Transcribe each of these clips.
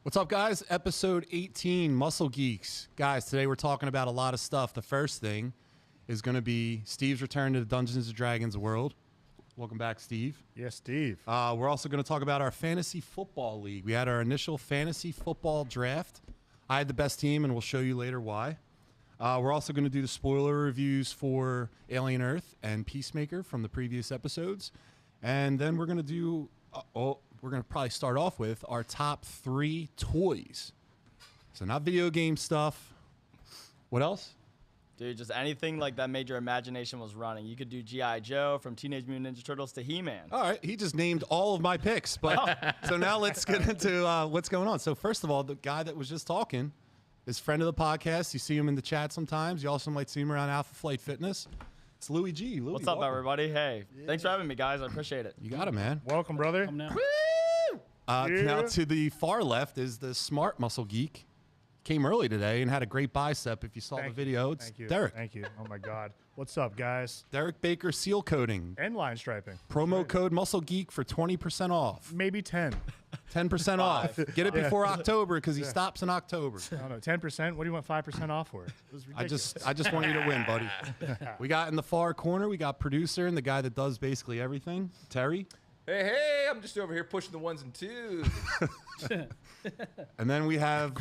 What's up, guys? Episode 18, Muscle Geeks. Guys, today we're talking about a lot of stuff. The first thing is going to be Steve's return to the Dungeons & Dragons world. Welcome back, Steve. Yes, Steve. We're also going to talk about our fantasy football league. We had our initial fantasy football draft. I had the best team, and we'll show you later why. We're also going to do the spoiler reviews for Alien Earth and Peacemaker from the previous episodes. And then we're going to do, we're going to probably start off with our top 3 toys. So not video game stuff. What else? Dude, just anything like that made your imagination was running. You could do G.I. Joe, from Teenage Mutant Ninja Turtles to He-Man. All right, he just named all of my picks. But so now let's get into what's going on. So first of all, the guy that was just talking is friend of the podcast. You see him in the chat sometimes. You also might see him around Alpha Flight Fitness. It's Louis G. Louis, What's up, welcome. everybody? Hey, thanks for having me, guys. I appreciate it. You got it, man. Welcome, brother. Come now. Now to the far left is the smart muscle geek. Came early today and had a great bicep. If you saw the video, it's Thank you. Derek. Thank you. Oh, my God. What's up, guys? Derek Baker seal coating. And line striping. Promo code Muscle Geek for 20% off. Maybe 10. 10% off. Get it before October because he stops in October. I don't know. 10%? What do you want 5% off for? It was ridiculous. I just want you to win, buddy. We got in the far corner, we got producer and the guy that does basically everything, Terry. Hey, I'm just over here pushing the ones and twos. And then we have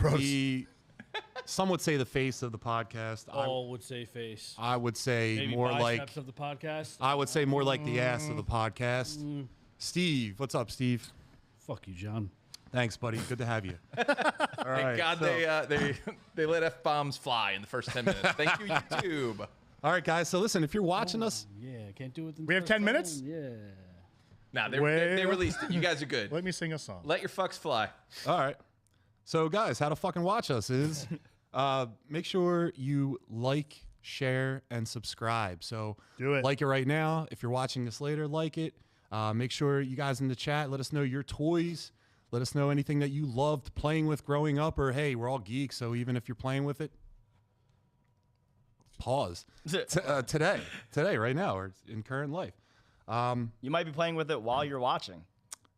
some would say the face of the podcast. All would say face. I would say Maybe more like biceps of the podcast. I would say more like the ass of the podcast. Steve, what's up, Steve? Fuck you, John. Thanks, buddy. Good to have you. All right, Thank God they let F-bombs fly in the first 10 minutes. Thank you, YouTube. All right, guys. So listen, if you're watching us, Yeah, can't do it. We have 10 minutes? Yeah. Nah, they Well- released it. You guys are good. Let me sing a song. Let your fucks fly. all right. So, guys, how to fucking watch us is make sure you like, share, and subscribe. So, Do it. like it right now. If you're watching this later, like it. Make sure you guys in the chat let us know your toys. Let us know anything that you loved playing with growing up, or hey, we're all geeks, so even if you're playing with it, pause. Today, right now, or in current life. You might be playing with it while you're watching.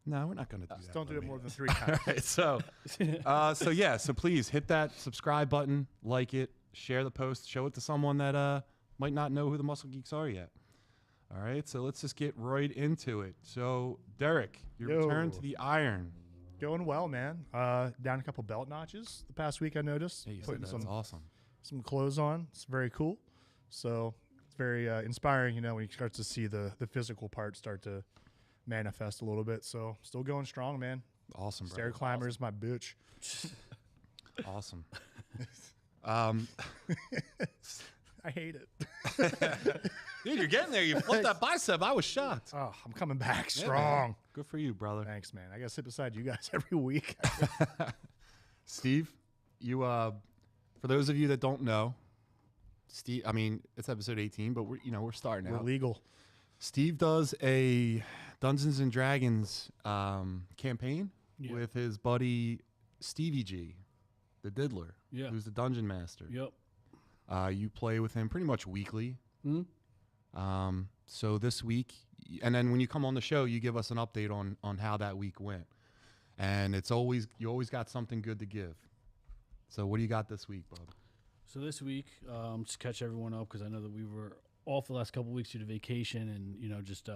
No, we're not going to do that. Don't do it buddy. more than 3 times. Right, so please hit that subscribe button, like it, share the post, show it to someone that might not know who the Muscle Geeks are yet. All right, so let's just get right into it. So, Derek, your Yo. return to the iron. Going well, man. Down a couple belt notches the past week, I noticed. Hey, you said Putting that's awesome. some clothes on. It's very cool. So it's very inspiring, you know, when you start to see the physical part start to manifest a little bit. So still going strong, man. Awesome, bro. Stair climber is my bitch. Awesome. I hate it. Dude, you're getting there. You flipped that bicep. I was shocked. Oh, I'm coming back Yeah, strong. man. Good for you, brother. Thanks, man. I got to sit beside you guys every week. Steve, you for those of you that don't know, Steve, I mean, it's episode 18, but we're starting We're out. legal. Steve does a Dungeons and Dragons campaign Yeah. with his buddy Stevie G, the Diddler, Yeah. who's the dungeon master. Yep. You play with him pretty much weekly. Hmm? So this week, and then when you come on the show, you give us an update on how that week went. And you always got something good to give. So what do you got this week, bud? So this week, just catch everyone up because I know that we were off the last couple of weeks due to vacation and just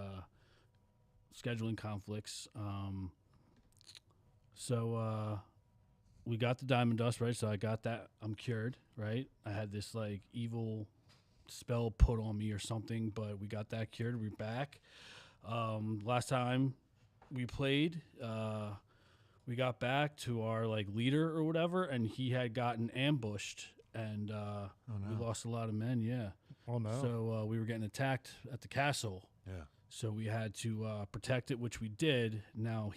scheduling conflicts. So we got the diamond dust, right? So I got that. I'm cured, right? I had this like evil spell put on me or something, but we got that cured. We're back. Last time we played, we got back to our like leader or whatever, and he had gotten ambushed, and we lost a lot of men. Yeah. Oh, no. So we were getting attacked at the castle. Yeah. So we had to protect it, which we did. Now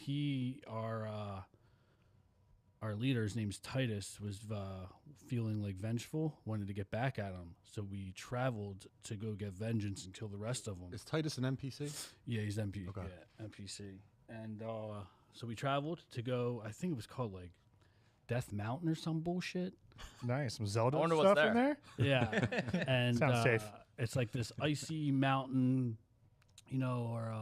our leader, his name's Titus, was feeling like vengeful, wanted to get back at him. So we traveled to go get vengeance and kill the rest of them. Is Titus an NPC? Yeah, he's MP. Okay. Yeah, NPC. And so we traveled to go, I think it was called like Death Mountain or some bullshit. Nice. Some Zelda I wonder stuff what's in there? Yeah. And Sounds safe. It's like this icy mountain, or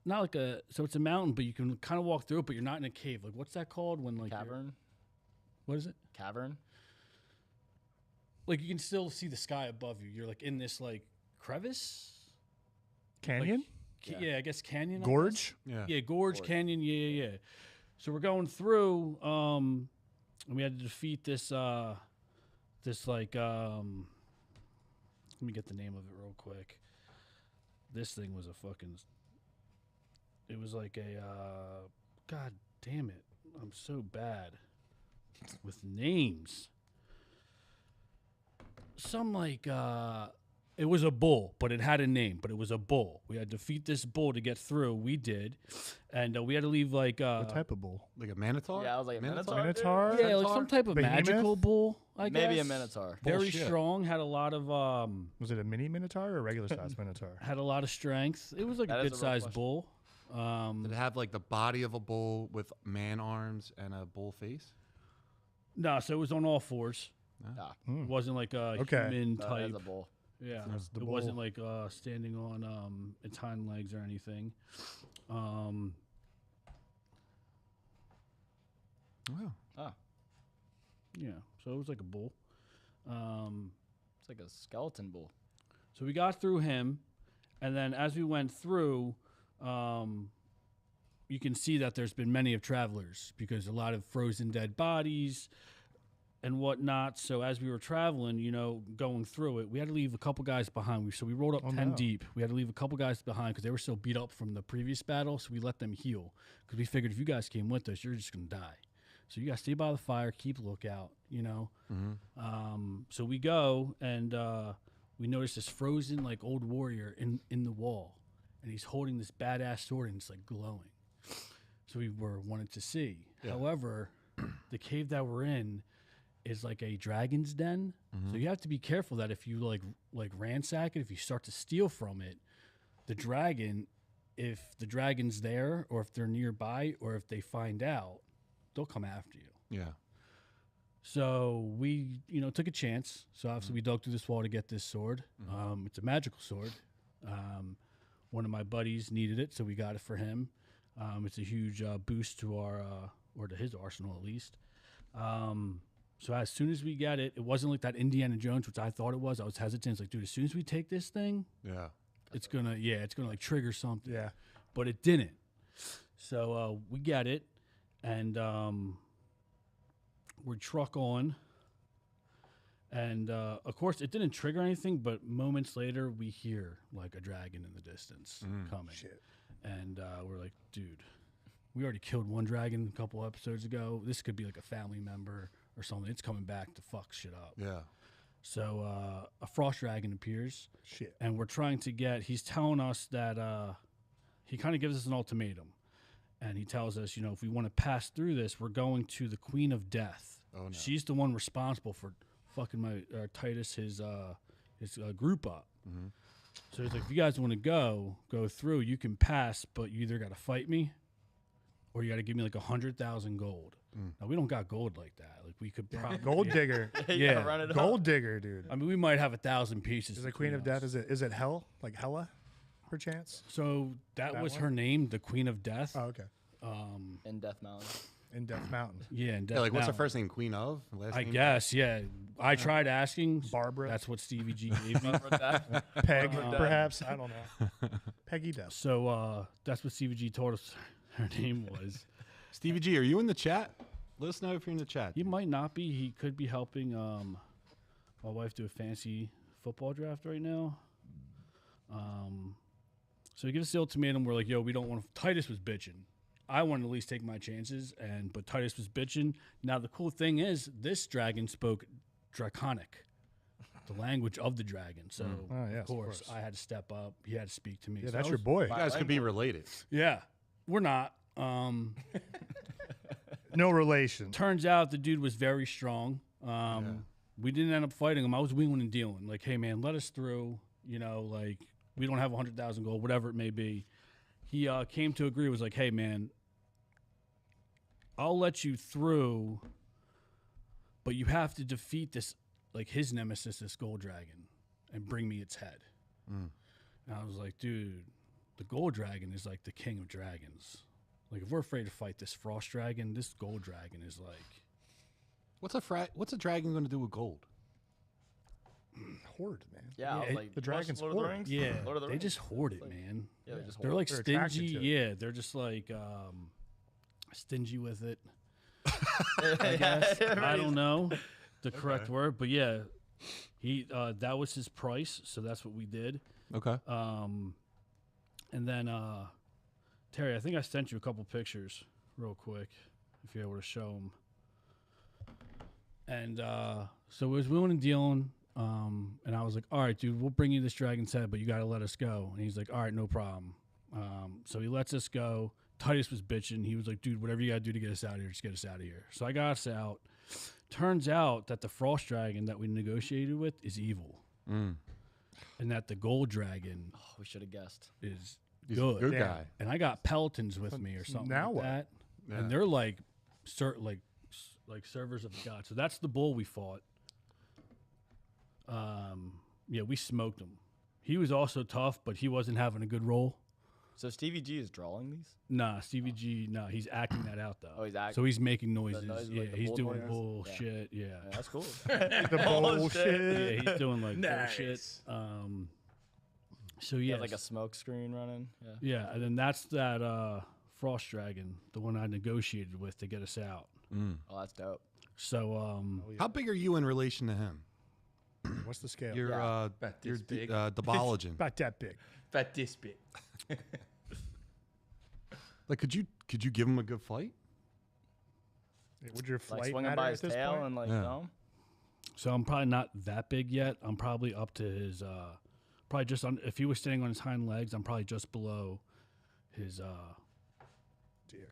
not like a, so it's a mountain, but you can kind of walk through it, but you're not in a cave. Like, what's that called when like you're- Cavern. What is it? Cavern. Like you can still see the sky above you. You're like in this like crevice. Canyon? Yeah, I guess canyon. I guess. Gorge? Yeah. Yeah, gorge, canyon. Yeah. So we're going through, and we had to defeat this like, let me get the name of it real quick. This thing was a fucking, it was like a, god damn it. I'm so bad with names. Some like, it was a bull, but it had a name, but it was a bull. We had to defeat this bull to get through. We did. And we had to leave like, What type of bull? Like a minotaur? Yeah, I was like, Minotaur? Minotaur? yeah, like some type of Behemoth? magical bull, I guess. Maybe a minotaur. Very Bullshit. strong, had a lot of Was it a mini Minotaur or a regular size Minotaur? had a lot of strength. It was like That a is a good real sized question. bull. Did it have like the body of a bull with man arms and a bull face? No, so it was on all fours. Ah, It wasn't like a Okay. human that type. is a bull. Yeah, That's the it wasn't bull. like standing on its hind legs or anything. Wow. Ah, Yeah, so it was like a bull. it's like a skeleton bull. So we got through him, and then as we went through, you can see that there's been many of travelers because a lot of frozen dead bodies and whatnot. So as we were traveling, going through it, we had to leave a couple guys behind. So we rolled up 10 no. deep. We had to leave a couple guys behind because they were so beat up from the previous battle. So we let them heal because we figured if you guys came with us, you're just going to die. So you guys stay by the fire, keep a lookout, So we go and we notice this frozen like old warrior in the wall, and he's holding this badass sword and it's like glowing. So we wanted to see. Yeah. However, the cave that we're in is like a dragon's den. So you have to be careful that if you like ransack it, if you start to steal from it, the dragon, if the dragon's there or if they're nearby or if they find out, they'll come after you. Yeah. So we, took a chance. So obviously we dug through this wall to get this sword. It's a magical sword. One of my buddies needed it, so we got it for him. It's a huge boost to our, or to his arsenal at least. So as soon as we get it, it wasn't like that Indiana Jones, which I thought it was. I was hesitant. It's like, dude, as soon as we take this thing, Yeah. it's gonna like trigger something. Yeah. But it didn't. So we get it, and we truck on. And of course, it didn't trigger anything. But moments later, we hear like a dragon in the distance coming. Shit. And we're like, dude, we already killed one dragon a couple episodes ago. This could be like a family member or something. It's coming back to fuck shit up. Yeah. So a frost dragon appears, Shit. and we're trying to he's telling us that he kind of gives us an ultimatum. And he tells us, if we want to pass through this, we're going to the Queen of Death. Oh, no. She's the one responsible for fucking my Titus, his group up. So he's like, if you guys want to go through, you can pass, but you either got to fight me or you got to give me like 100,000 gold. Now, we don't got gold like that. Like, we could probably. Gold digger. You Yeah. gotta run it up. Gold digger, dude. I mean, we might have 1,000 pieces. Is the Queen of between Death, us. is it Hell? Like Hella, perchance? So that That was one? her name, the Queen of Death. Oh, okay. In Death Mountain. In Death Mountain. Yeah, and Death Yeah, like what's her Mountain. first name? Queen of? Last I name? guess, yeah. I tried asking. Barbara? That's what Stevie G gave me. Remember that? Peg, Death. perhaps? I don't know. Peggy Death. So that's what Stevie G told us her name was. Stevie G, are you in the chat? Let us know if you're in the chat. He might not be. He could be helping my wife do a fancy football draft right now. So he gives us the ultimatum. We're like, yo, we don't want to. Titus was bitching. I wanted to at least take my chances, but Titus was bitching. Now the cool thing is, this dragon spoke Draconic, the language of the dragon. So Oh, yes, of course I had to step up. He had to speak to me. Yeah, So that's I your was- boy. You guys could be related. Yeah, we're not. No relation. Turns out the dude was very strong. We didn't end up fighting him. I was wheeling and dealing. Like, hey, man, let us through. Like, we don't have 100,000 gold, whatever it may be. He came to agree, was like, hey, man, I'll let you through, but you have to defeat this, like, his nemesis, this gold dragon, and bring me its head. And I was like, dude, the gold dragon is like the king of dragons. Like if we're afraid to fight this frost dragon, this gold dragon is like What's a dragon going to do with gold? Hoard, man. Yeah, I was Yeah, like the dragon's Lord of the hoard. Rings? yeah, Lord of the they Rings? just hoard it, man. Yeah, they just They're hoard like They're attracted stingy. to it. Yeah, they're just like stingy with it. I guess I don't know the correct word, but yeah, he that was his price, so that's what we did. Okay. And then Terry, I think I sent you a couple pictures real quick, if you're able to show them. And so it was wheeling and dealing, and I was like, all right, dude, we'll bring you this dragon's head, but you got to let us go. And he's like, all right, no problem. So he lets us go. Titus was bitching. He was like, dude, whatever you got to do to get us out of here, just get us out of here. So I got us out. Turns out that the frost dragon that we negotiated with is evil. And that the gold dragon Oh, we should have guessed. is He's good. a good Damn. guy. And I got pelicans with me or something Now like what? that. Yeah. And they're like servers of God. So that's the bull we fought. Yeah, we smoked him. He was also tough, but he wasn't having a good role. So Stevie G is drawing these? Nah, Stevie G, nah, he's acting that out though. Oh, he's acting. So he's making noises. noises Yeah, like the he's bull doing noises? bullshit. Yeah. Yeah, that's cool. The Oh, bullshit. Yeah, he's doing like bullshit. Nice. So He yeah, has like a smoke screen running. Yeah. yeah, and then that's that frost dragon, the one I negotiated with to get us out. Oh, that's dope. So How big are you in relation to him? What's the scale? You're Yeah. About you're this big. Debologen. About that big. About this big. Like, could you give him a good fight? Would your Like flight swinging matter by at his this tail point? and like, Yeah. no? So I'm probably not that big yet. I'm probably up to his probably just on, if he was standing on his hind legs, I'm probably just below his Dick.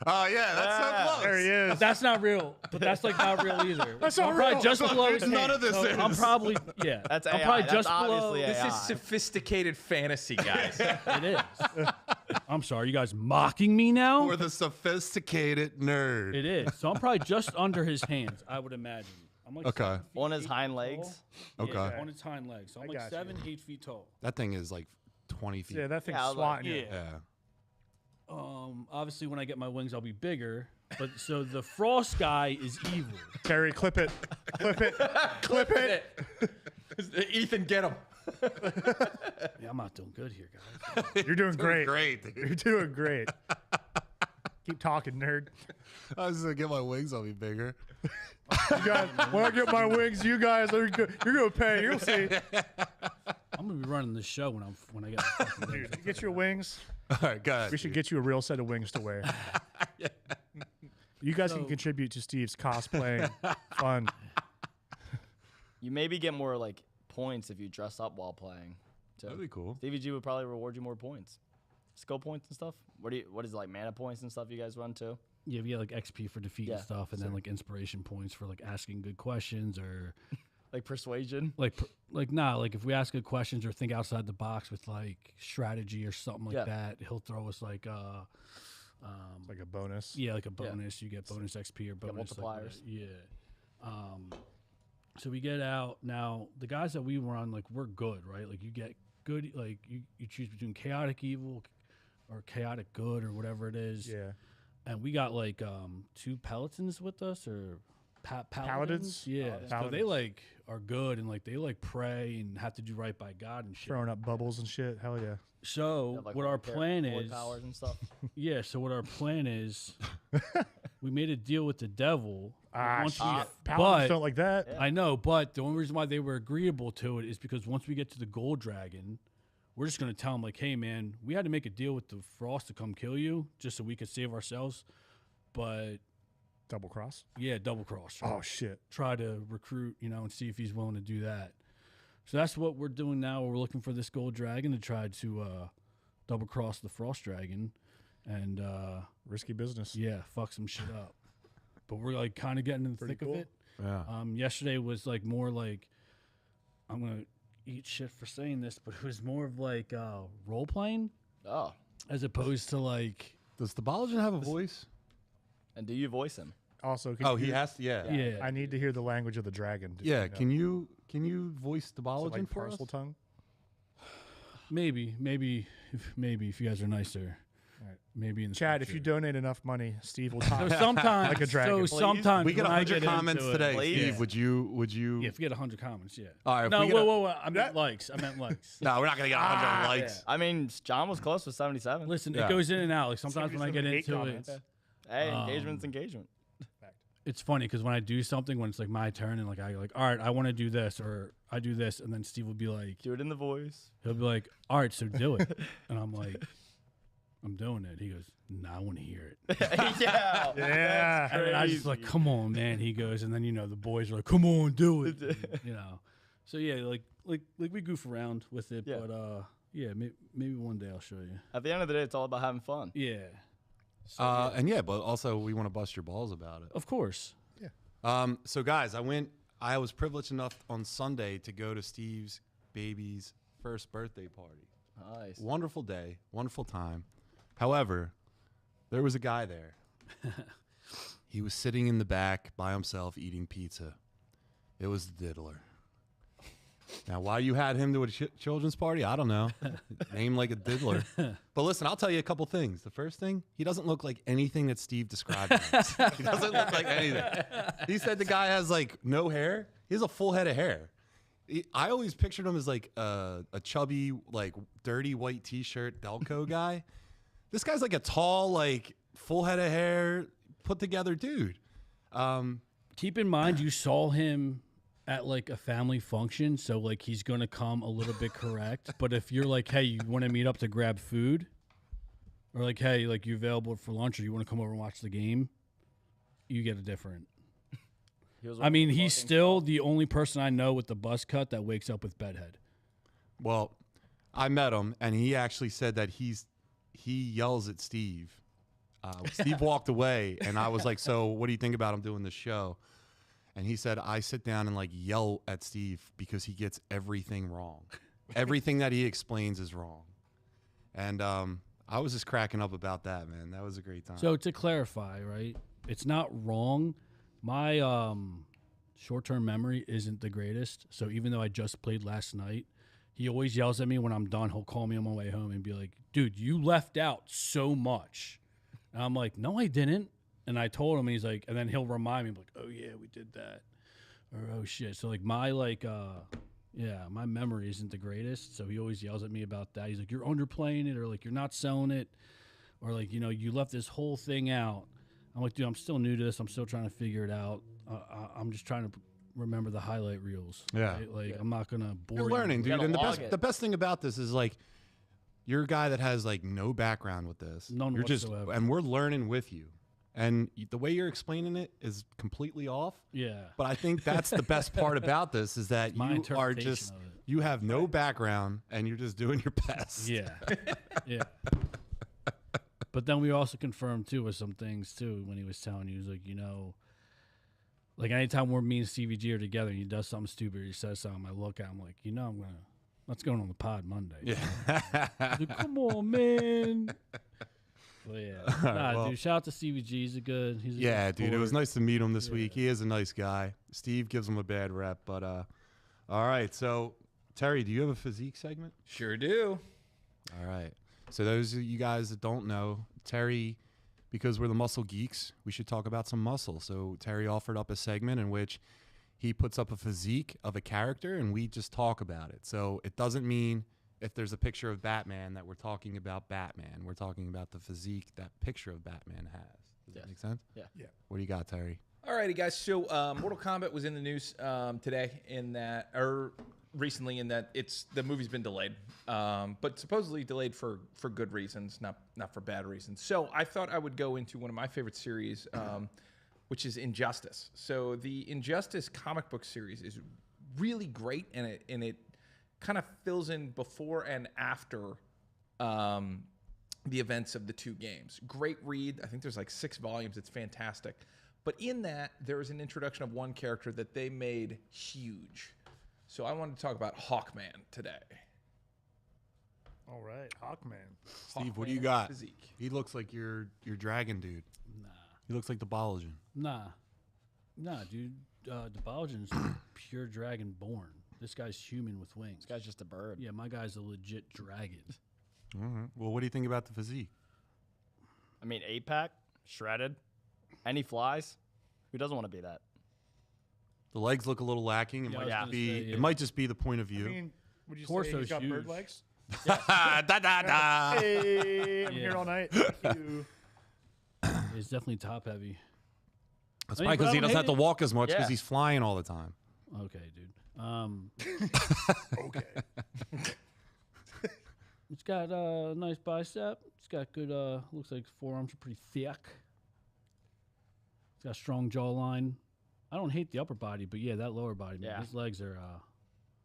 Oh yeah, that's so close. There he is. That's not real, but that's like not real either. That's I'm not probably real. just below his None of this so I'm is. probably That's I'm AI. probably That's just below. obviously This AI. is sophisticated fantasy, guys. It is. I'm sorry, you guys mocking me now? For the sophisticated nerd. It is. So I'm probably just under his hands, I would imagine. I'm like Okay. 7 feet, On his 8 hind feet legs? tall. Yeah, Okay. on his hind legs. So I'm I like got 7, you. 8 feet tall. That thing is like 20 feet. Yeah, that thing's Yeah, I was swatting like, you. yeah. Yeah. Obviously, when I get my wings, I'll be bigger. But so the frost guy is evil. Terry, clip it. Clip it. Clip it. Ethan, get him. Yeah, I'm not doing good here, guys. You're doing great. Great. dude. You're doing great. Keep talking, nerd. I was gonna get my wings. I'll be bigger. You guys, when I get my wings, you guys are you're gonna pay. You'll see. I'm gonna be running this show when I get my fucking wings. Dude, get your wings. All right, go ahead. We should get you a real set of wings to wear. You guys can contribute to Steve's cosplaying fund. You maybe get more like points if you dress up while playing. Too. That'd be cool. Stevie G would probably reward you more points. Skill points and stuff. What is it, like mana points and stuff you guys run too? Yeah, we get like XP for defeat and Yeah, stuff, and then like inspiration points for like asking good questions or Like persuasion. like if we ask good questions or think outside the box with like strategy or something like Yeah. that, he'll throw us like Like a bonus. yeah, like a bonus. You get bonus XP or bonus like, multipliers. yeah. So we get out now. The guys that we run, like we're good, right? Like you get good, like you choose between chaotic evil or chaotic good or whatever it is. Yeah. And we got like 2 paladins with us or Paladins? Yeah. Paladins. So they like are good and like they like pray and have to do right by God and shit. Throwing up bubbles and shit. Hell yeah. So Have, like, what our holy plan holy is, powers and stuff. yeah. So what our plan is, we made a deal with the devil. Paladins but don't like that. Yeah. I know, but the only reason why they were agreeable to it is because once we get to the gold dragon, we're just gonna tell them like, hey man, we had to make a deal with the frost to come kill you just so we could save ourselves. But Double cross. yeah, double cross. Oh shit. Try to recruit, and see if he's willing to do that. So that's what we're doing now. We're looking for this gold dragon to try to double cross the frost dragon, and Risky business. yeah, fuck some shit up. But we're like kind of getting in the Pretty thick cool. of it. Yeah. Yesterday was like more like, I'm gonna eat shit for saying this, but it was more of like role playing Oh, as opposed to like Does the Debologen have a voice? and do you voice him? Also, can Oh, you he hear- has to. Yeah. yeah. I need to hear the language of the dragon. Yeah. Can you voice So Debologen like for us? parcel tongue? Maybe if you guys are nicer. Maybe in the Chad, if future. you donate enough money, Steve will So talk sometimes, like a dragon. So sometimes We get when I 100 get comments into today. It, Please. Steve, would you? Yeah, if we get 100 comments, yeah. All right. If No, we get whoa. I meant likes. No, we're not gonna get 100 likes. I mean, John was close with 77. Listen, Yeah. it goes in and out. Like sometimes when I get 78 into comments. it, Hey, engagement's engagement. it's funny because when I do something, when it's like my turn, and like I go like, all right, I want to do this, or I do this, and then Steve will be like, Do it in the voice. he'll be like, all right, so do it, and I'm like, I'm doing it. He goes, nah, I want to hear it. Yeah. Yeah. And then I just like, come on, man. He goes, and then the boys are like, come on, do it. And, So yeah, like we goof around with it, Yeah. but yeah, maybe one day I'll show you. At the end of the day, it's all about having fun. Yeah. So, And yeah, but also we want to bust your balls about it. of course. So guys, I was privileged enough on Sunday to go to Steve's baby's first birthday party. Nice. Wonderful day, wonderful time. However, there was a guy there. He was sitting in the back by himself eating pizza. It was the diddler. Now, why you had him to a children's party, I don't know. Name like a diddler. But listen, I'll tell you a couple things. The first thing, he doesn't look like anything that Steve described. He doesn't look like anything. He said the guy has like no hair. He has a full head of hair. I always pictured him as like a chubby, like dirty white T-shirt Delco guy. This guy's like a tall, like full head of hair, put together dude. Keep in mind, you saw him at like a family function, so like he's gonna come a little bit correct. But if you're like, hey, you want to meet up to grab food, or like, hey, like you available for lunch, or you want to come over and watch the game, you get a different. I mean, he's still the only person I know with the buzz cut that wakes up with bedhead. Well, I met him, and he actually said that he yells at Steve. Steve walked away, and I was like, so what do you think about him doing this show? And he said, I sit down and like yell at Steve because he gets everything wrong. Everything that he explains is wrong. And I was just cracking up about that, man. That was a great time. So to clarify, right, it's not wrong. My short-term memory isn't the greatest. So even though I just played last night, he always yells at me when I'm done. He'll call me on my way home and be like, dude, you left out so much. And I'm like, no, I didn't. And I told him, he's like, and then he'll remind me, like, oh yeah, we did that. Or oh shit. So like my my memory isn't the greatest. So he always yells at me about that. He's like, you're underplaying it, or like you're not selling it, or like, you left this whole thing out. I'm like, dude, I'm still new to this. I'm still trying to figure it out. I'm just trying to remember the highlight reels. Yeah. Right? Like I'm not gonna bore You're learning, dude. gotta And log it. the best thing about this is like, you're a guy that has like no background with this. None you're whatsoever. and we're learning with you. And the way you're explaining it is completely off. Yeah. But I think that's the best part about this is that My you are interpretation just of it. you have no background and you're just doing your best. Yeah. Yeah. But then we also confirmed too with some things too when he was telling you, he was like, like anytime me and Stevie G are together and he does something stupid or he says something, I look at him like, let's go on the pod Monday. Yeah. Like, come on, man. But yeah. well. Dude, shout out to Stevie G. He's a good Yeah, good dude. It was sport. nice to meet him this week. He is a nice guy. Steve gives him a bad rep, but all right. So Terry, do you have a physique segment? Sure do. All right. So those of you guys that don't know, Terry, because we're the Muscle Geeks, we should talk about some muscle. So Terry offered up a segment in which he puts up a physique of a character and we just talk about it. So it doesn't mean if there's a picture of Batman that we're talking about Batman. We're talking about the physique that picture of Batman has. Does that make sense? Yeah. What do you got, Terry? Alrighty, guys. So Mortal Kombat was in the news today recently in that the movie's been delayed, but supposedly delayed for good reasons, not for bad reasons. So I thought I would go into one of my favorite series, which is Injustice. So the Injustice comic book series is really great, and it kind of fills in before and after the events of the two games. Great read. I think there's like 6 volumes. It's fantastic. But in that, there is an introduction of one character that they made huge. So I wanted to talk about Hawkman today. All right, Hawkman. Steve, what do you Hawkman got? Physique. He looks like your dragon dude. Nah. He looks like the Bologen. Nah, dude. The Bologen's pure dragon born. This guy's human with wings. This guy's just a bird. Yeah, my guy's a legit dragon. All right. Well, what do you think about the physique? I mean, 8-pack, shredded, and he flies. Who doesn't want to be that? The legs look a little lacking. It Yeah, I might was just gonna be. say, yeah. It might just be the point of view. I mean, would you say Torso's he's got huge. bird legs? da, da, da. Hey, I'm Yeah. here all night. Thank you. It's definitely top heavy. That's I mean, probably but because I he don't doesn't have hate to walk as much because Yeah. he's flying all the time. Okay, dude. Okay. It's got a nice bicep. It's got good. Looks like forearms are pretty thick. It's got a strong jawline. I don't hate the upper body, but yeah, that lower body, man. Yeah. His legs are.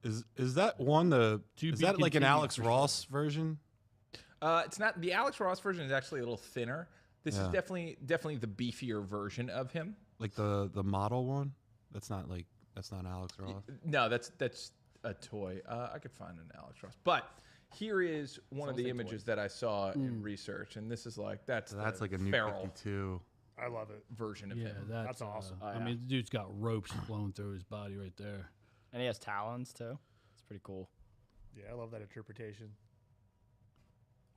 Is that one the? To Is be that like an continued Alex for Ross version? It's not the Alex Ross version is actually a little thinner. This is Yeah. definitely the beefier version of him. Like the model one? That's not Alex Ross. No, that's a toy. I could find an Alex Ross, but here is one of Sounds the like images toy. that I saw in research, and this is like that's So that's the like a new feral 52. I love it. version of Yeah, him. That's awesome. Oh, I yeah. mean, the dude's got ropes flowing through his body right there. And he has talons, too. It's pretty cool. Yeah, I love that interpretation.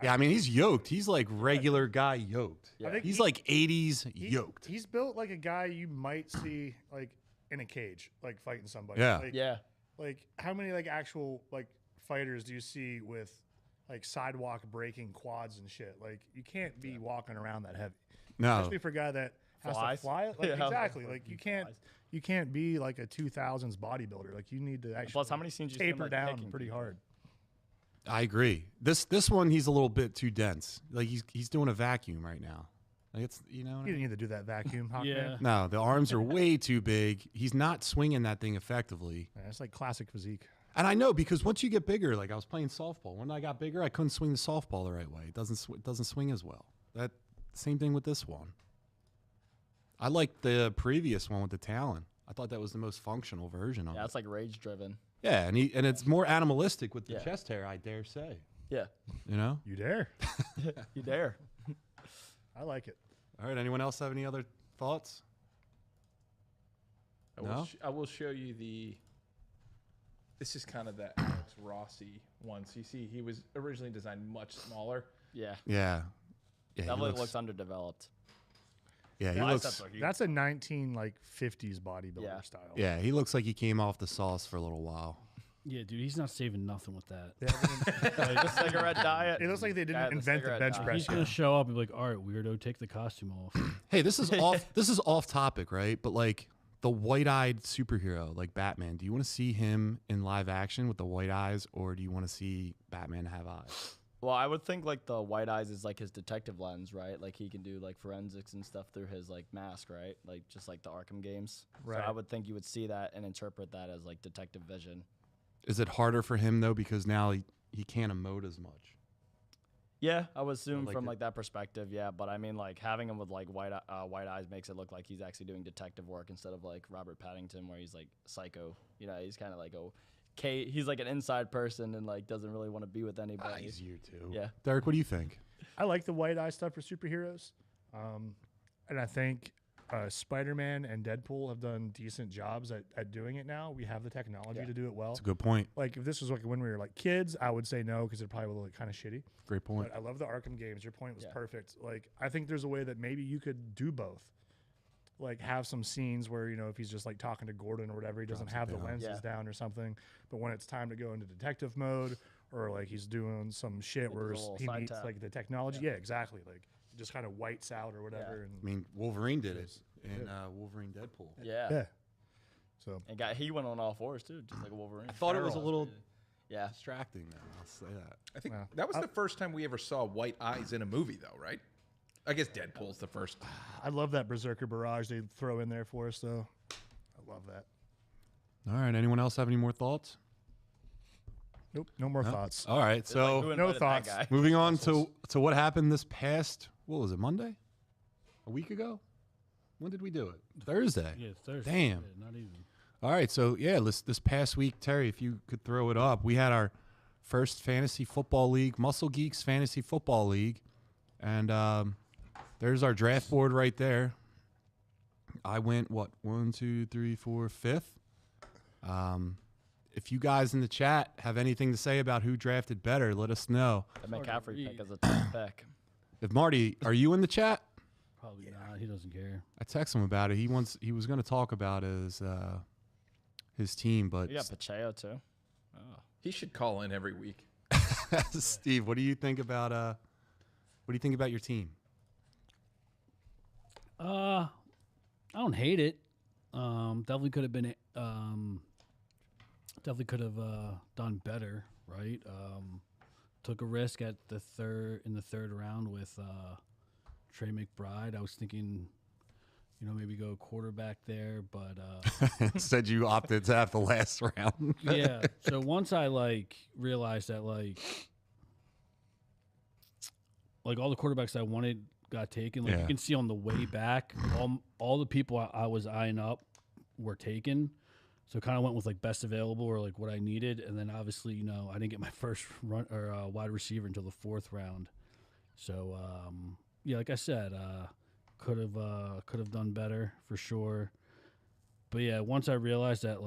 Yeah, I mean he's yoked. He's like regular guy yoked. Yeah. I think He's he- like 80s he- yoked. He's built like a guy you might see like in a cage, like fighting somebody. Yeah. Like, Yeah. Like how many like actual like fighters do you see with like sidewalk breaking quads and shit? Like you can't be walking around that heavy, No. especially for a guy that has Flies. to fly. Like Yeah, exactly. like Like flies. you can't be like a 2000s bodybuilder. Like you need to actually Plus, how many scenes you see him, taper like, down kicking pretty people? hard. I agree. This one he's a little bit too dense. Like he's doing a vacuum right now. Like it's you know. what I You mean? didn't need to do that vacuum, Hawkman. Yeah. No, the arms are way too big. He's not swinging that thing effectively. Yeah, it's like classic physique. And I know because once you get bigger, like I was playing softball. When I got bigger, I couldn't swing the softball the right way. It doesn't swing as well. That same thing with this one. I like the previous one with the talon. I thought that was the most functional version of Yeah, it. it's like rage driven. Yeah, and it's more animalistic with the Yeah. chest hair, I dare say. Yeah. You know? You dare? You dare. I like it. All right, anyone else have any other thoughts? No? I will show you the. This is kind of the Alex Rossi one. So you see, he was originally designed much smaller. Yeah. Yeah. Yeah, Definitely looks underdeveloped. yeah, he Biceps looks are huge. That's a 50s bodybuilder Yeah. style. Yeah, he looks like he came off the sauce for a little while. Yeah, dude, he's not saving nothing with that. They haven't even- The cigarette diet. it looks like they Yeah, didn't the invent the cigarette bench diet. press. He's gonna show up and be like, "All right, weirdo, take the costume off." Hey, this is off this is off topic, right? But like the white-eyed superhero like Batman, do you want to see him in live action with the white eyes or do you want to see Batman have eyes? Well, I would think like the white eyes is like his detective lens, right? Like he can do like forensics and stuff through his like mask, right? Like just like the Arkham games. Right. So I would think you would see that and interpret that as like detective vision. Is it harder for him though because now he can't emote as much? Yeah, I would assume like from it. like that perspective, yeah. But I mean, like having him with like white eyes makes it look like he's actually doing detective work instead of like Robert Paddington, where he's like psycho. You know, he's kind of like he's like an inside person and like doesn't really want to be with anybody. Easier too. Yeah. Derek, what do you think? I like the white eye stuff for superheroes. And I think Spider-Man and Deadpool have done decent jobs at doing it now. We have the technology to do it well. That's a good point. Like if this was like when we were like kids, I would say no because it probably would look kind of shitty. Great point. But I love the Arkham games. Your point was Yeah. perfect. Like I think there's a way that maybe you could do both. Like have some scenes where if he's just like talking to Gordon or whatever, he doesn't Drops it have the down. lenses Yeah. down or something. But when it's time to go into detective mode or like he's doing some shit He where does a little he side meets tap. like the technology, yeah, exactly. Like it just kind of whites out or whatever. Yeah. And I mean, Wolverine did it in Wolverine Deadpool. Yeah. yeah. So And he went on all fours too, just like a Wolverine. I thought it was a little Yeah. distracting though. I'll say that. I think Wow. that was the first time we ever saw white eyes in a movie, though, right? I guess Deadpool's the first. I love that Berserker barrage they throw in there for us though. I love that. All right. Anyone else have any more thoughts? Nope, no more No? thoughts. All right. It's like, So who no invited that thoughts. guy? moving on to what happened this past, what was it, Monday? A week ago? When did we do it? Thursday. Yeah, it's Thursday. Damn. Yeah, not even. All right, so yeah, this past week, Terry, if you could throw it up, we had our first fantasy football league, Muscle Geeks Fantasy Football League, and there's our draft board right there. I went 1, 2, 3, 4, 5th. if you guys in the chat have anything to say about who drafted better, let us know. The McCaffrey pick is a tough pick. If Marty, are you in the chat? Probably not. He doesn't care. I text him about it. He was going to talk about his team, but You got Pacheco too. Oh. He should call in every week. Steve, what do you think about your team? I don't hate it. Definitely could have been. Definitely could have done better, right? Took a risk in the third round with Trey McBride. I was thinking, maybe go quarterback there, but Said you opted to have the last round. yeah. So once I realized that all the quarterbacks I wanted got taken. You can see on the way back, all the people I was eyeing up were taken. So kind of went with best available or what I needed, and then obviously I didn't get my first run or wide receiver until the fourth round. So like I said, could have done better for sure. But yeah, once I realized that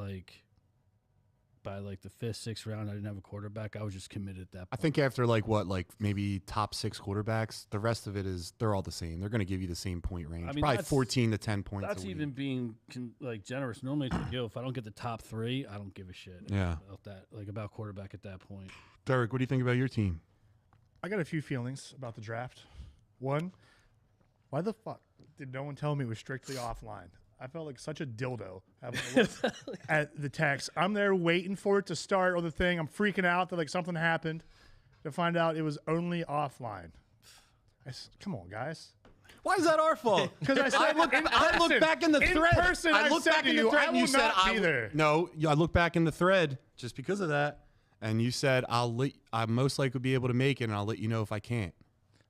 by the fifth, sixth round I didn't have a quarterback, I was just committed at that point. I think after maybe top 6 quarterbacks, the rest of it is they're all the same. They're going to give you the same point range, probably 14 to 10 points. That's even being generous. Normally, if I don't get the top 3, I don't give a shit. About that, about quarterback at that point. Derek, what do you think about your team? I got a few feelings about the draft. One, why the fuck did no one tell me it was strictly offline? I felt like such a dildo having to look at the text. I'm there waiting for it to start or the thing. I'm freaking out that something happened to find out it was only offline. Come on, guys. Why is that our fault? Because I looked back in the thread. I looked back in the thread and you said I'll be there. No, I looked back in the thread just because of that, and you said I most likely be able to make it, and I'll let you know if I can't.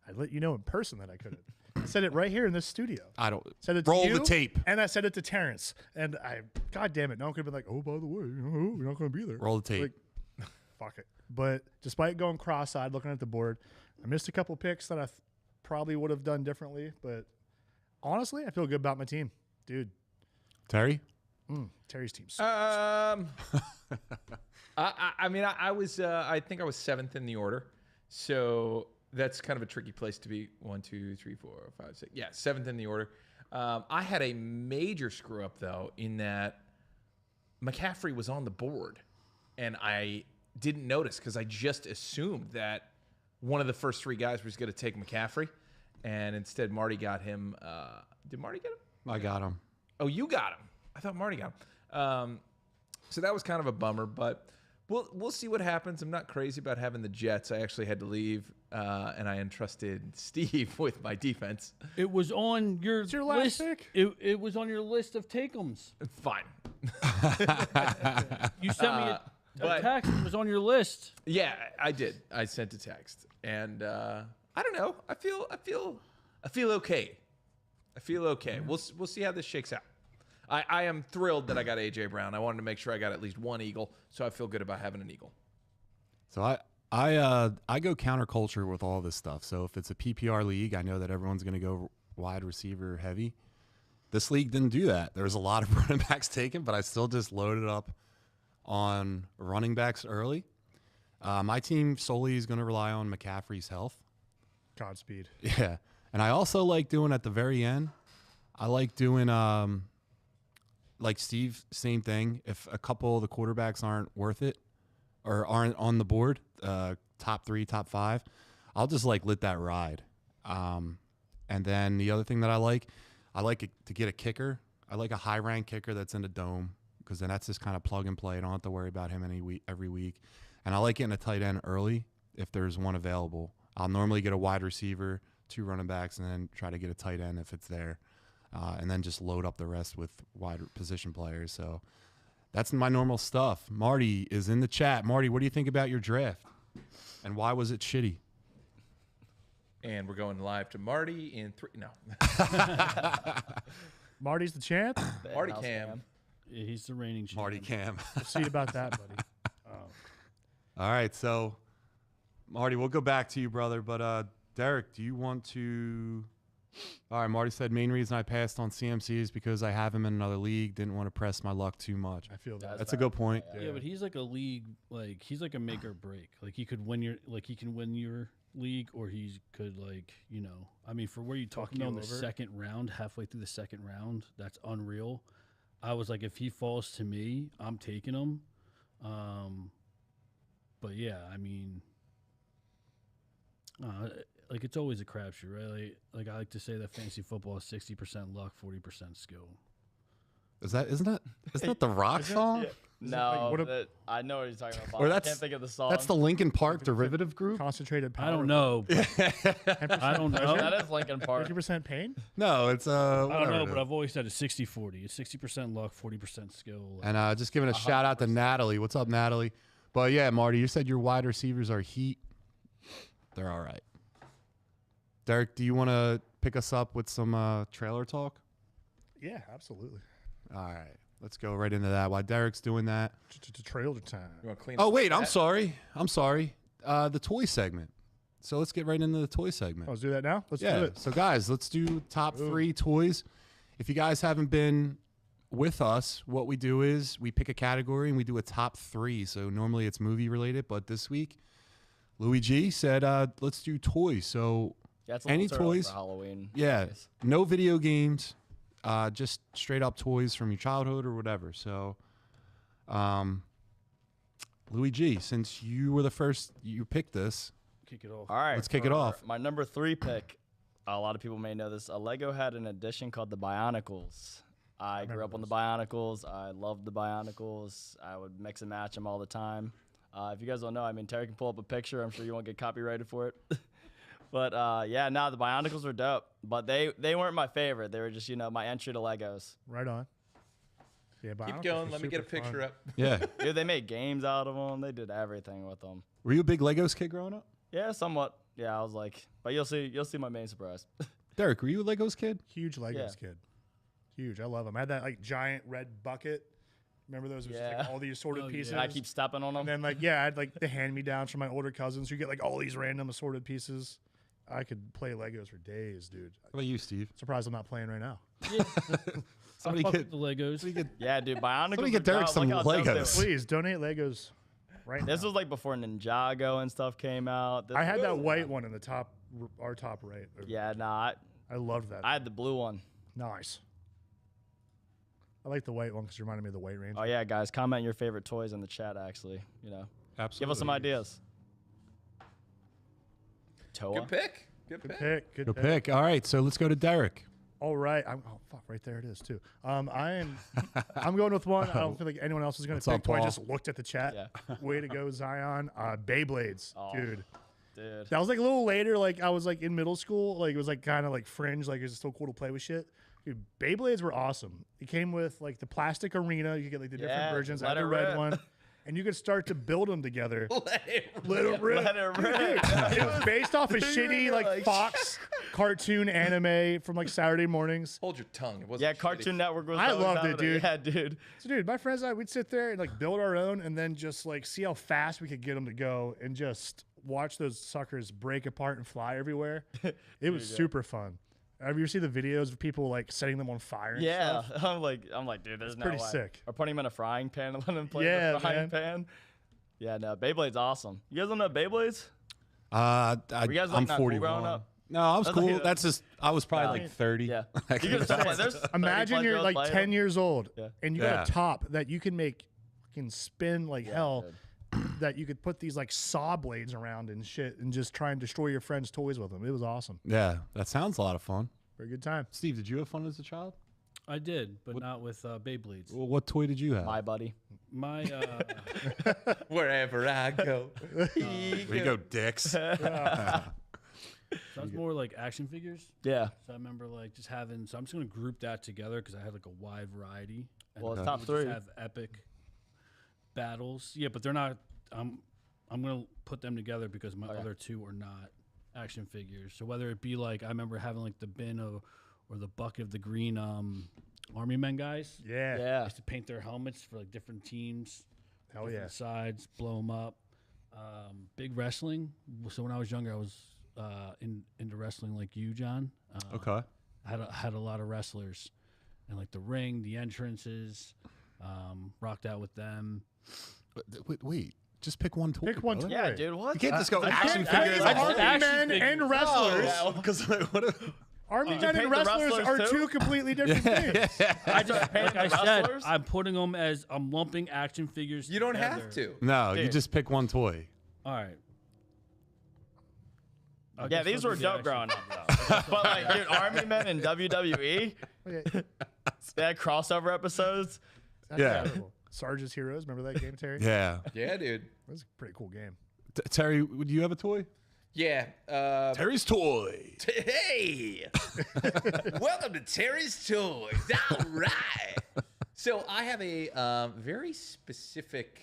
I let you know in person that I couldn't. I said it right here in this studio. I don't. Said it Roll to you, the tape. And I said it to Terrence. And God damn it, no one could have been like, oh, by the way, you're not going to be there. Roll the tape. Fuck it. But despite going cross-eyed, looking at the board, I missed a couple picks that I probably would have done differently. But honestly, I feel good about my team, dude. Terry? Terry's team. I think I was 7th in the order. So that's kind of a tricky place to be. 1, 2, 3, 4, 5, 6. Yeah, 7th in the order. I had a major screw up though, in that McCaffrey was on the board, and I didn't notice because I just assumed that one of the first 3 guys was going to take McCaffrey, and instead Marty got him. Did Marty get him? I got him. Oh, you got him. I thought Marty got him. So that was kind of a bummer, but we'll see what happens. I'm not crazy about having the Jets. I actually had to leave, and I entrusted Steve with my defense. It was on your last list. pick? It was on your list of take-ems. Fine. You sent me a text. It was on your list. Yeah, I did. I sent a text, and I don't know. I feel okay. I feel okay. We'll see how this shakes out. I am thrilled that I got A.J. Brown. I wanted to make sure I got at least one Eagle, so I feel good about having an Eagle. So I go counterculture with all this stuff. So if it's a PPR league, I know that everyone's going to go wide receiver heavy. This league didn't do that. There was a lot of running backs taken, but I still just loaded up on running backs early. My team solely is going to rely on McCaffrey's health. Godspeed. Yeah. And I also like doing at the very end, I like doing like Steve, same thing. If a couple of the quarterbacks aren't worth it or aren't on the board, top 3, top 5, I'll just let that ride. And then the other thing that I like it to get a kicker. I like a high rank kicker that's in the dome, because then that's just kind of plug and play. I don't have to worry about him every week. And I like getting a tight end early if there's one available. I'll normally get a wide receiver, 2 running backs, and then try to get a tight end if it's there. And then just load up the rest with wide position players. So that's my normal stuff. Marty is in the chat. Marty, what do you think about your draft? And why was it shitty? And we're going live to Marty in 3. No. Marty's the champ. Marty Cam. Yeah, he's the reigning champion. Marty Cam. We'll see about that, buddy. All right. So, Marty, we'll go back to you, brother. But Derek, do you want to All right, Marty said main reason I passed on CMC is because I have him in another league. Didn't want to press my luck too much. I feel that. That's a good point. Yeah, but he's like a league, like he's like a make or break. Like he could win he can win your league, or he could I mean, for where you talking about in the second round, halfway through the second round, that's unreal. I was like, if he falls to me, I'm taking him. But yeah, I mean, like it's always a crapshoot, right? Like I like to say that fantasy football is 60% luck, 40% skill. Isn't that the Rock song? Yeah. No, I know what you're talking about. Or I can't think of the song. That's the Linkin Park derivative group. Concentrated power. I don't know. I don't know. That is Linkin Park. 50% pain? No, it's I don't know, but I've always said it's 60-40. It's 60% luck, 40% skill. And just giving a shout out to Natalie. What's up, Natalie? But yeah, Marty, you said your wide receivers are heat. They're all right. Derek, do you want to pick us up with some trailer talk? Yeah, absolutely. All right. Let's go right into that. While Derek's doing that. Trailer time. You want to clean Oh, up wait. that? I'm sorry. The toy segment. So let's get right into the toy segment. Let's do that now. Let's do Yeah. it. So, guys, let's do top 3 toys. If you guys haven't been with us, what we do is we pick a category and we do a top 3. So normally it's movie related, but this week Louis G said, let's do toys. So Yeah, it's a any little early toys? for Halloween. Yeah, Nice. no video games, just straight up toys from your childhood or whatever. So, Louis G, since you were the first, you picked this. Kick it off. All right. Let's kick it for off. My number 3 pick. A lot of people may know this. Lego had an edition called the Bionicles. I grew up on the Bionicles. I loved the Bionicles. I would mix and match them all the time. If you guys don't know, I mean, Terry can pull up a picture. I'm sure you won't get copyrighted for it. But yeah, no, the Bionicles were dope. But they weren't my favorite. They were just, my entry to Legos. Right on. Yeah, Keep going. Let me get a picture up. Yeah. Dude, they made games out of them. They did everything with them. Were you a big Legos kid growing up? Yeah, somewhat. Yeah, I was like, but you'll see my main surprise. Derek, were you a Legos kid? Huge Legos kid. Huge. I love them. I had that like giant red bucket. Remember those? It was just, like, all these assorted pieces. And I keep stepping on them. And then I had like the hand-me-downs from my older cousins. You get like all these random assorted pieces. I could play Legos for days, dude. How about you, Steve? Surprised I'm not playing right now. Somebody I fuck get with the Legos. Yeah, dude, Bionicles. Somebody get are Derek dope. some Look how dope they Legos. were. Please donate Legos right now. This was like before Ninjago and stuff came out. I had that white one in the top, our top right. Yeah, nah, I loved that. I had the blue one. Nice. I like the white one because it reminded me of the White Ranger. Oh yeah, guys, comment your favorite toys in the chat. Actually, Absolutely. give us some ideas. Toa. Good pick. Good pick. Good pick. All right, so let's go to Derek. All right. Oh, fuck. Right there it is, too. I'm going with one. I don't feel like anyone else is going to What's pick. up, So I Paul? just looked at the chat. Yeah. Way to go, Zion. Beyblades. Oh. Dude. Dude. That was like a little later. Like I was like in middle school. Like it was like kind of like fringe. Like it was still cool to play with shit. Dude, Beyblades were awesome. It came with like the plastic arena. You could get like the different Yeah, versions. I let had the it red rip. one. And you could start to build them together. Let it Let it rip. Let it rip. It was based off a shitty You're like like- Fox cartoon anime from like Saturday mornings. Hold your tongue. It wasn't Yeah, shitty. Cartoon Network was. I always loved having it, dude. Yeah, dude. So, dude, my friends and I, we'd sit there and like build our own and then just like see how fast we could get them to go and just watch those suckers break apart and fly everywhere. It was super fun. Have you ever seen the videos of people like setting them on fire? And Yeah, stuff? I'm like, dude, there's no pretty way. sick. Or putting them in a frying pan and letting them play Yeah, in the frying man. pan. Yeah, no, Beyblade's awesome. You guys don't know Beyblades? I'm Were you guys like not cool 41. growing up? No, I was That's cool. like- That's just I was probably Yeah. like 30. Yeah. Like, You can still play. There's 30 Imagine plus you're year olds like playing 10 them. years old Yeah. and you Yeah. got a top that you can make fucking spin like hell. dude. That you could put these like saw blades around and shit and just try and destroy your friends' toys with them. It was awesome. Yeah, that sounds a lot of fun. Very good time. Steve, did you have fun as a child? I did, but not with Beyblades. Well, what toy did you have? My buddy. My Wherever I go. Where you go, dicks. sounds more like action figures. Yeah. So I remember like just having. So I'm just gonna group that together because I had like a wide variety. And Well, it's we top would three. just have epic battles. Yeah, but they're not. I'm gonna put them together because my Okay. other two are not action figures. So whether it be like I remember having like the bin of or the bucket of the green army men guys. Yeah. I Yeah. used to paint their helmets for like different teams. Hell different yeah. sides, blow them up. Big wrestling. So when I was younger, I was into wrestling like you, John. Okay. Had a lot of wrestlers, and like the ring, the entrances, rocked out with them. Wait. Just pick one toy. Pick one brother. toy. Yeah, dude. What? You can't just go I action can't figures. tell you I just Army action men and figures. wrestlers. Because what? Army you men paint and the wrestlers wrestlers are too? two completely different things. I just, like I said, wrestlers? I'm putting them as I'm lumping action figures. You don't together. have to. No, you Dude. just pick one toy. All right. I Yeah, guess these I'll were do the dope action growing up, though. But like, dude, Army Men and WWE, Okay. they had crossover episodes. That's Yeah. terrible. Sarge's Heroes. Remember that game, Terry? Yeah. Yeah, dude. That was a pretty cool game. Terry, would you have a toy? Yeah. Terry's toy. Hey, welcome to Terry's Toys. All right. So I have a very specific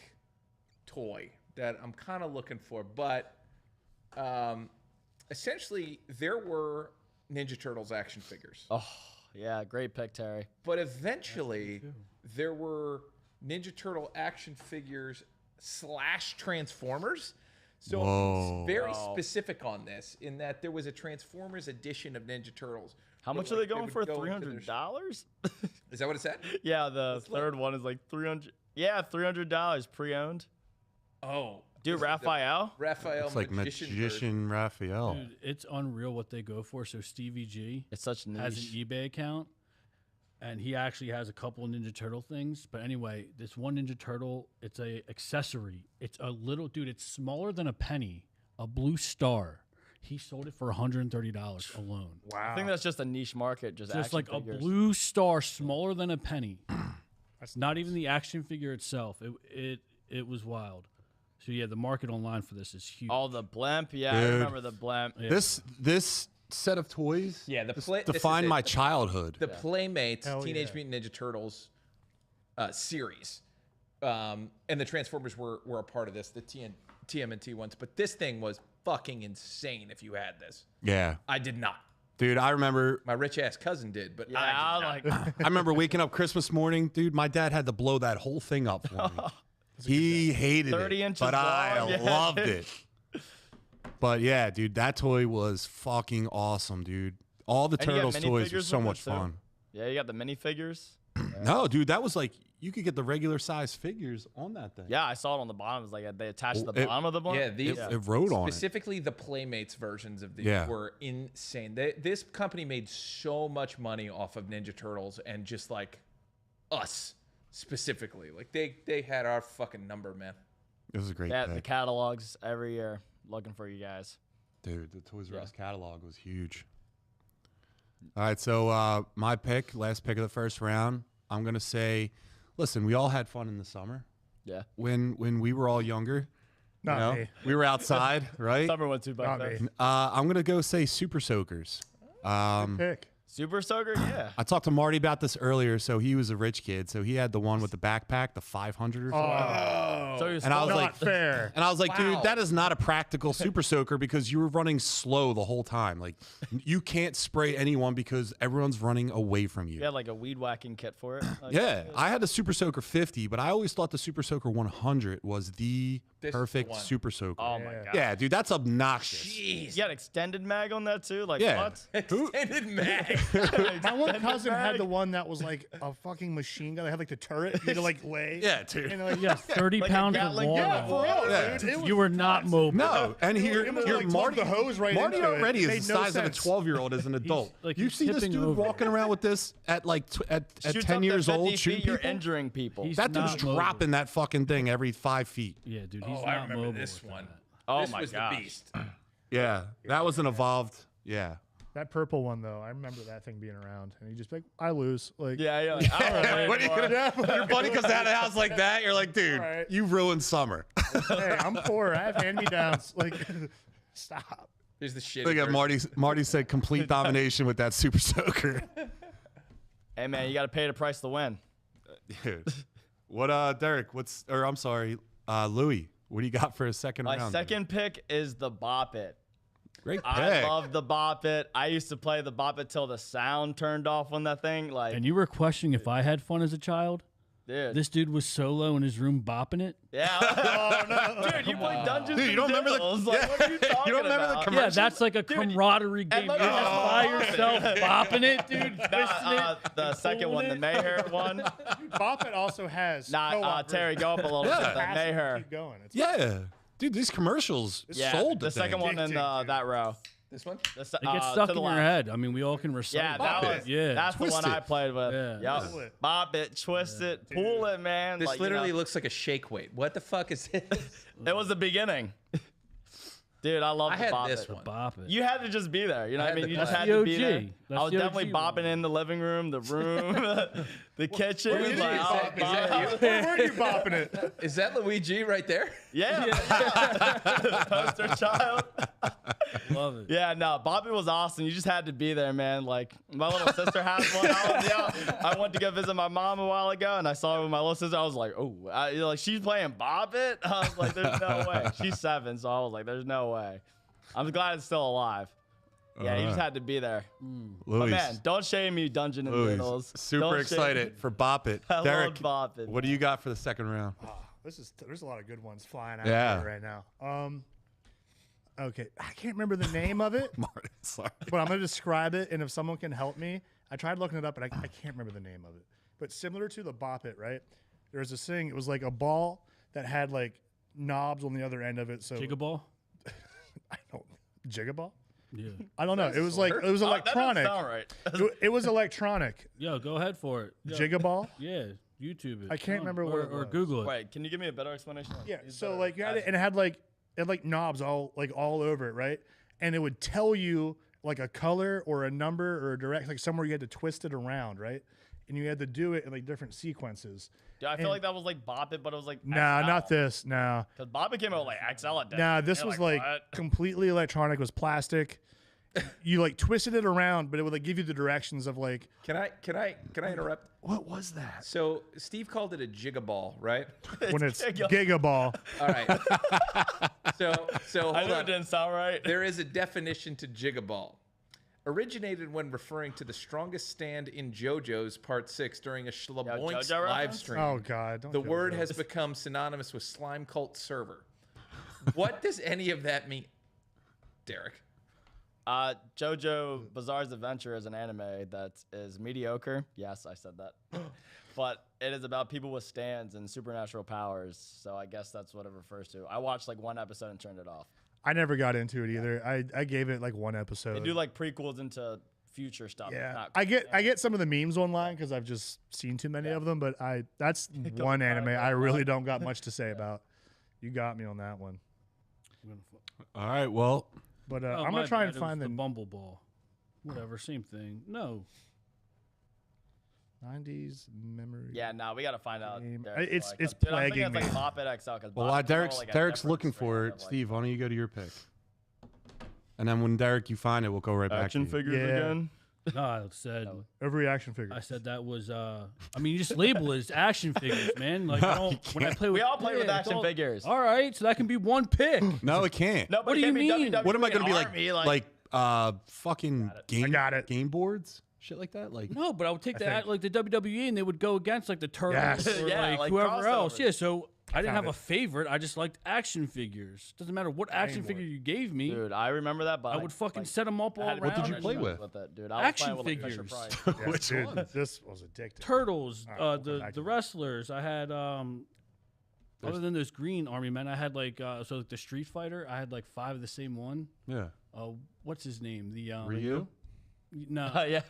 toy that I'm kind of looking for, but essentially there were Ninja Turtles action figures, Oh, yeah, great pick, Terry. but eventually there were Ninja Turtle action figures / Transformers. So Whoa. I'm very specific on this in that there was a Transformers edition of Ninja Turtles. How where, much are like, they going would for? go into their $300? Is that what it said? Yeah, the Let's look. third one is like 300. Yeah, $300 pre-owned. Oh, Dude, this is the Raphael. Raphael It's like magician. Magician Raphael. Dude, it's unreal what they go for. So Stevie G It's such niche. has an eBay account, and he actually has a couple of Ninja Turtle things. But anyway, this one Ninja Turtle, it's a accessory. It's a little dude. It's smaller than a penny. A blue star. He sold it for $130 alone. Wow. I think that's just a niche market. Just Just action like figures. a blue star, smaller than a penny. That's Not even the action figure itself. It was wild. So yeah, the market online for this is huge. Oh, the blimp. Yeah, I Dude. remember the blimp. Yeah. This set of toys Yeah, this this is defined it. my childhood. The Playmates Hell Teenage yeah. Mutant Ninja Turtles series, and the Transformers were a part of this, the TMNT ones. But this thing was fucking insane. If you had this, Yeah. I did not. Dude, I remember My rich ass cousin did, but Yeah, I did like not. I remember waking up Christmas morning, dude. My dad had to blow that whole thing up for me. He hated 30 it, inches but I long, yeah. loved it. But yeah, dude, that toy was fucking awesome, dude. All the And you got Turtles toys were minifigures so with it, much too? fun. yeah, you got the minifigures. No, dude, that was like you could get the regular size figures on that thing. Yeah, I saw it on the bottom. It was like they attached the It- bottom of the blimp. Yeah, these It wrote on it. specifically the Playmates versions of these Yeah. were insane. This company made so much money off of Ninja Turtles and just like us specifically. Like they had our fucking number, man. It was a great Yeah, the pick. catalogs every year looking for you guys. Dude, the Toys R Us catalog was huge. All right, so my pick, last pick of the first round, I'm gonna say, listen, we all had fun in the summer Yeah. when we were all younger. Not you know? me. We were outside, right? Summer went too Not by me. I'm gonna go say Super Soakers. Pick. Super Soaker, yeah. I talked to Marty about this earlier. So he was a rich kid, so he had the one with the backpack, the 500 or something. Oh, So he was And I was not like, fair. And I was like, Wow. dude, that is not a practical super soaker because you were running slow the whole time. Like, you can't spray anyone because everyone's running away from you. you had like a weed whacking kit for it. Like, Yeah, I had the Super Soaker 50, but I always thought the Super Soaker 100 was the This is the perfect one. Super Soaker. Oh my Yeah. god. Yeah, dude, that's obnoxious. Jeez. You got extended mag on that too? Like Yeah. what? Extended mag. My one cousin had mag. the one that was like a fucking machine gun. They had like the turret. You had to like lay. Yeah, dude. And like, Yeah, 30 Like a pounds of Gatling water. gun. for real, Yeah. dude. It was You were not mobile. No, and here, It was here like Marty, plug the hose right Marty into it. already It is made the no size of a sense. 12-year-old as an adult. like, You he's see this tipping dude over. walking around with this at like at Shoots 10 up to years 50 old, feet, shooting you're people? injuring people. He's That dude's not mobile. dropping that fucking thing every 5 feet. Yeah, dude, he's Oh, not I remember mobile this with one. that. Oh this my was gosh. the beast. Yeah, that was an evolved. Yeah. That purple one though, I remember that thing being around, and you just be like, I lose. Like, Yeah, you're like, all right, What are you gonna? Your buddy comes out of the house like that. You're like, dude, Alright. you ruined summer. hey, I'm poor. I have hand-me-downs. Like, stop. Here's the shit. Look at Marty said complete domination with that Super Soaker. Hey man, you got to pay the price to win. Dude, what? Derek, I'm sorry, Louis. What do you got for a second My round? second pick is the Bop It. Great pick. I love the Bop It. I used to play the Bop It till the sound turned off on that thing. Like, And you were questioning if I had fun as a child? Dude. This dude was solo in his room bopping it. Yeah. Oh, no. Dude, you play Dungeons Dude, you don't remember the- Diddles. Like, what are you talking You don't remember the about? commercial? Yeah, that's like a camaraderie game. You're look- just by yourself bopping it, dude. Twisting it. The second one, the Mayher one. Bop It also has. co-op Terry, go up a little Yeah. bit. The version. Mayher. Keep going. It's Yeah. Dude, these commercials sold the second one in that row. This one? The, It gets stuck in your head. I mean, we all can recite. Yeah, Bop that it. was. Yeah. That's Twist the one it. I played with. Yeah. Pull Yep. it. Bop it, twist it, pull it, man. This like, literally looks like a shake weight. What the fuck is this? It was the beginning. Dude, I love I the had bop this it. one. Bop it. You had to just be there. You know what I mean? You just had the to be there. OG. That's I was the definitely OG bopping in the living room, the room, the kitchen. Where Like, I was bopping. Where were you bopping it? Is that Luigi right there? Yeah. Poster child. Love it. Yeah, no, Bobby was awesome. You just had to be there, man. Like, my little sister has one. I went to go visit my mom a while ago, and I saw her with my little sister. I was like, oh, like, she's playing Bob It? I was like, there's no way. She's 7, so I was like, there's no way. I'm glad it's still alive. Yeah, you just had to be there. But Louis, man, don't shame me, Dungeon and Diddles. super Don't shame excited me. for Bop It. I Derek, love Bop It. what do you got for the second round? There's a lot of good ones flying out Yeah. there right now. Okay, I can't remember the name of it, Martin, sorry. but I'm gonna describe it, and if someone can help me, I tried looking it up, but I can't remember the name of it. But similar to the Bop It, right? There was this thing. It was like a ball that had like knobs on the other end of it. So Jigaball? I don't Jigaball. Yeah. I don't know. It was like it was Oh, that doesn't electronic. sound right. It was electronic. Yo, go ahead for it. Yo. Jigaball. Yeah, YouTube it. I can't remember what it or was. Google it. Wait, can you give me a better explanation? Yeah. It's So better. like you had it, and it had like knobs all over it, right? And it would tell you like a color or a number or a direct, like somewhere you had to twist it around, right? And you had to do it in like different sequences. Dude, I feel like that was like Bop It, but it was like Nah, not this. Nah. Because Bop It came out with like XL at that. Nah, this was like what? completely electronic. It was plastic. You like twisted it around, but it would like give you the directions of like Can I interrupt? What was that? So Steve called it a jigaball, right? when it's Giga- Gigaball. All right. So I hold know it on. didn't sound right. There is a definition to jigaball. Originated when referring to the strongest stand in JoJo's Part 6 during a Schlaboinks JoJo live reference? stream. Oh God! Don't The do word that. has become synonymous with slime cult server. What does any of that mean, Derek? JoJo Bizarre's Adventure is an anime that is mediocre. Yes, I said that. But it is about people with stands and supernatural powers. So I guess that's what it refers to. I watched like one episode and turned it off. I never got into it either. I gave it like one episode. They do like prequels into future stuff. Yeah, Not- I get some of the memes online because I've just seen too many of them. But that's one anime I really don't got much to say about. You got me on that one. All right, well, But Oh, I'm my gonna try bad, and it find was the the Bumble Ball. Whatever, same thing. No. 90s memory. Yeah, no, we got to find out. Game. Derek, It's like, it's dude, I'm plaguing thinking me. it's like Bop It XL. Cause well, Bop It came out Derek's with, like, a Derek's different looking strand for of, it. like, Steve, why don't you go to your pick? And then when Derek you find it, we'll go right back to action you. figures Yeah. again. No, I said Every action figure. I said that was I mean you just label it as action figures, man. Like I don't when I play with We all play with it's action figures. All right, so that can be one pick. No, it can't. No, but What it do can't you be mean? WWE What am I going to be Army, like fucking game? I got it. Game boards, shit like that. Like No, but I would take that think- like the WWE and they would go against like the Turtles Yes. or Yeah, like whoever else. crossovers. Yeah, so I didn't Found have a it. favorite. I just liked action figures. Doesn't matter what action Game figure board. you gave me. Dude, I remember that, but I would fucking set them up all around. What did you play with? That, dude? I was Action playing with, like, figures. Fisher-Price. Yeah, Which dude, one? This was addictive. Turtles, All right, we'll come back to the that. wrestlers. I had other than those green army men, I had like so like the Street Fighter. I had like 5 of the same one. yeah, What's his name? The Ryu, No, Yeah.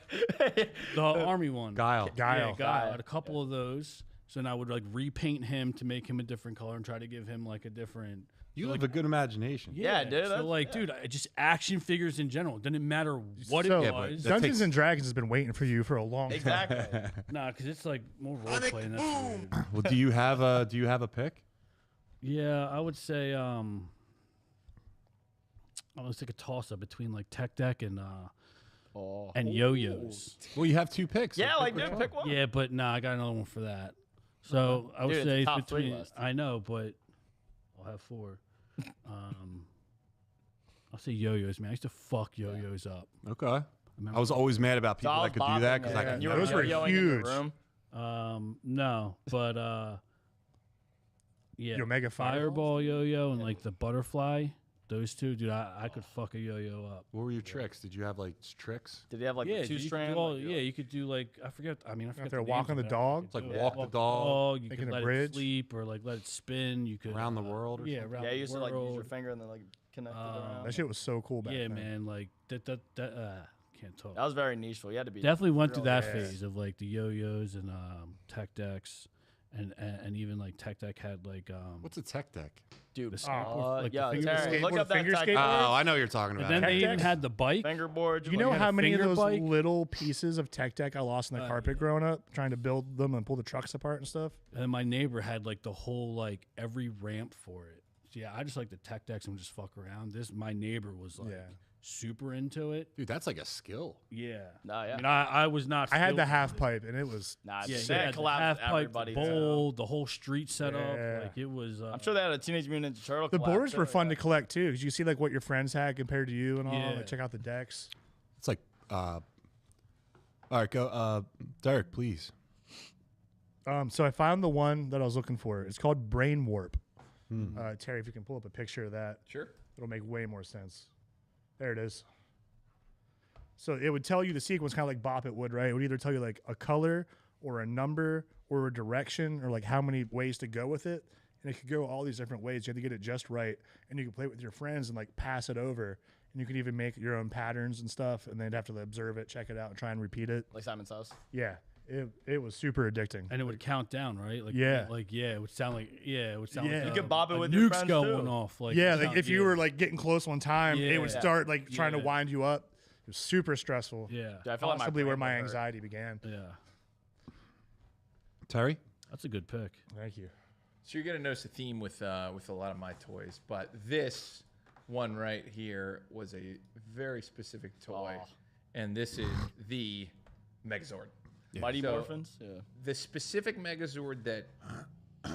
the army one. Guile. Guile. Yeah, Guile. I had a couple of those. So then I would like repaint him to make him a different color and try to give him like a different. You have a good imagination. Yeah, dude, So that's- like, dude, just action figures in general. It didn't matter what So, it Yeah, but was. that Dungeons takes- and Dragons has been waiting for you for a long time. Exactly. Nah, because it's like more role play. And that's weird. Well, do you have a pick? Yeah, I would say I was like a toss up between like Tech Deck and yo-yos. Well, you have 2 picks. Yeah, so like, which dude, one? pick one. Yeah, but nah, I got another one for that. So I would Dude, it's a say it's top 3 between. list. I know, but I'll have 4. I'll say yo-yos, man. I used to fuck yo-yos up. Okay. I was always mad about people So I that was could do that bopping because it, I and could you never. Those were yo-yoing in huge. the room. No, but yeah, Your Mega Fireball yo-yo and like the butterfly. Those two, dude, I could fuck a yo-yo up. What were your tricks? Did you have like tricks? Did he have like Yeah, the two you could strand? do all, yeah, you could do like I forget. I mean, I forget. there the walking names the of it. dog? You It's like could do walk the dog, You making could a let bridge? it sleep or like let it spin. You could around the world. Or Yeah, something? around Yeah, the you used to like use your world. finger and then like connect it around. That shit was so cool back Yeah, then. man, like that. Can't talk. That was very nicheful. You had to be Definitely went through real- that Yeah. phase of like the yo-yos and tech decks, and even like tech deck had like What's a tech deck? dude. the skateboard, like the yeah, finger Terry, look skateboard, up that finger tech skateboard? board. Oh, I know what you're talking and about. then they even decks? had the bike. Fingerboard. You know had how a many of finger those bike? little pieces of tech deck I lost in the carpet growing up, trying to build them and pull the trucks apart and stuff? And then my neighbor had like the whole like every ramp for it. So, yeah, I just like the tech decks and just fuck around. My neighbor was like Yeah. super into it. Dude, that's like a skill. Yeah. Nah, yeah. I mean, I was not. I had skilled the with half it. pipe, and it was Nah, Yeah, they they had had the collabed half with pipe, the everybody. bowl, the whole street set up. Yeah. Like it was. I'm sure they had a Teenage Mutant Ninja Turtle. the collab boards too, were fun yeah. to collect too, because you see like what your friends had compared to you and all. Yeah. Like, check out the decks. It's like, all right, go, Derek, please. So I found the one that I was looking for. It's called Brain Warp. Hmm. Terry, if you can pull up a picture of that, Sure. it'll make way more sense. There it is. So it would tell you the sequence kind of like Bop It would, right? It would either tell you like a color or a number or a direction or like how many ways to go with it. And it could go all these different ways. You have to get it just right. And you can play it with your friends and like pass it over. And you could even make your own patterns and stuff. And they'd have to observe it, check it out, and try and repeat it. Like Simon's house. Yeah. It was super addicting. And it would count down, right? Like Yeah. it would sound like it would sound Yeah. like You could bop it like with your nukes friends, going too. off. Like Yeah, it like sound- if you were like getting close one time, it would Yeah. start like trying to Yeah. wind you up. It was super stressful. yeah, Dude, I feel like Possibly where brain my would hurt. anxiety began. yeah, Terry? that's a good pick. Thank you. So you're gonna notice a theme with a lot of my toys, but this one right here was a very specific toy, Oh. and this is the Megazord. Mighty So- Morphins. Yeah. The specific Megazord that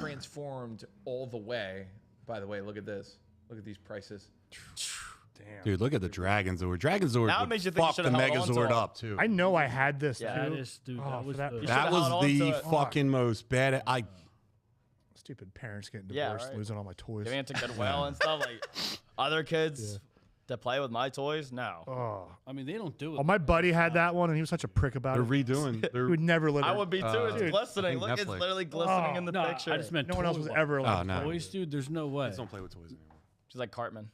transformed all the way. By the way, look at this. Look at these prices. Damn. Dude, look at the Dragonzord. Dragonzord Now it would makes you think you fuck the should've held on to Megazord it. up, too. I know I had this Yeah. That too. is, dude. Oh, that for was that- the, You That should've was held on the to it. fucking most bad. Stupid parents getting Yeah, divorced, right. losing all my toys. Giving it to Goodwill and stuff. Like other kids that play with my toys. No. Oh. I mean, they don't do it. Oh, my buddy had that one, and he was such a prick about They're it. redoing. He They're, would never let I it. would be too. It's Dude, glistening. Look, it's Netflix. literally glistening Oh, in the no, picture. I just meant No one else was ever like. Oh, no. toys, dude. There's no way. Kids don't play with toys anymore. She's like Cartman.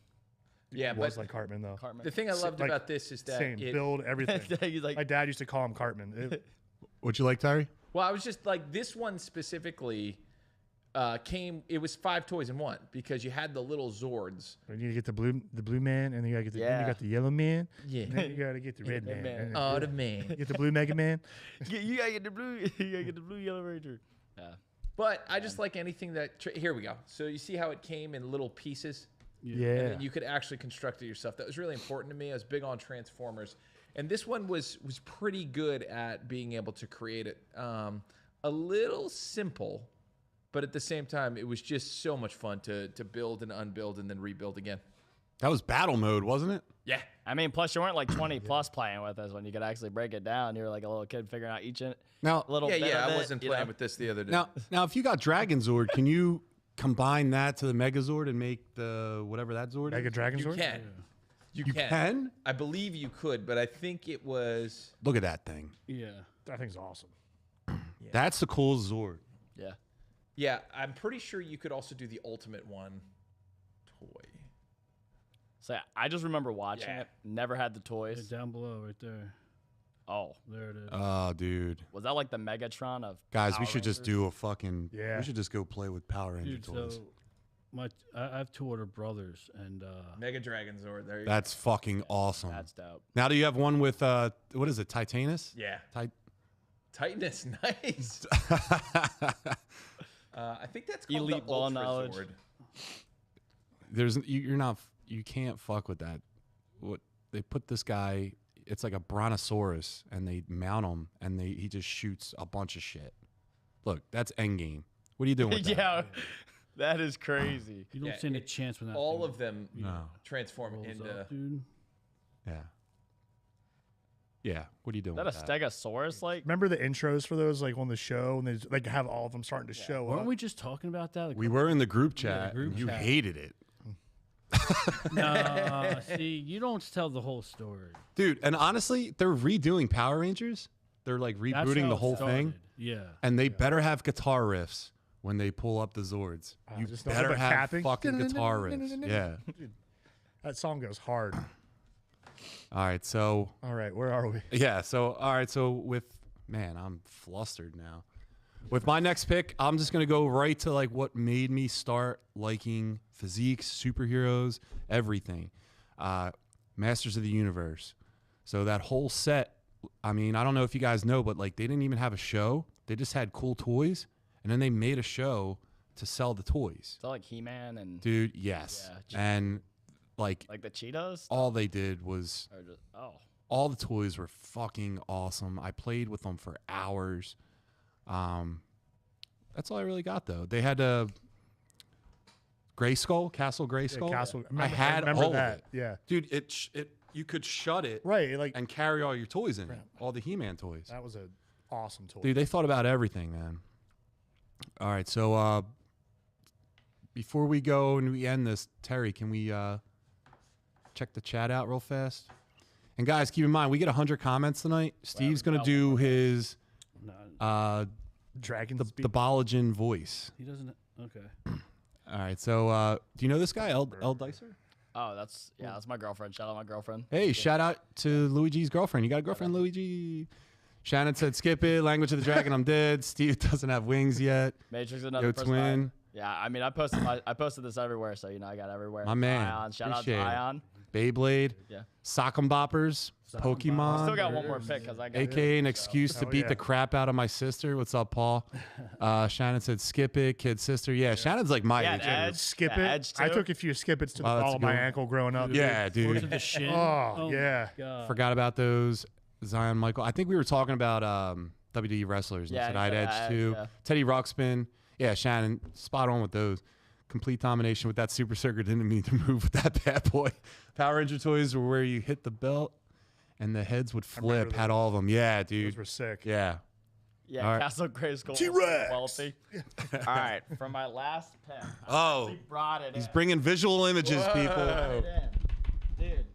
Yeah, It was but like Cartman though. Cartman. the thing I loved like, about this is that Same it, build, everything. He's like, My dad used to call him Cartman. It- What'd you like, Terry? well, I was just like this one specifically came. It was 5 toys in one because you had the little Zords. you need to get the blue man, and then you gotta get the then you Yeah. got the yellow man. Yeah. And then you gotta get the red man. man. and then Oh, the man. get the blue Mega Man. you gotta get the blue. You gotta get the blue Yellow Ranger. Yeah. But I just like anything that. Here we go. So you see how it came in little pieces. Yeah. And then you could actually construct it yourself. That was really important to me. I was big on Transformers, and this one was pretty good at being able to create it. A little simple, but at the same time, it was just so much fun to build and unbuild and then rebuild again. That was battle mode, wasn't it? Yeah. I mean, plus you weren't like 20 plus playing with us when you could actually break it down. You were like a little kid figuring out each Now, little bit Yeah. of I it, wasn't you playing know? with this the other day. now, if you got Dragonzord, can you combine that to the Megazord and make the whatever that Zord Mega is? Dragon you Sword. can. You You can? I believe you could, but I think it was. Look at that thing. Yeah. That thing's awesome. That's the coolest Zord. Yeah. Yeah, I'm pretty sure you could also do the ultimate one toy. So yeah, I just remember watching Yeah. it. Never had the Yeah, toys. down below, right there. Oh, There it is. Oh, dude. was that like the Megatron of Guys, we Power should just Rangers? do a fucking. Yeah. We should just go play with Power Ranger Dude, toys. so I have 2 older brothers, and Mega Dragon Zord. There you go. That's fucking awesome. That's dope. Now, do you have one with what is it, Titanus? Yeah. Titanus. Titanus, nice. I think that's called Elite the ball Ultra knowledge. Zord. You're not. You can't fuck with that. What they put this guy? It's like a brontosaurus, and they mount him, and he just shoots a bunch of shit. Look, that's Endgame. What are you doing with that? Yeah, that is crazy. you don't Yeah, stand a it- chance when that All thing of them No. transform rolls into. up, dude. Yeah. Yeah. What are you doing? Is that a with that? Stegosaurus? Like, Remember the intros for those, like on the show, and they like have all of them starting to show Weren't up. we just talking about that? Like, We were in the group Yeah, chat. group You chat. hated it. No, see, you don't tell the whole story. Dude, and honestly, they're redoing Power Rangers. They're like That's rebooting how the it whole thing. started. Yeah. And they better have guitar riffs when they pull up the Zords. You just nothing better but have capping. fucking guitar riffs. Yeah. That song goes hard. All right. So, All right, where are we? yeah. So, all right. So, man, I'm flustered now. With my next pick, I'm just going to go right to like what made me start liking physiques, superheroes, everything. Masters of the Universe. So, that whole set, I mean, I don't know if you guys know, but like they didn't even have a show. They just had cool toys. And then they made a show to sell the toys. is that like He-Man and Dude, yes. Yeah. And like like the cheetahs? all they did was Or just, oh, all the toys were fucking awesome. I played with them for hours. That's all I really got though. They had a Grayskull, Castle Grayskull. Castle. I had remember all that. of it. Yeah. Dude, you could shut it Right. Like and carry all your toys in it. All the He-Man toys. that was an awesome toy. Dude, they thought about everything, man. All right, so before we go and we end this, Terry, can we check the chat out real fast? And guys, keep in mind, we get 100 comments tonight. Steve's going to do his No, Dragon the speak. Balogen voice. he doesn't. Okay. All right, so do you know this guy, L Dicer? oh, that's my girlfriend. Shout out my girlfriend. Hey, shout out to Luigi's girlfriend. You got a girlfriend, Luigi? Shannon said, skip it. Language of the Dragon, I'm dead. Steve doesn't have wings yet. Matrix is another Yo, person. twin. Yeah, I mean, I posted this everywhere, so I got everywhere. My man. Ion, shout out to Appreciate it. Ion. Beyblade. Yeah. Sock'em Boppers. Pokemon. Still got one more pick because I got AKA an excuse to Hell beat yeah. the crap out of my sister. What's up, Paul? Shannon said, skip it, kid sister. Yeah, Shannon's like my Yeah, age. Edge. Skip Yeah, it. Edge I too. took a few skip its to the Wow, that's ball a of good my one. ankle growing up. Yeah, Or to dude. the shin. Oh, my yeah. God. Forgot about those. Zion Michael. I think we were talking about WWE wrestlers. And Yeah, said he I'd said edge Edge, too. yeah. Teddy Ruxpin. Yeah, Shannon. Spot on with those. Complete domination with that super circuit. Didn't mean to move with that bad boy. Power Ranger toys were where you hit the belt and the heads would flip. those. Had all of them. Yeah, Those dude. were sick. Yeah. Yeah, All right. Castle Grayskull. T-Rex! Wealthy. All right, for my last pick. Oh, He brought it he's in. bringing visual images, people. Brought it in. Dude,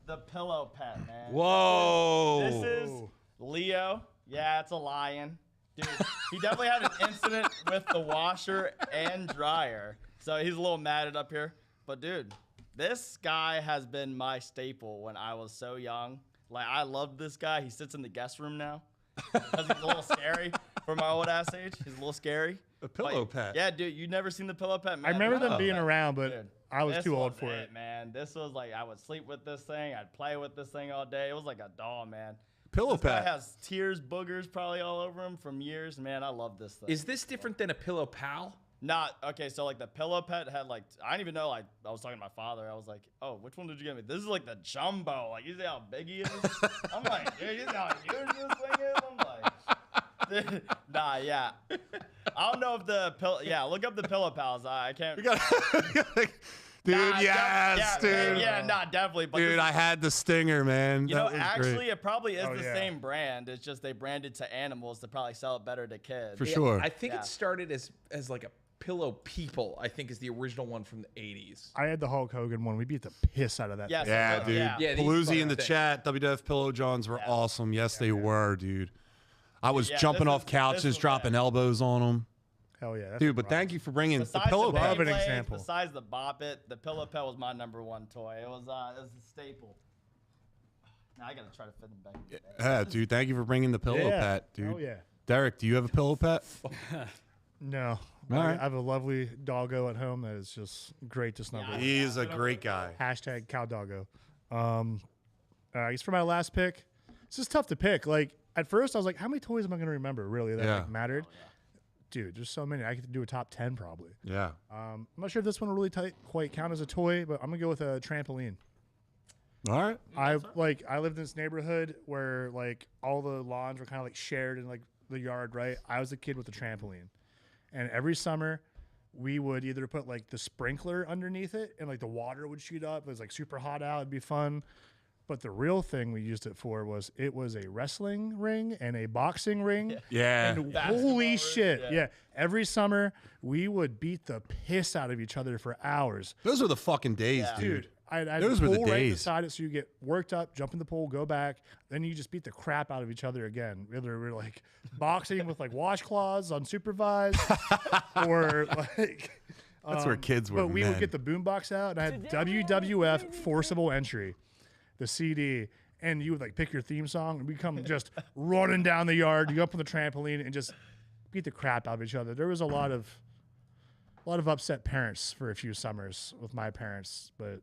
the pillow pet, man. Whoa. This is Leo. Yeah, it's a lion. Dude, he definitely had an incident with the washer and dryer. So he's a little matted up here. But dude, this guy has been my staple when I was so young. Like, I loved this guy. He sits in the guest room now because he's a little scary for my old ass age. He's a little scary. A pillow But, pet. Yeah, dude, you never seen the pillow pet, man. I remember them No. being around, but Dude, I was this too old for it. man. This was like, I would sleep with this thing. I'd play with this thing all day. It was like a doll, man. Pillow This guy pet. has tears, boogers probably all over him from years. Man, I love this thing. Is this different than a pillow pal? Not okay. So like the pillow pet had like, I didn't even know. Like, I was talking to my father. I was like, oh, which one did you get me? This is like the jumbo. Like, you see how big he is? I'm like, dude, you see how huge this thing is? I'm like, dude, nah, yeah. I don't know if the pillow. Yeah, look up the pillow pals. I can't. Dude, Nah, yes, dude. Yeah, nah, definitely. But Dude, this- I had the stinger, man. You That know, was actually, great. it probably is Oh, the yeah. same brand. It's just they branded to animals to probably sell it better to kids. For sure. I think Yeah. it started as like a pillow people. I think is the original one from the 80s. I had the Hulk Hogan one. We beat the piss out of that. Yes. thing. Yeah, Yeah. dude. Yeah, these Paloozy fucking in the things. chat. WWF Pillow Johns were Yeah. awesome. Yes, they were, dude. I was Yeah, jumping this off is- couches, this was dropping bad. elpets on them. Hell yeah. that's Dude, but rock. thank you for bringing the Besides pillow the Love pet. an Beyblade, example. Besides the Bop It, the pillow pet was my #1 toy. It was a staple. Now I gotta try to fit them back. Yeah, dude, thank you for bringing the pillow Yeah. pet, dude. Oh, yeah. Derek, do you have a pillow pet? No. All right. I have a lovely doggo at home that is just great to snuggle with. He is a great guy. Hashtag cow doggo. I guess for my last pick, it's just tough to pick. Like, at first, I was like, how many toys am I going to remember, really, that Yeah. like, mattered? Dude, there's so many. I could do a top 10 probably. Yeah. I'm not sure if this one will really quite count as a toy, but I'm going to go with a trampoline. All right. I lived in this neighborhood where like all the lawns were kind of like shared in like the yard, right? I was a kid with a trampoline, and every summer we would either put like the sprinkler underneath it and like the water would shoot up. It was like super hot out. It'd be fun. But the real thing we used it for was a wrestling ring and a boxing ring. Yeah. And Basketball holy ring, shit. yeah. Yeah. Every summer, we would beat the piss out of each other for hours. Those are the fucking days, Yeah. dude. I'd Those were the pool right days. beside it, so you get worked up, jump in the pool, go back. Then you just beat the crap out of each other again. Whether we're like boxing with like washcloths unsupervised or like. That's where kids were. But we would men. get the boombox out, and I had WWF Forcible Entry, the CD, and you would like pick your theme song, and we come just running down the yard. You go up on the trampoline and just beat the crap out of each other. There was a lot of upset parents for a few summers with my parents, but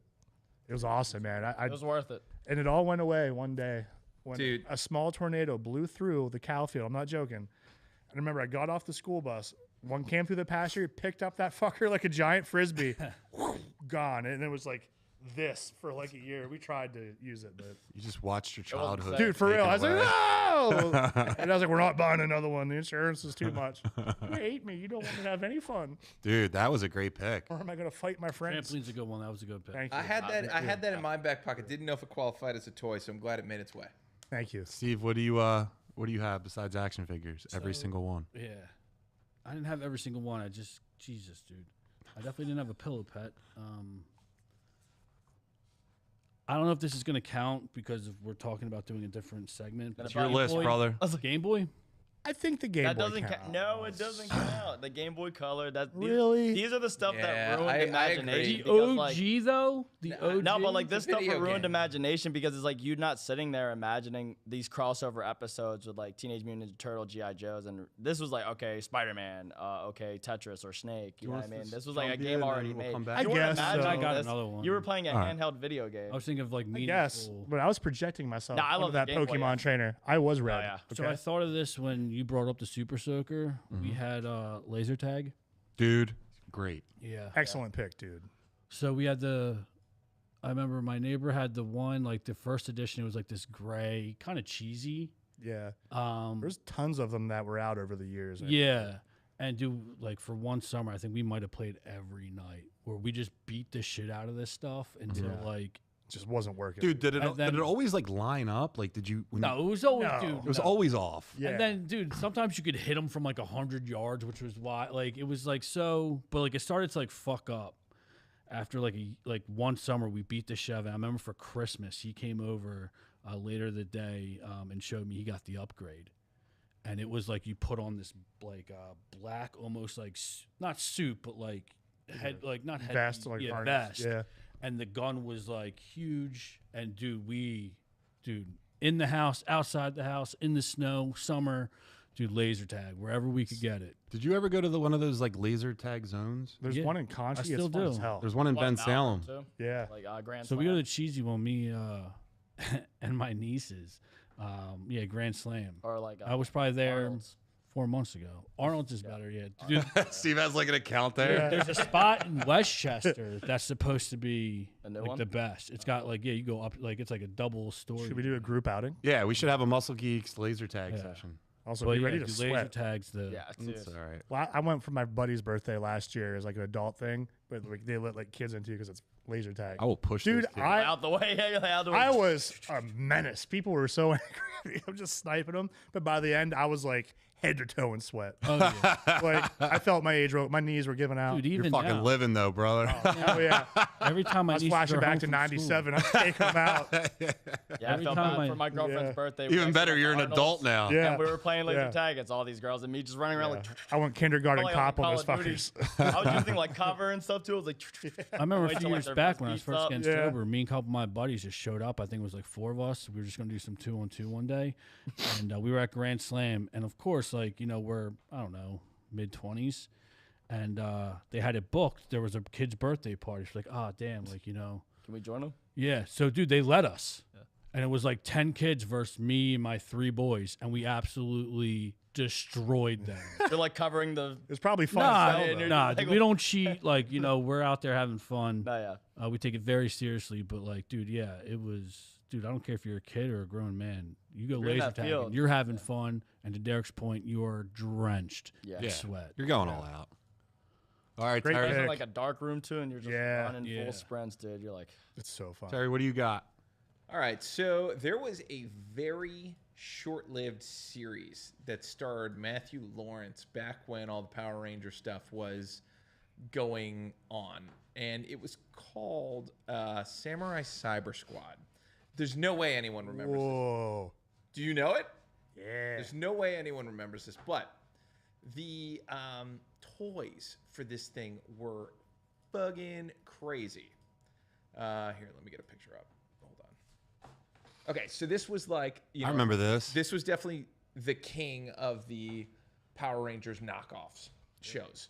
it was awesome, man. It was worth it. And it all went away one day when Dude. a small tornado blew through the cow field. I'm not joking. And I remember I got off the school bus. One came through the pasture, picked up that fucker like a giant frisbee, gone. And it was like this for like a year. We tried to use it, but You just watched your wasn't childhood. safe. dude, for real, I was taken like, away. no. And I was like, we're not buying another one. The insurance is too much. You hate me. You don't want me to have any fun. Dude, that was a great pick. Or am I going to fight my friends? Trampoline's a good one. That was a good pick. Thank you. I had that in my back pocket. Didn't know if it qualified as a toy, so I'm glad it made its way. Thank you. Steve, what do you have besides action figures? Every single one. Yeah. I didn't have every single one. Jesus, dude. I definitely didn't have a pillow pet. I don't know if this is going to count because we're talking about doing a different segment. Then But if I- Your list, Boy. brother. Game Boy? I think the Game That Boy doesn't count. counts. No, it doesn't count. The Game Boy Color. Really? These are the stuff Yeah, that ruined I agree. imagination. The because, OG, like, though? The OG? no, but like this It's a stuff video ruined game. imagination because it's like you're not sitting there imagining these crossover episodes with like Teenage Mutant Ninja Turtle, G.I. Joes, and this was like, okay, Spider-Man, okay, Tetris or Snake. You know what I mean? This was like a game already made. Come back. I You weren't guess so. imagining I got this. another one. You were playing a All right. handheld video game. I was thinking of like I guess, meaningful. but I was projecting myself No, I into love the that Game Boy, Pokemon yeah. trainer. I was red. yeah. So I thought of this when you brought up the Super Soaker. We had laser tag. Dude, great. Yeah. Excellent pick, dude. So we had I remember my neighbor had the one, like the first edition. It was like this gray, kind of cheesy. Yeah. There's tons of them that were out over the years. Yeah. And like for one summer, I think we might have played every night where we just beat the shit out of this stuff until like. Just wasn't working. Dude, did And it then- always like line up? Like, did you? No, it was always, No. dude. It was no. always off. Yeah. And then, dude, sometimes you could hit them from like 100 yards, which was why, like, it was like so, but like it started to like fuck up after like one summer we beat the shit out of it. I remember for Christmas he came over later the day and showed me he got the upgrade, and it was like you put on this like black, almost like not suit, but like head, like not head, Vest, like yeah, harness. vest, Yeah. and the gun was like huge, and dude, in the house, outside the house, in the snow, summer, dude, laser tag wherever we could get it. Did you ever go to one of those like laser tag zones? There's Yeah. one in Conchi. I It's still fun as do. hell. There's one in Ben Salem. Too. Yeah. Like Grand So we go to Slam. the cheesy one, me and my nieces. Grand Slam. Or like I was probably there Arnold's. 4 months ago. Arnold's is better, yeah. Dude, Steve has like an account there. there's a spot in Westchester that's supposed to be A new like one? the best. It's got like you go up like it's like a double story. Should we do a group outing? Yeah, we should have a Muscle Geeks laser tag Yeah. session. Also, Well, be yeah, ready to dude, laser sweat. tags the Yeah, It's dude. all right. Well, I went for my buddy's birthday last year as like an adult thing, but like they let like kids into because it's laser tag. I will push Dude, those kids. Out the way. Yeah, out the way. I was a menace. People were so angry. I'm just sniping them, but by the end, I was like head to toe in sweat. Oh yeah. Like I felt my knees were giving out. Dude, You're even fucking now, living though, brother. Oh yeah, every time I I was flashing back to '97. I'm taking them out. Yeah, I Every felt time bad I- for my girlfriend's Yeah. birthday. We Even actually better, went to you're an Arnold's, adult now. Yeah. And we were playing laser Yeah. tag. It's all these girls and me just running around like. I went kindergarten like cop on Call those of Duty. fuckers. I was using like cover and stuff too. I was like. I remember Wait a few till, like, years their back vest when I was beats first up. getting Yeah. sober, me and a couple of my buddies just showed up. I think it was like 4 of us. We were just going to do some 2-on-2 one day. And we were at Grand Slam. And of course, like, we're, I don't know, mid-20s. And they had it booked. There was a kid's birthday party. She's like, damn, like, Can we join them? Yeah. So, dude, they let us. And it was like 10 kids versus me and my 3 boys. And we absolutely destroyed them. They're like covering the. It's probably fun. Nah, as hell, and though. you're nah, like- dude, we don't cheat. Like, we're out there having fun. No, yeah. We take it very seriously, but like, dude, yeah, it was, dude. I don't care if you're a kid or a grown man. You go You're in laser that tagging, field. you're having fun, and to Derek's point, you are drenched Yeah. in sweat. You're going all out. All right, Great Terry. Especially pick. like a dark room too, and you're just Yeah. running Yeah. full sprints, dude. You're like. It's so fun. Terry, what do you got? All right, so there was a very short-lived series that starred Matthew Lawrence back when all the Power Ranger stuff was going on, and it was called Samurai Cyber Squad. There's no way anyone remembers Whoa. this. Do you know it? Yeah. There's no way anyone remembers this, but the toys for this thing were fucking crazy. Here, let me get a picture up. Hold on. Okay, so this was like, I remember this. This was definitely the king of the Power Rangers knockoffs shows.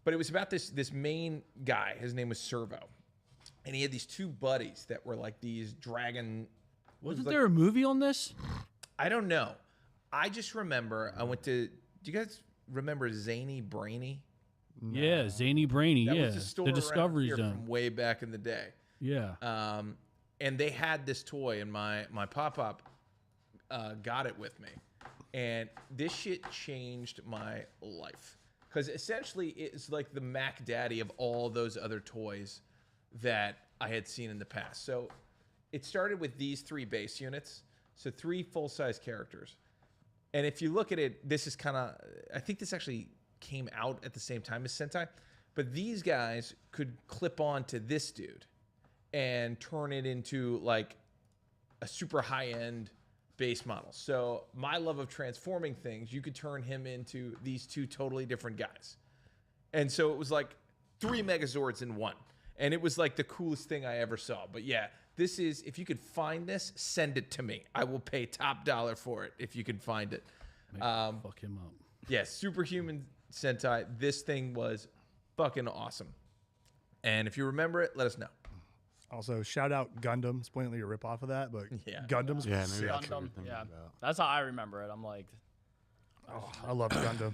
But it was about this main guy. His name was Servo. And he had these two buddies that were like these dragon. Wasn't there a movie on this? I don't know. I just remember I went to. Do you guys remember Zany Brainy? Yeah, Zany Brainy. That yeah, was a store the around Discovery here Zone. from way back in the day. Yeah. And they had this toy, and my pop-up got it with me. And this shit changed my life. Because essentially, it's like the Mac Daddy of all those other toys that I had seen in the past. So it started with these 3 base units. So 3 full-size characters. And if you look at it, this is kind of... I think this actually came out at the same time as Sentai. But these guys could clip on to this dude and turn it into like a super high-end base model. So my love of transforming things, you could turn him into these 2 totally different guys. And so it was like 3 Megazords in one. And it was like the coolest thing I ever saw. But yeah, this is, if you could find this, send it to me. I will pay top dollar for it if you can find it. Fuck him up. Yeah, Superhuman Sentai. This thing was fucking awesome. And if you remember it, let us know. Also, shout out Gundam. It's blatantly a ripoff of that, but Yeah. Gundam's Yeah, maybe sick. that's what Gundam, you're thinking yeah. about. That's how I remember it. I'm like, Oh, I love Gundam.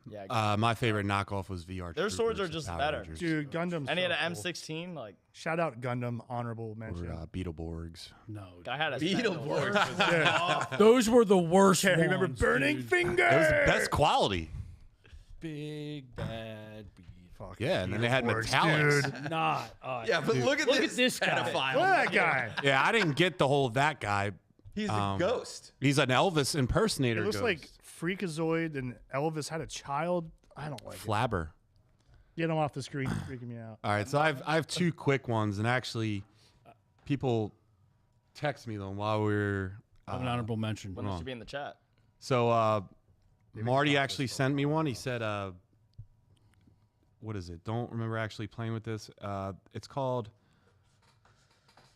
yeah. My favorite knockoff was VR. Their swords Troopers are just of Power better. Rangers. Dude, Gundam's and he had so an cool. M16. Like, Shout out Gundam, honorable mention. Or Beetleborgs. No. I had a Beetleborgs. Yeah. Those were the worst Okay, ones, remember Burning dude. Finger? It was the best quality. Big bad beef. Fuck, Yeah, and then they had Beetleborgs, metallics. dude. Not. Yeah, but look at Look this, at this guy. pedophile. Look at that guy. Yeah, I didn't get the whole that guy. He's a ghost. He's an Elvis impersonator. It looks ghost. like Freakazoid and Elvis had a child. I don't like it. Flabber. Get him off the screen. It's freaking me out. All right, so I have 2 quick ones, and actually, people text me them while we were. An honorable mention. When it should be in the chat. So Marty actually sent me one. He said, "What is it? Don't remember actually playing with this. It's called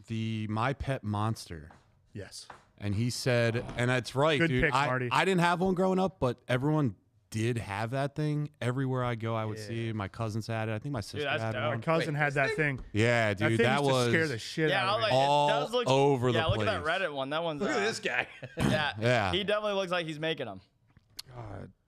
the My Pet Monster." Yes. And he said, and that's right, Good dude. pick, Marty. I didn't have one growing up, but everyone did have that thing. Everywhere I go, I would see it. My cousins had it. I think my sister that's had dope. My one. cousin had that thing. Yeah, That dude, thing that used to was scare the shit Yeah, out of like, me. all it does look, over the yeah, look place. at that Reddit one. That one's Look at this guy. Yeah, Yeah. He definitely looks like he's making them.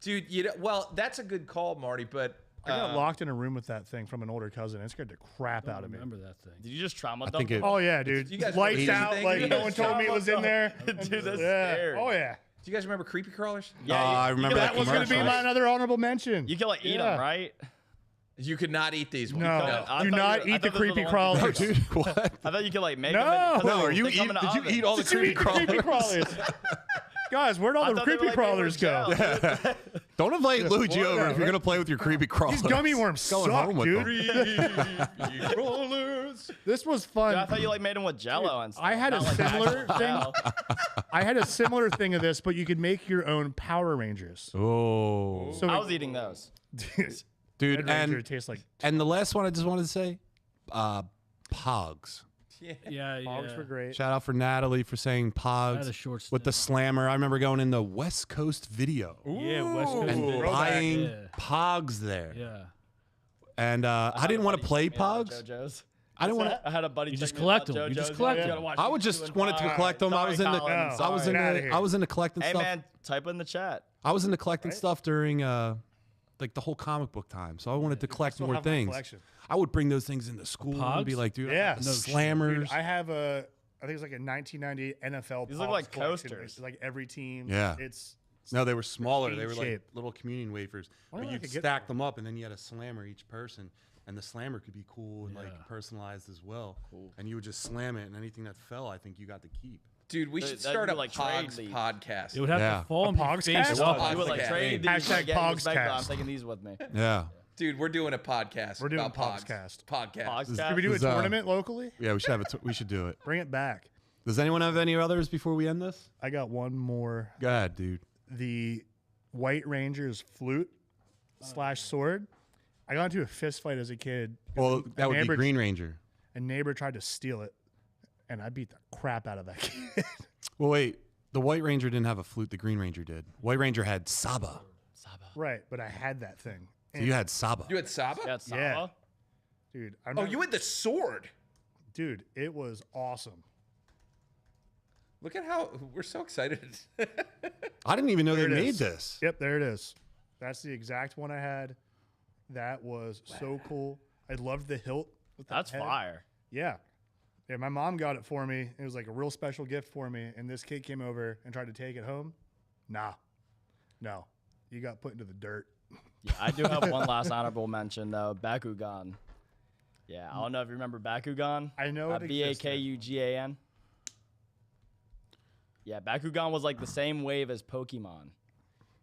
Dude, well, that's a good call, Marty, but I got locked in a room with that thing from an older cousin. It scared the crap out of me. Remember that thing. Did you just trauma I dump think him? it. Oh yeah, dude. You guys Lights remember out, anything? like You no guys one told me it was in there. Dude, that's Yeah. scary. Oh yeah. do you guys remember Creepy Crawlers? Yeah, I you remember can, that That was gonna be commercial. my another honorable mention. You can like eat Yeah. them, right? You could not eat these ones. No, I do thought not you- I eat the thought those were creepy the ones crawlers. Oh, dude, what? I thought you could like make No. them. No, are you they come in the did you oven. eat all the Did you eat creepy creepy crawlers? crawlers? Guys, where'd all I the thought they were, creepy like, made crawlers with go? gel. Don't invite Luigi over if yeah, you're gonna play with your creepy crawlers. These gummy worms Going suck, home with dude. them. Creepy Crawlers. This was Dude, I fun. thought you like made them with Jello and stuff. I had a not, like, similar actual thing. gel. I had a similar thing of this, but you could make your own Power Rangers. Oh, So I was eating those. dude, Red Ranger and tastes like the last one I just wanted to say, Pogs. Yeah, Hogs were great. Shout out for Natalie for saying I had a Pogs short with the slammer. I remember going in the West Coast video Yeah, West Coast. and Throwback. buying Yeah. Pogs there. Yeah. And I didn't want to play Pogs. JoJo's. I didn't want to. I had a buddy. You just take me about collect 'em. You just JoJo's. collect You 'em. gotta watch I these would just two wanted to and- collect them. I Sorry, was into. Colin, No. I was sorry. Get outta into. here. I was into collecting Hey stuff. man, type in the chat. I was into collecting stuff during like the whole comic book time. So I wanted to collect Still more have my things. collection. I would bring those things into school and be Pogs? like, dude, Yeah. the No shit. slammers. Dude, I have I think it's like a 1990 NFL. These look Pogs like collection. coasters. It's like every team. Yeah. It's No, they were smaller. They were shape. like little communion wafers. Wonder But if I you'd could get stack them up, and then you had a slammer each person. and the slammer could be cool and like Yeah. personalized as well. Cool. And you would just slam it, and anything that fell, I think you got to keep. Dude, we That- should that'd start be a like trade Pogs league. podcast. It would have Yeah. to fall A and be Pogs face cast? up. You would like Okay. trade these. Hashtag like, get your Pogs respect, but I'm cast. taking these with me. Yeah, Dude, we're doing a podcast. We're doing about Pogs cast. Podcast. Pogs Should we do a This is, tournament locally? yeah, we should have we should do it. Bring it back. Does anyone have any others before we end this? I got one more. Go ahead, dude. The White Ranger's flute / sword. I got into a fist fight as a kid. Well, that would be neighbor- Green Ranger. A neighbor tried to steal it, and I beat the crap out of that kid. Well, wait. The White Ranger didn't have a flute. The Green Ranger did. White Ranger had Saba. Right, but I had that thing. So you had Saba. You had Saba? Yeah, Saba. Yeah. Dude, I Oh, remember, you had the sword. dude, it was awesome. Look at how we're so excited. I didn't even know There they it made is. this. Yep, there it is. That's the exact one I had. That was so cool. I loved the hilt. With the That's head. fire. Yeah. Yeah, my mom got it for me. It was like a real special gift for me. And this kid came over and tried to take it home. Nah. No. You got put into the dirt. Yeah, I do have one last honorable mention though. Bakugan. Yeah, I don't know if you remember Bakugan. I know it existed. Bakugan. Yeah, Bakugan was like the same wave as Pokemon.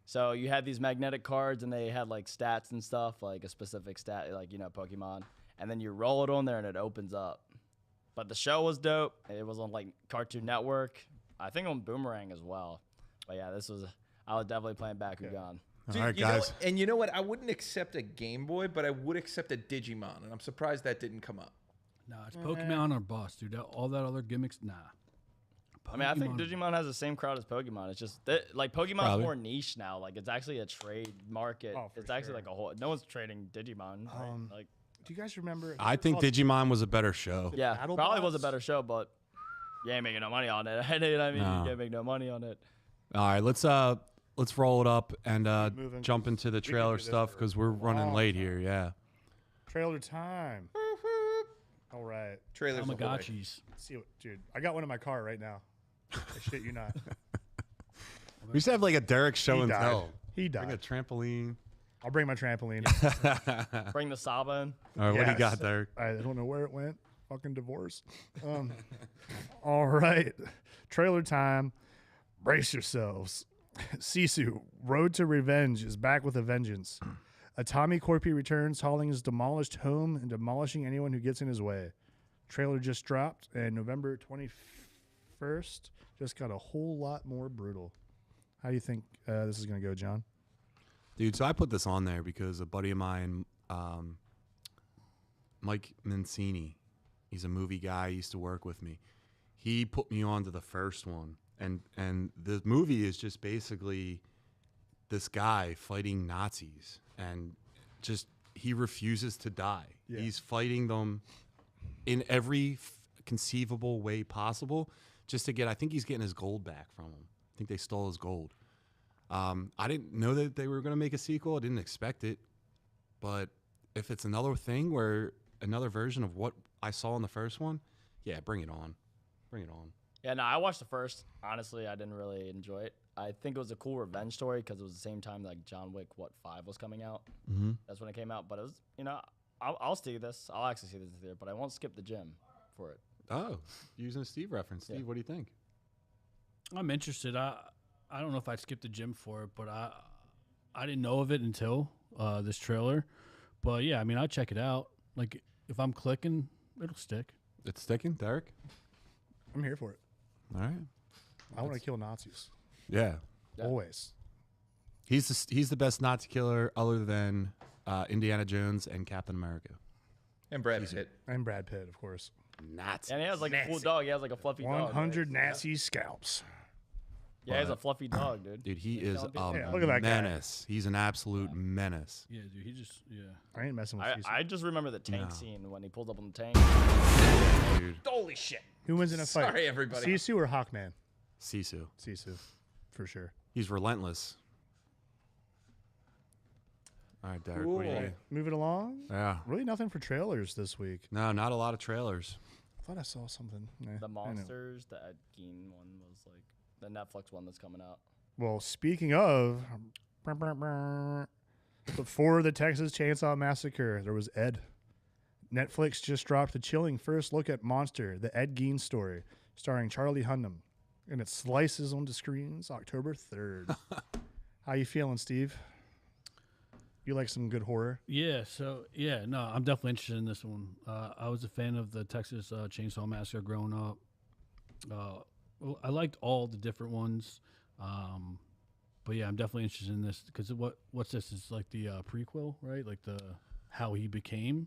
So you had these magnetic cards, and they had like stats and stuff, like a specific stat, like Pokemon. And then you roll it on there, and it opens up. But the show was dope. It was on like Cartoon Network. I think on Boomerang as well. But yeah, I was definitely playing Bakugan. Dude, All right, you know guys. what- and you know what? I wouldn't accept a Game Boy, but I would accept a Digimon, and I'm surprised that didn't come up. Nah, it's Pokemon or Boss, dude. All that other gimmicks, nah. I mean, I think Digimon has the same crowd as Pokemon. It's just like Pokemon's Probably. more niche now. Like it's actually a trade market. Oh, for It's actually sure. like a whole. No one's trading Digimon. Right? Like Do you guys remember? I think Digimon was a better show. yeah, Battle probably was a Bots? better show, but you ain't making no money on it. You know what I mean? No. You can't make no money on it. All right, let's roll it up and moving. jump into the can trailer do this stuff for because we're running long late time. here. Yeah. Trailer time. All right. Trailers ahoy. Tamagotchis. Let's see what, dude. I got one in my car right now. I shit you not. We should have like a Derek show He and died. tell. He Bring a died. trampoline. I'll bring my trampoline. Bring the Saba in. All right, what do you Yes. got, Derek? I don't know where it went. Fucking divorce. All right. Trailer time. Brace yourselves. Sisu, Road to Revenge, is back with a vengeance. Aatami Korpi returns, hauling his demolished home and demolishing anyone who gets in his way. Trailer just dropped, and November 21st just got a whole lot more brutal. How do you think this is going to go, John? Dude, so I put this on there because a buddy of mine, Mike Mancini, he's a movie guy, he used to work with me. He put me on to the first one. And the movie is just basically this guy fighting Nazis. And just, he refuses to die. Yeah. He's fighting them in every conceivable way possible just to get, I think he's getting his gold back from him. I think they stole his gold. I didn't know that they were going to make a sequel. I didn't expect it. But if it's another thing where another version of what I saw in the first one, yeah, bring it on. Bring it on. Yeah, no, I watched the first. Honestly, I didn't really enjoy it. I think it was a cool revenge story because it was the same time like John Wick 5 was coming out. Mm-hmm. That's when it came out. But it was, I'll see this. I'll actually see this in theater, but I won't skip the gym for it. Oh, using a Steve reference. Steve, Yeah. what do you think? I'm interested. I don't know if I'd skip the gym for it, but I didn't know of it until this trailer. But yeah, I mean, I'll check it out. Like if I'm clicking, it'll stick. It's sticking, Derek? I'm here for it. All right. I want to kill Nazis. Yeah. Yeah. Always. He's the best Nazi killer other than Indiana Jones and Captain America. And Brad Pitt. And Brad Pitt, of course. Nazi. And he has like a cool dog. He has like a fluffy dog. 100 Nazi scalps. Yeah, he has a fluffy dog, dude. Dude, he is a Yeah, look at that guy. menace. He's an absolute menace. Yeah, dude. He just I ain't messing with Sisu. I just remember the tank No. scene when he pulls up on the tank. Dude, Holy shit. Who wins in a fight? Sorry, everybody. Sisu or Hawkman? Sisu. Sisu, for sure. He's relentless. All right, Derek, what do you Cool. think? Moving along. Yeah. Really nothing for trailers this week. No, not a lot of trailers. I thought I saw something. The I know. monsters, the Ed Gein one was like the Netflix one that's coming out. Well, speaking of, before the Texas Chainsaw Massacre, there was Ed. Netflix just dropped a chilling first look at Monster, the Ed Gein Story, starring Charlie Hunnam, and it slices onto screens October 3rd. How you feeling, Steve? You like some good horror? Yeah, no, I'm definitely interested in this one. I was a fan of the Texas Chainsaw Massacre growing up. I liked all the different ones, but yeah, I'm definitely interested in this because what's this? It's like the prequel, right? Like the how he became.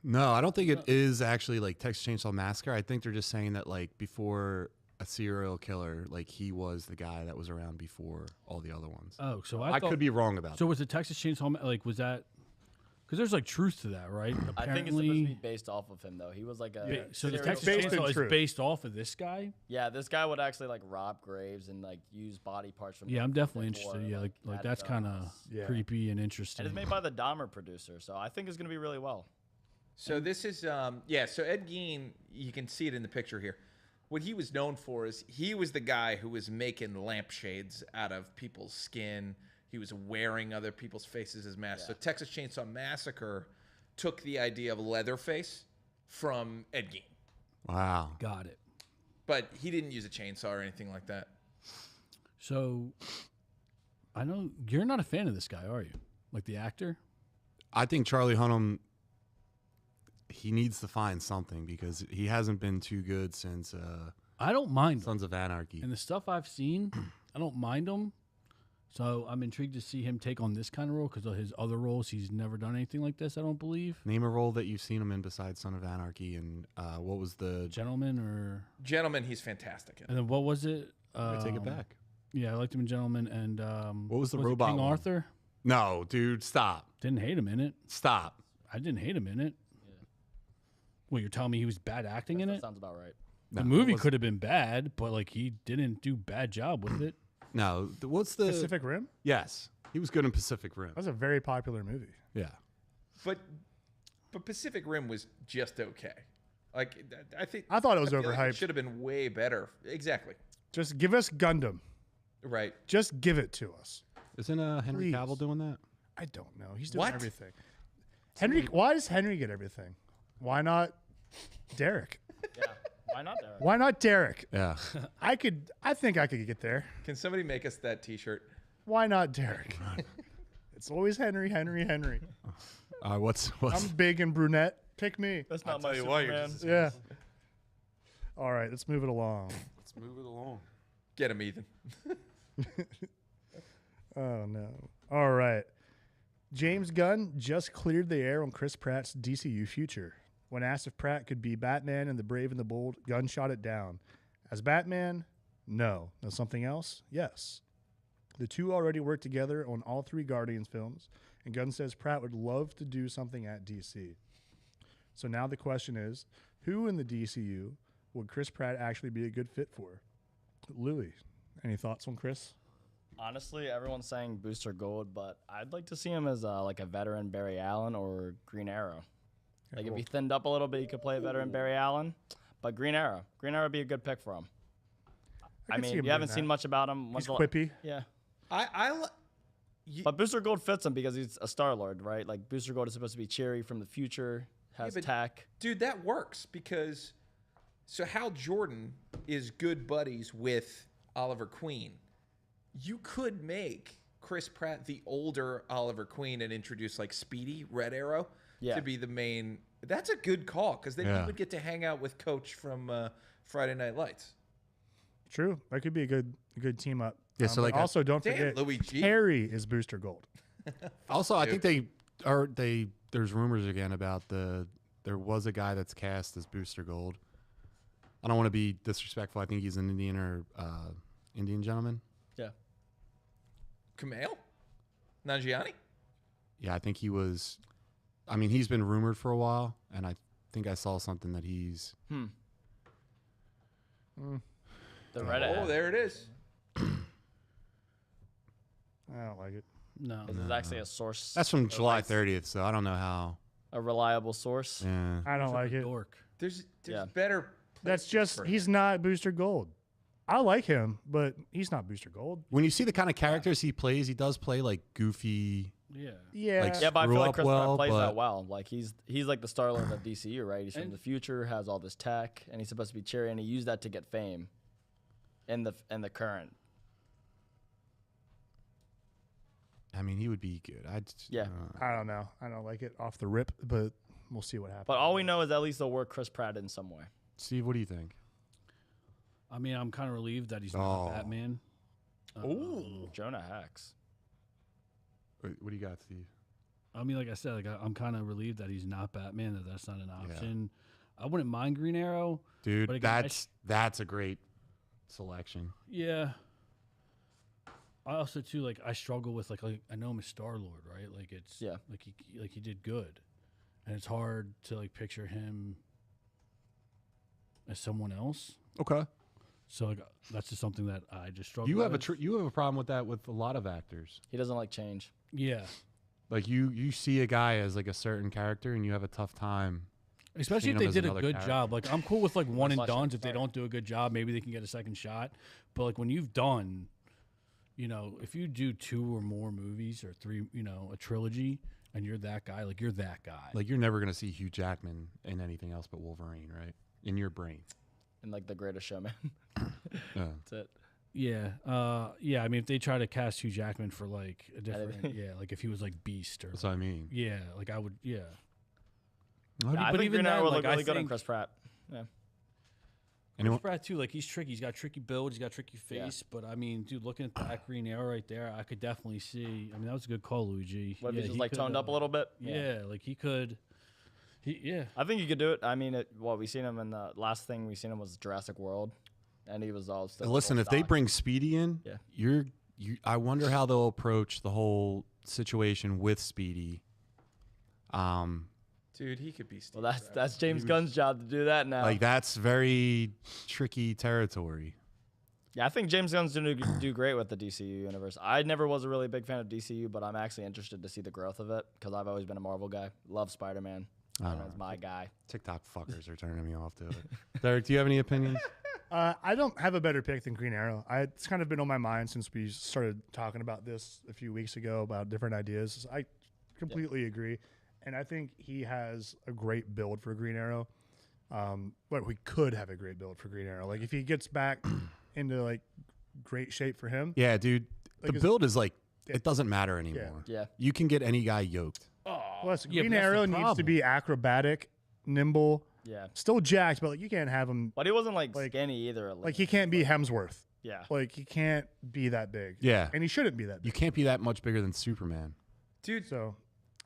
No, I don't think it is actually like Texas Chainsaw Massacre. I think they're just saying that like before a serial killer, like he was the guy that was around before all the other ones. Oh, so I could be wrong about So was it Texas Chainsaw like was that? Because there's like truth to that, right? I think it's supposed to be based off of him, though. He was like a. So the serial Texas killer. Based in Chainsaw is truth. based off of this guy. Yeah, this guy would actually like rob graves and like use body parts from. Yeah, I'm definitely before, interested. Yeah, like add that's kind of Yeah. creepy and interesting. And it's made by the Dahmer producer, so I think it's gonna be really well. So this is so Ed Gein, you can see it in the picture here. What he was known for is he was the guy who was making lampshades out of people's skin. He was wearing other people's faces as masks. So Texas Chainsaw Massacre took the idea of Leatherface from Ed Gein. Wow. Got it. But he didn't use a chainsaw or anything like that. So I know you're not a fan of this guy, are you? Like the actor? I think Charlie Hunnam, he needs to find something because he hasn't been too good since I don't mind him. Sons of Anarchy. And the stuff I've seen, I don't mind him. So I'm intrigued to see him take on this kind of role because of his other roles. He's never done anything like this, I don't believe. Name a role that you've seen him in besides Son of Anarchy, and what was the... Gentleman or... Gentleman, he's fantastic in. And then what was it? Take it back. Yeah, I liked him in Gentleman. And What was the it robot King one? Arthur? No, dude, stop. Didn't hate him in it. Stop. I didn't hate him in it. Well, you're telling me he was bad acting in That it? sounds about right. The No, movie it was- could have been bad, but like he didn't do bad job with it. No, what's the... Pacific Rim? Yes, he was good in Pacific Rim. That was a very popular movie. Yeah. But Pacific Rim was just okay. Like I thought it was feel like overhyped. it should have been way better. Exactly. Just give us Gundam. Right. Just give it to us. Isn't Henry Please. Cavill doing that? I don't know. He's doing What? everything. Henry, why does Henry get everything? Why not Derek? Yeah, why not, Derek? Why not Derek? Yeah. I think I could get there. Can somebody make us that T-shirt? Why not Derek? It's always Henry. What's... I'm big and brunette. Pick me. That's not tell my you what, you're Superman. just- Yeah. All right, let's move it along. Let's move it along. Get him, Ethan. Oh no. All right. James Gunn just cleared the air on Chris Pratt's DCU future. When asked if Pratt could be Batman in The Brave and the Bold, Gunn shot it down. As Batman? No. Now something else? Yes. The two already worked together on all three Guardians films, and Gunn says Pratt would love to do something at DC. So now the question is, who in the DCU would Chris Pratt actually be a good fit for? Louis, any thoughts on Chris? Honestly, everyone's saying Booster Gold, but I'd like to see him as like a veteran Barry Allen or Green Arrow. Like if he thinned up a little bit, he could play a veteran Barry Allen. But Green Arrow would be a good pick for him. I could see mean, him you haven't doing seen that. much about him. He's quippy. Yeah. You, But Booster Gold fits him because he's a Star-Lord, right? Like Booster Gold is supposed to be cheery from the future, has but- tech. dude, that works because so Hal Jordan is good buddies with Oliver Queen. You could make Chris Pratt the older Oliver Queen and introduce like Speedy Red Arrow Yeah. to be the main. That's a good call because then Yeah. you would get to hang out with Coach from Friday Night Lights. True. That could be a good team up. Yeah, so but like also don't Damn, forget Luigi. Harry is Booster Gold. Also, I think there's rumors again about there was a guy that's cast as Booster Gold. I don't want to be disrespectful. I think he's an Indian or Indian gentleman. Yeah. Kumail? Nanjiani? Yeah, I think he was. I mean, he's been rumored for a while, and I think I saw something that he's. The red Oh, there it is. I don't like it. No. This is actually a source. That's from a July lights- 30th, so I don't know how. A reliable source. Yeah. I don't like it. Dork. There's Yeah. better. That's places just for he's him. not Booster Gold. I like him, but he's not Booster Gold. When you see the kind of characters he plays, he does play like goofy, Yeah. Like, Yeah, but I grew feel like up Chris well, Pratt plays but- that well. Like he's like the star-lord of DCU, right? He's from And- the future, has all this tech, and he's supposed to be cheery, and he used that to get fame in the current. I mean, he would be good. Yeah. I don't know. I don't like it off the rip, but we'll see what happens. But all we know is at least they'll work Chris Pratt in some way. Steve, what do you think? I mean, I'm kind of relieved that he's Oh. not Batman. Ooh, Jonah Hex. What do you got, Steve? I mean, like I said, I'm kind of relieved that he's not Batman. That's not an option. I wouldn't mind Green Arrow. Dude, But again, that's a great selection. Yeah. I also too I struggle with like I know him as Star Lord, right? Like it's like he did good, and it's hard to like picture him as someone else. Okay. So like, that's just something that I just struggle. You have with. you have a problem with that with a lot of actors. He doesn't like change. Yeah. Like you see a guy as like a certain character and you have a tough time. Especially seeing if they him as did a another good character. job. Like I'm cool with like one and Slash- dones. If they don't do a good job, maybe they can get a second shot. But like when you've done, if you do 2 or more movies or 3, a trilogy, and you're that guy, like you're that guy. Like you're never gonna see Hugh Jackman in anything else but Wolverine, right? In your brain. And like The Greatest Showman. Yeah. That's it. Yeah. Yeah. I mean, if they try to cast Hugh Jackman for like a different, like if he was like Beast or, That's what I mean. yeah, like I would, yeah. How do you- I but think even Green Arrow then, would like, look really I good on think- Chris Pratt. Yeah. anyone? Chris Pratt too, like he's tricky. He's got tricky build. He's got tricky Yeah. face. But I mean, dude, looking at that Green Arrow right there, I could definitely see. I mean, that was a good call, Luigi. What if yeah, he's just he like could, toned up a little bit? Yeah, like he could. Yeah. I think you could do it. I mean, we seen him in the last thing we seen him was Jurassic World, and he was all still. Listen, if they stock. bring Speedy in, Yeah. I wonder how they'll approach the whole situation with Speedy. Dude, he could be Steve. Well, that's James Gunn's job to do that now. Like that's very tricky territory. Yeah, I think James Gunn's going to do great with the DCU universe. I never was a really big fan of DCU, but I'm actually interested to see the growth of it because I've always been a Marvel guy. Love Spider-Man. Spider-Man's my guy. TikTok fuckers are turning me off to it. Derek, do you have any opinions? I don't have a better pick than Green Arrow. It's kind of been on my mind since we started talking about this a few weeks ago about different ideas. I completely agree. And I think he has a great build for Green Arrow. But we could have a great build for Green Arrow. Like if he gets back into like great shape for him. Yeah, dude. Like The build is like it doesn't matter anymore. Yeah. You can get any guy yoked. Plus, Yeah, Green but that's the Arrow needs to problem. be acrobatic, nimble, Yeah. still jacked, but like you can't have him But he wasn't like Like- skinny either. like he can't be Hemsworth. Yeah. Like he can't be that big. Yeah. And he shouldn't be that You big. can't be that much bigger than Superman. Dude, So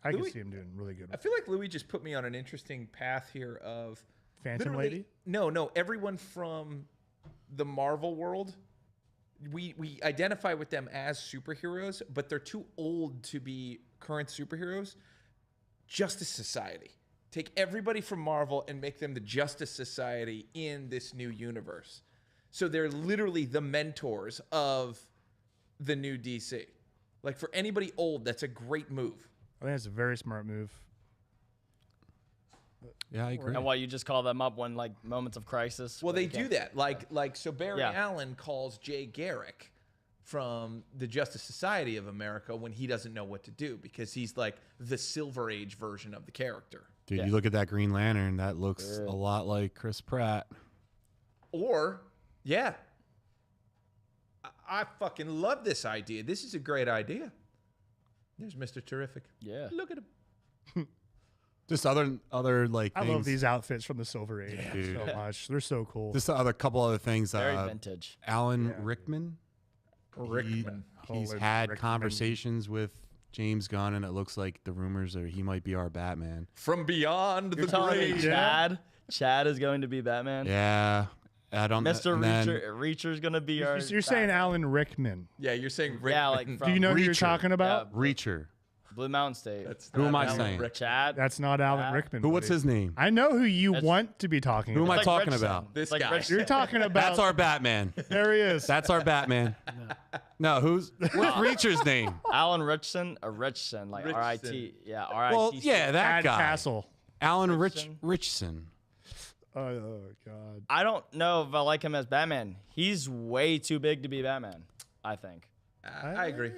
I can Louis- see him doing really good. I feel like Louis just put me on an interesting path here of Phantom literally- Lady? No, everyone from the Marvel world, we identify with them as superheroes, but they're too old to be current superheroes. Justice Society. Take everybody from Marvel and make them the Justice Society in this new universe. So they're literally the mentors of the new DC. Like for anybody old, that's a great move. I think it's a very smart move. Yeah, I agree. And what, you just call them up when like moments of crisis? Well, where they you do can't- that. Like so Barry Yeah. Allen calls Jay Garrick from the Justice Society of America when he doesn't know what to do because he's like the Silver Age version of the character. Dude, Yeah. you look at that Green Lantern, that looks a lot like Chris Pratt. Or, yeah. I fucking love this idea. This is a great idea. There's Mr. Terrific. Yeah. Look at him. Just other like I things. love these outfits from the Silver Age dude. so much. They're so cool. Just other couple other things. Very vintage. Alan Rickman. Rickman. He's Colin had Rickman. conversations with James Gunn, and it looks like the rumors are he might be our Batman. From beyond You're the telling me grave. Chad? Chad is going to be Batman? Yeah, I don't. Mr. and then- Reacher's going to be our. You're saying Alan Rickman. Yeah, you're saying Rickman. Yeah, like from Do you know who you're Reacher. talking about? Reacher. Blue Mountain State. That's Who not am I Alan saying? Rickman. Chad? That's not Alan Yeah. Rickman. Who? What's buddy. his name? I know who you That's- want to be talking Who am about. I It's like talking Richardson. about? This It's like guy. Richardson. You're talking about. That's our Batman. There he is. That's our Batman. No, what's Reacher's name? Alan Richson, Richson, like Richson. R-I-T. Yeah, R-I-T. Well, yeah, that Chad guy. Castle. Alan Richardson. Richson. Oh God. I don't know if I like him as Batman. He's way too big to be Batman, I think. I agree.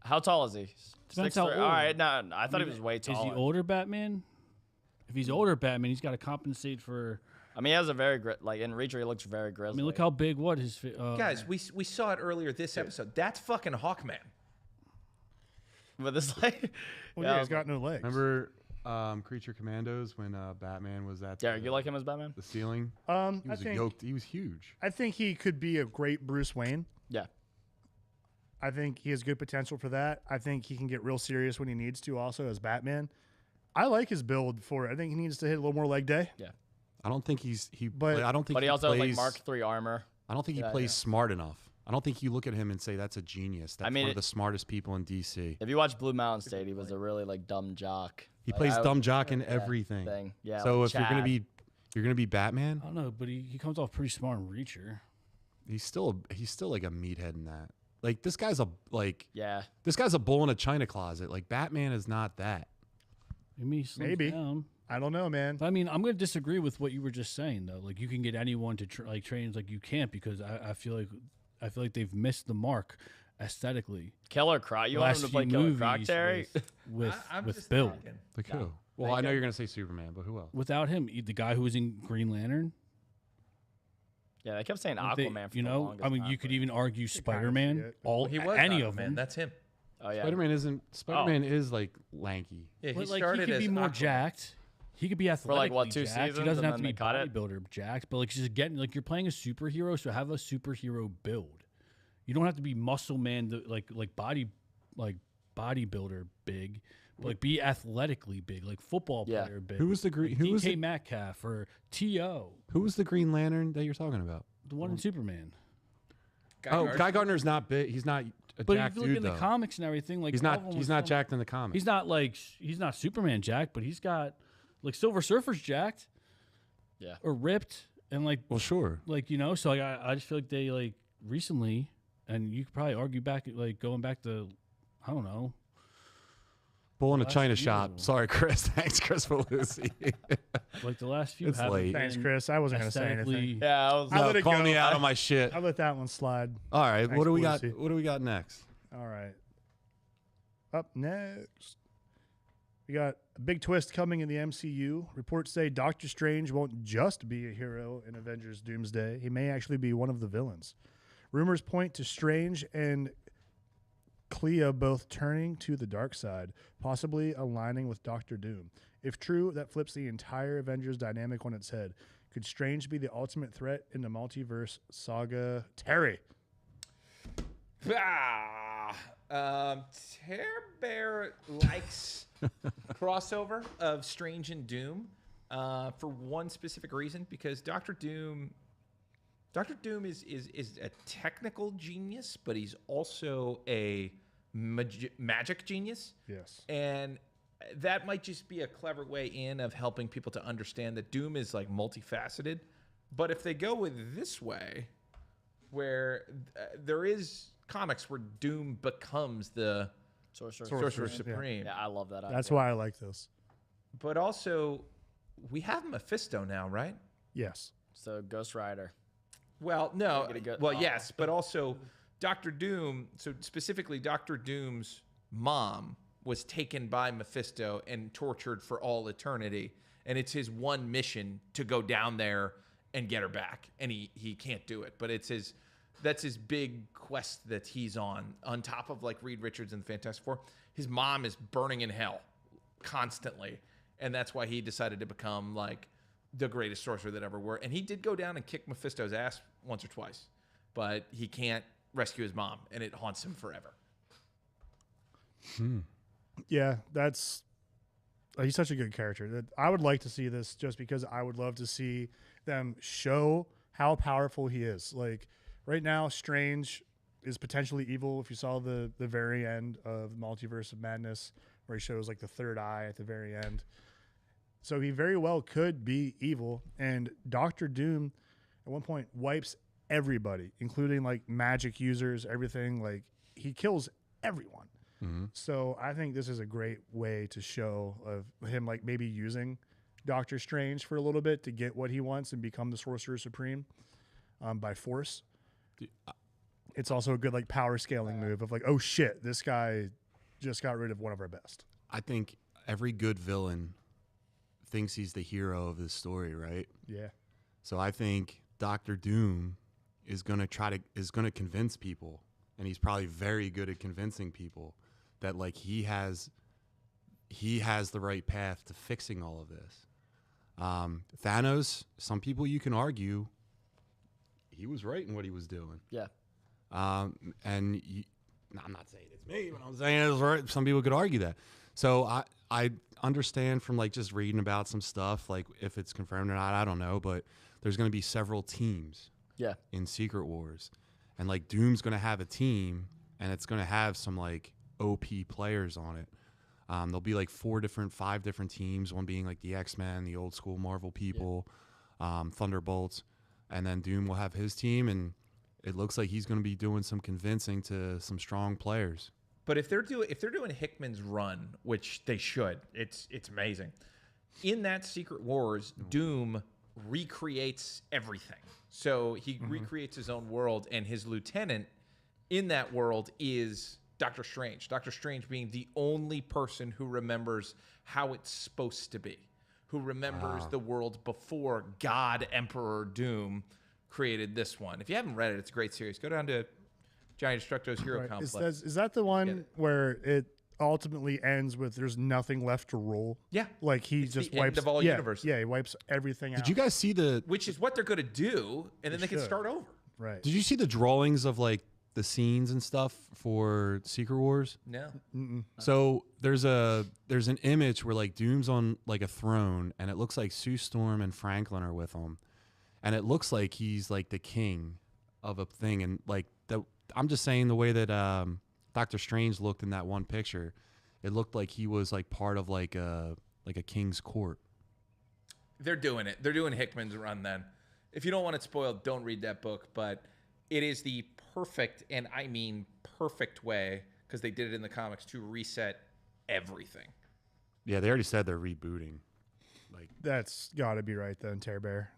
How tall is he? Depends 6'3"? how old. All right, no, I thought he was way Is taller. he older Batman? If he's older Batman, he's got to compensate for. I mean, he has a very like in Reacher, he looks very grizzly. I mean, look how big his. Guys, we saw it earlier this episode. That's fucking Hawkman. But this like, Well, yeah, he's got no legs. Remember Creature Commandos when Batman was at Derek, you like him as Batman? the ceiling? He I was think yoked. He was huge. I think he could be a great Bruce Wayne. Yeah. I think he has good potential for that. I think he can get real serious when he needs to. Also as Batman, I like his build for it. I think he needs to hit a little more leg day. Yeah. I don't think But- I don't think But he also has plays, like Mark III armor. I don't think he Yeah, plays yeah. smart enough. I don't think you look at him and say that's a genius. That's mean, one of the smartest people in DC. If you watch Blue Mountain State, he was a really like dumb jock. He Like, plays I- dumb jock in yeah, everything. thing. Yeah. So like if you're gonna be Batman, I don't know, but he comes off pretty smart in Reacher. he's still like a meathead in that. Like this guy's a yeah. bull in a china closet. Like Batman is not that. Maybe he slims Maybe. down. I don't know, man. But I mean, I'm going to disagree with what you were just saying, though. Like, you can get anyone to train, like you can't, because I feel like they've missed the mark aesthetically. Killer Croc. You want him to play Killer Croc, Terry? I'm with just build. talking. Like No. who? Well, I know you're gonna say Superman, but who else? Without him, the guy who was in Green Lantern, Yeah, they kept saying they- Aquaman for you the know, longest I mean, time, you could but- even argue see Spider-Man, it. all He was any Aquaman. of them. That's him. Oh yeah. Spider-Man is like lanky. Yeah, But he like, started he could as be more Aquaman. jacked. He could be athletic. like, what, 2 jacked. He seasons doesn't and have to then be they cut it? bodybuilder jacked, but like just getting like you're playing a superhero, so have a superhero build. You don't have to be muscle man, bodybuilder big, but like be athletically big, like football Yeah. player big. Who was the green? Like Who was DK the, Metcalf or T.O., who was the Green Lantern that you're talking about? the one in Superman. Guy Gardner's not big. He's not a But jacked if you look dude in though. the comics and everything, like He's all not. of them He's was not from- jacked in the comics. He's not Superman jacked, but he's got like Silver Surfer's jacked. Yeah. Or ripped and like Well, sure. so like I just feel like they like recently, and you could probably argue back like going back to I don't know. Bull in a last china few. shop. Sorry, Chris. Thanks, Chris Lucy. Like the last few It's haven't late. Thanks, been Chris. I wasn't going to say anything. aesthetically- Yeah, I was. I No, let it call go. me out on my shit. I let that one slide. All right. Thanks, What do we got? Lucy. What do we got next? All right. Up next, we got a big twist coming in the MCU. Reports say Doctor Strange won't just be a hero in Avengers Doomsday. He may actually be one of the villains. Rumors point to Strange and Clea both turning to the dark side, possibly aligning with Doctor Doom. If true, that flips the entire Avengers dynamic on its head. Could Strange be the ultimate threat in the multiverse saga? Terry. Tear Bear likes crossover of Strange and Doom for one specific reason, because Doctor Doom is a technical genius, but he's also a magic genius. Yes. And that might just be a clever way in of helping people to understand that Doom is like multifaceted. But if they go with this way, where there is comics where Doom becomes the Sorcerer Supreme. Yeah, I love that. That's idea. why I like this. But also, we have Mephisto now, right? Yes. So Ghost Rider. Well, no. Get a good- Well, oh. yes, but also Doctor Doom. So specifically, Doctor Doom's mom was taken by Mephisto and tortured for all eternity, and it's his one mission to go down there and get her back, and he can't do it. But that's his big quest that he's on top of like Reed Richards and the Fantastic Four. His mom is burning in hell constantly, and that's why he decided to become like the greatest sorcerer that ever were. And he did go down and kick Mephisto's ass once or twice, but he can't rescue his mom, and it haunts him forever. Yeah, that's he's such a good character. That I would like to see this just because I would love to see them show how powerful he is. Like right now, Strange is potentially evil. If you saw the very end of Multiverse of Madness, where he shows like the third eye at the very end. So he very well could be evil. And Doctor Doom at one point wipes everybody, including like magic users, everything. Like he kills everyone. So I think this is a great way to show of him like maybe using Doctor Strange for a little bit to get what he wants and become the Sorcerer Supreme by force. it's also a good like power scaling move of like, oh shit, this guy just got rid of one of our best. I think every good villain thinks he's the hero of this story, right? Yeah. So I think Doctor Doom is gonna convince people, and he's probably very good at convincing people that like he has the right path to fixing all of this. Thanos, some people you can argue he was right in what he was doing. Yeah. I'm not saying it's me, but I'm saying it's right. Some people could argue that. So I understand from like just reading about some stuff, like if it's confirmed or not, I don't know, but there's going to be several teams in Secret Wars. And like Doom's going to have a team, and it's going to have some like OP players on it. There'll be like 5 different teams, one being like the X-Men, the old school Marvel people, Thunderbolts, and then Doom will have his team, and it looks like he's going to be doing some convincing to some strong players. But if they're doing Hickman's run, which they should, it's amazing. In that Secret Wars, Doom recreates everything. So he recreates his own world, and his lieutenant in that world is Doctor Strange. Doctor Strange being the only person who remembers how it's supposed to be, who remembers the world before God Emperor Doom created this one. If you haven't read it, it's a great series. Go down to Johnny Destructo's Hero Complex. Is that the one where it ultimately ends with there's nothing left to rule? Yeah. Like he It's just the wipes end of all universe. Yeah, he wipes everything out. Did you guys see Which is what they're going to do, and then they can should. start over. Right. Did you see the drawings of like the scenes and stuff for Secret Wars? No. So there's an image where like Doom's on like a throne, and it looks like Sue Storm and Franklin are with him, and it looks like he's like the king of a thing. And like I'm just saying the way that Doctor Strange looked in that one picture, it looked like he was like part of like a king's court. They're doing it. They're doing Hickman's run then. If you don't want it spoiled, don't read that book, but it is the perfect, and I mean perfect way, because they did it in the comics, to reset everything. Yeah, they already said they're rebooting. Like That's got to be right then, Tear Bear.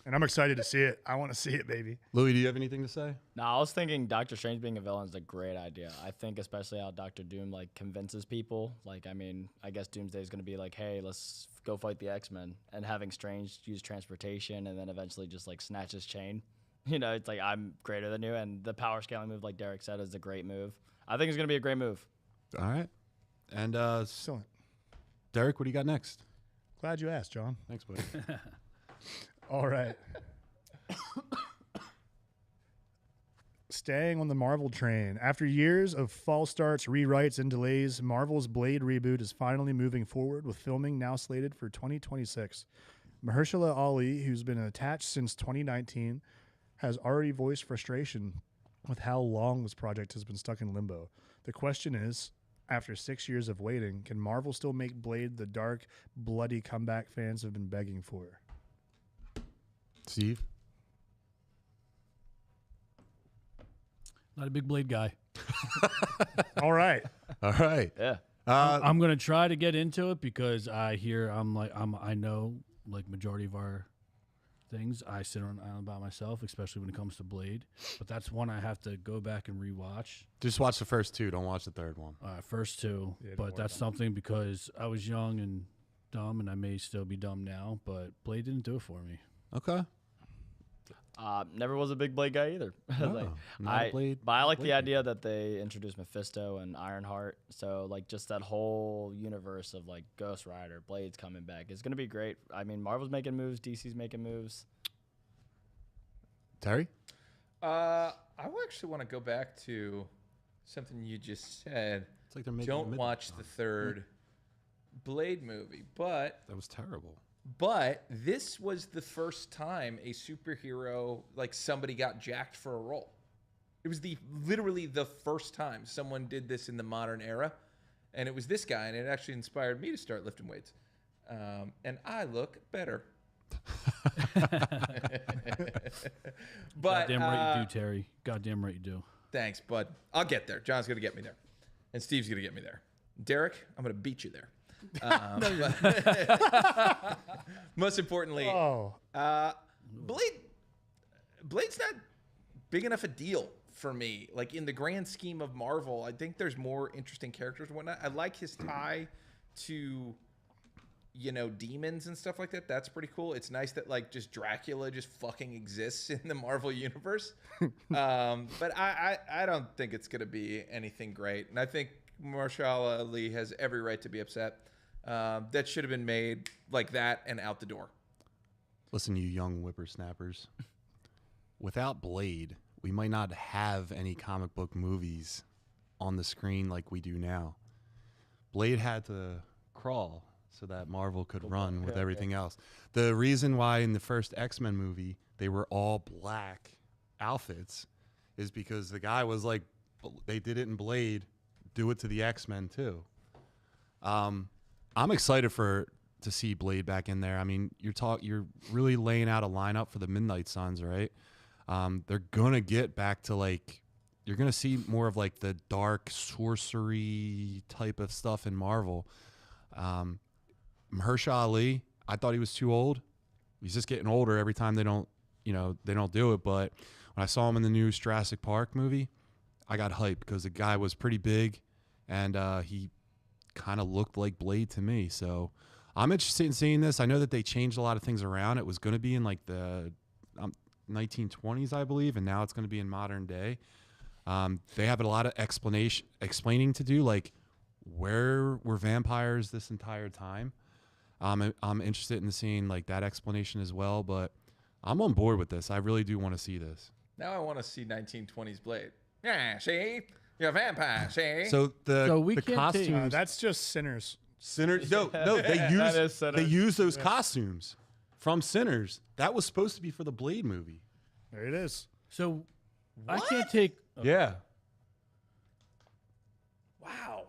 And I'm excited to see it. I want to see it, baby. Louis, do you have anything to say? No, I was thinking Doctor Strange being a villain is a great idea. I think especially how Doctor Doom like convinces people. Like, I mean, I guess Doomsday is going to be like, hey, let's go fight the X-Men, and having Strange use transportation and then eventually just like snatch his chain. You know, it's like, I'm greater than you. And the power scaling move, like Derek said, is a great move. I think it's going to be a great move. All right. And Excellent. Derek, what do you got next? Glad you asked, John. Thanks, buddy. All right. Staying on the Marvel train. After years of false starts, rewrites, and delays, Marvel's Blade reboot is finally moving forward, with filming now slated for 2026. Mahershala Ali, who's been attached since 2019, has already voiced frustration with how long this project has been stuck in limbo. The question is, after 6 years of waiting, can Marvel still make Blade the dark, bloody comeback fans have been begging for? Steve? Not a big Blade guy. All right. All right. Yeah. I'm gonna try to get into it because I know like majority of our things. I sit on an island by myself, especially when it comes to Blade. But that's one I have to go back and rewatch. Just watch the first 2. Don't watch the third one. First 2, Yeah, don't but worry that's about something because I was young and dumb, and I may still be dumb now. But Blade didn't do it for me. Okay. Never was a big Blade guy either. Not a Blade. But I like Blade the idea that they introduced Mephisto and Ironheart. So like just that whole universe of like Ghost Rider, Blade's coming back. It's gonna be great. I mean, Marvel's making moves, DC's making moves. Terry? I will actually want to go back to something you just said. It's like they're making Don't watch the third Blade movie, but That was terrible. this was the first time a superhero, like somebody got jacked for a role. It was literally the first time someone did this in the modern era, and it was this guy, and it actually inspired me to start lifting weights. And I look better. But Goddamn right you do, Terry. Goddamn right you do. thanks, bud. I'll get there. John's gonna get me there, and Steve's gonna get me there. Derek, I'm gonna beat you there. Most importantly, Blade's not big enough a deal for me. Like in the grand scheme of Marvel, I think there's more interesting characters and whatnot. I like his tie to, you know, demons and stuff like that. That's pretty cool. It's nice that like just Dracula just fucking exists in the Marvel universe. But I don't think it's gonna be anything great. And I think Mahershala Ali has every right to be upset. That should have been made like that and out the door. Listen, you young whippersnappers. Without Blade, we might not have any comic book movies on the screen like we do now. Blade had to crawl so that Marvel could run with everything else. The reason why in the first X-Men movie they were all black outfits is because the guy was like, they did it in Blade, do it to the X-Men too. I'm excited to see Blade back in there. I mean, you're really laying out a lineup for the Midnight Suns, right? They're gonna get back to like, you're gonna see more of like the dark sorcery type of stuff in Marvel. Mahershala Ali, I thought he was too old. He's just getting older every time they don't do it. But when I saw him in the new Jurassic Park movie, I got hyped because the guy was pretty big, and he kind of looked like Blade to me. So I'm interested in seeing this. I know that they changed a lot of things around. It was going to be in like the 1920s, I believe, and now it's going to be in modern day. They have a lot of explaining to do, like where were vampires this entire time. I'm interested in seeing like that explanation as well, but I'm on board with this. I really do want to see this. Now I want to see 1920s Blade. Yeah, see? You're a vampire, see? So we the can't costumes. That's just Sinners. Sinners. No, they use those costumes from Sinners. That was supposed to be for the Blade movie. There it is. So I can't take. Yeah. Wow.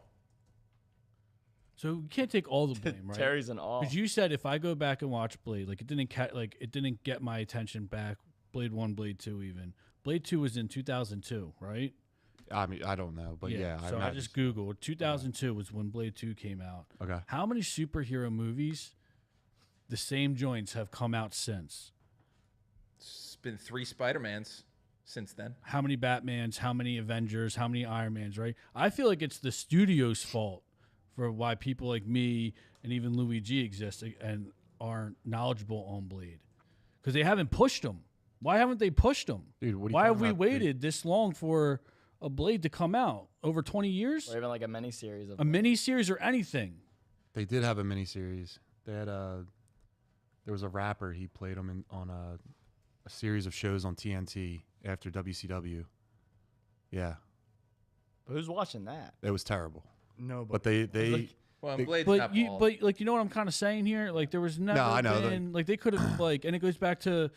So we can't take all the blame, right? Terry's in awe. Because you said if I go back and watch Blade, like it didn't get my attention back. Blade 1, Blade 2, even Blade 2 was in 2002, right? I mean, I don't know, but yeah. So I just Googled 2002 was when Blade 2 came out. Okay. How many superhero movies, the same joints, have come out since? It's been 3 Spider-Mans since then. How many Batmans? How many Avengers? How many Iron Mans? Right? I feel like it's the studio's fault for why people like me and even Louis G exist and aren't knowledgeable on Blade, because they haven't pushed them. Why haven't they pushed them? Dude, what are you why have talking we about, waited this long for a Blade to come out? Over 20 years? Or even like a mini series of A mini series or anything? They did have a miniseries. They had there was a rapper. He played him on a series of shows on TNT after WCW. Yeah, But who's watching that? it was terrible. No, But they Well, They- Blade's But not you, bald. but like, you know what I'm kind of saying here? Like, there was never I know, been, like, they could have, like, and it goes back to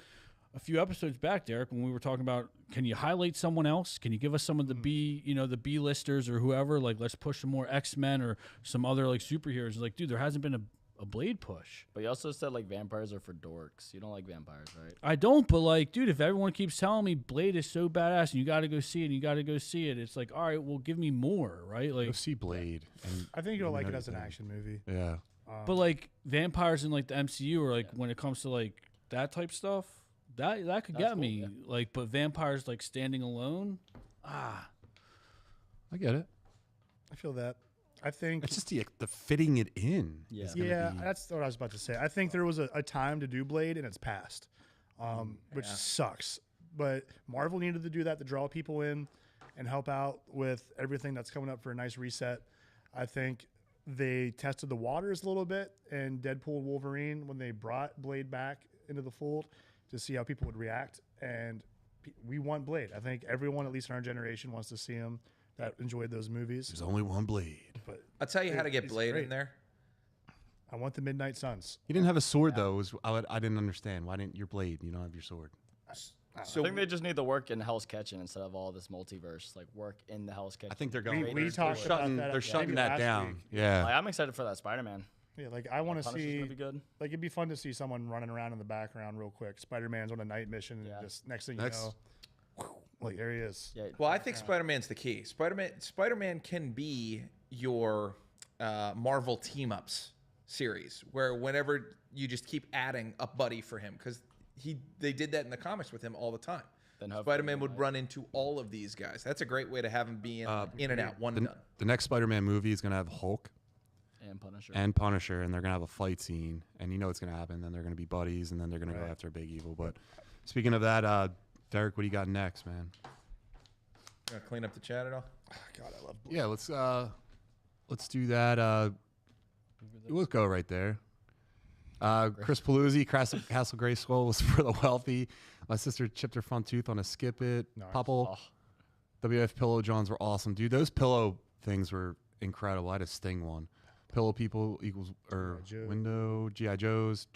a few episodes back, Derek, when we were talking about, can you highlight someone else? Can you give us some of the the B-listers or whoever? Like, let's push some more X-Men or some other, like, superheroes. Like, dude, there hasn't been a Blade push. But you also said like vampires are for dorks. You don't like vampires, right? I don't, but, like, dude, if everyone keeps telling me Blade is so badass and you got to go see it and you got to go see it, it's like, all right, well, give me more, right? go Like, see Blade. And I think you'll like it know as an anything. action movie. Yeah. but, like, vampires in, like, the MCU or, like, when it comes to, like, that type stuff, that could That's get cool, me. yeah. Like, but vampires, like, standing alone, I get it. I feel that. I think. It's just the fitting it in. Yeah. is gonna Yeah, be- that's what I was about to say. I think there was a time to do Blade and it's passed, which sucks. But Marvel needed to do that to draw people in and help out with everything that's coming up for a nice reset. I think they tested the waters a little bit in Deadpool and Wolverine when they brought Blade back into the fold to see how people would react. And we want Blade. I think everyone, at least in our generation, wants to see him that enjoyed those movies. There's only one Blade. But I'll tell you how to get he's Blade great. in there. I want the Midnight Suns. He didn't have a sword though. I didn't understand. Why didn't your Blade? You don't have your sword. So I think they just need to work in Hell's Kitchen instead of all this multiverse. Like work in the Hell's Kitchen. I think they're going. We talked about that. They're shutting maybe that last down. week. Yeah. Like, I'm excited for that Spider-Man. Yeah, like I want to Punisher's see. gonna be good. Like it'd be fun to see someone running around in the background real quick. Spider-Man's on a night mission, Yeah. and just next thing Next. you know, like there he is. Yeah. Well, I think Spider-Man's the key. Spider-Man can be your Marvel team-ups series, where whenever you just keep adding a buddy for him, because they did that in the comics with him all the time. Then hopefully Spider-Man would run into all of these guys. That's a great way to have him be in and out, one and done. The next Spider-Man movie is going to have Hulk and Punisher, and they're going to have a fight scene, and you know what's going to happen. Then they're going to be buddies, and then they're going to go after a big evil. But speaking of that, Derek, what do you got next, man? You want to clean up the chat at all? God, I love. Yeah, let's do that. Let's go right there. Chris Paluzzi, Castle Grayskull was for the wealthy. My sister chipped her front tooth on a skip it. Nice. Popple. WF pillow Johns were awesome, dude. Those pillow things were incredible. I had a Sting one. Pillow people equals or window GI Joes.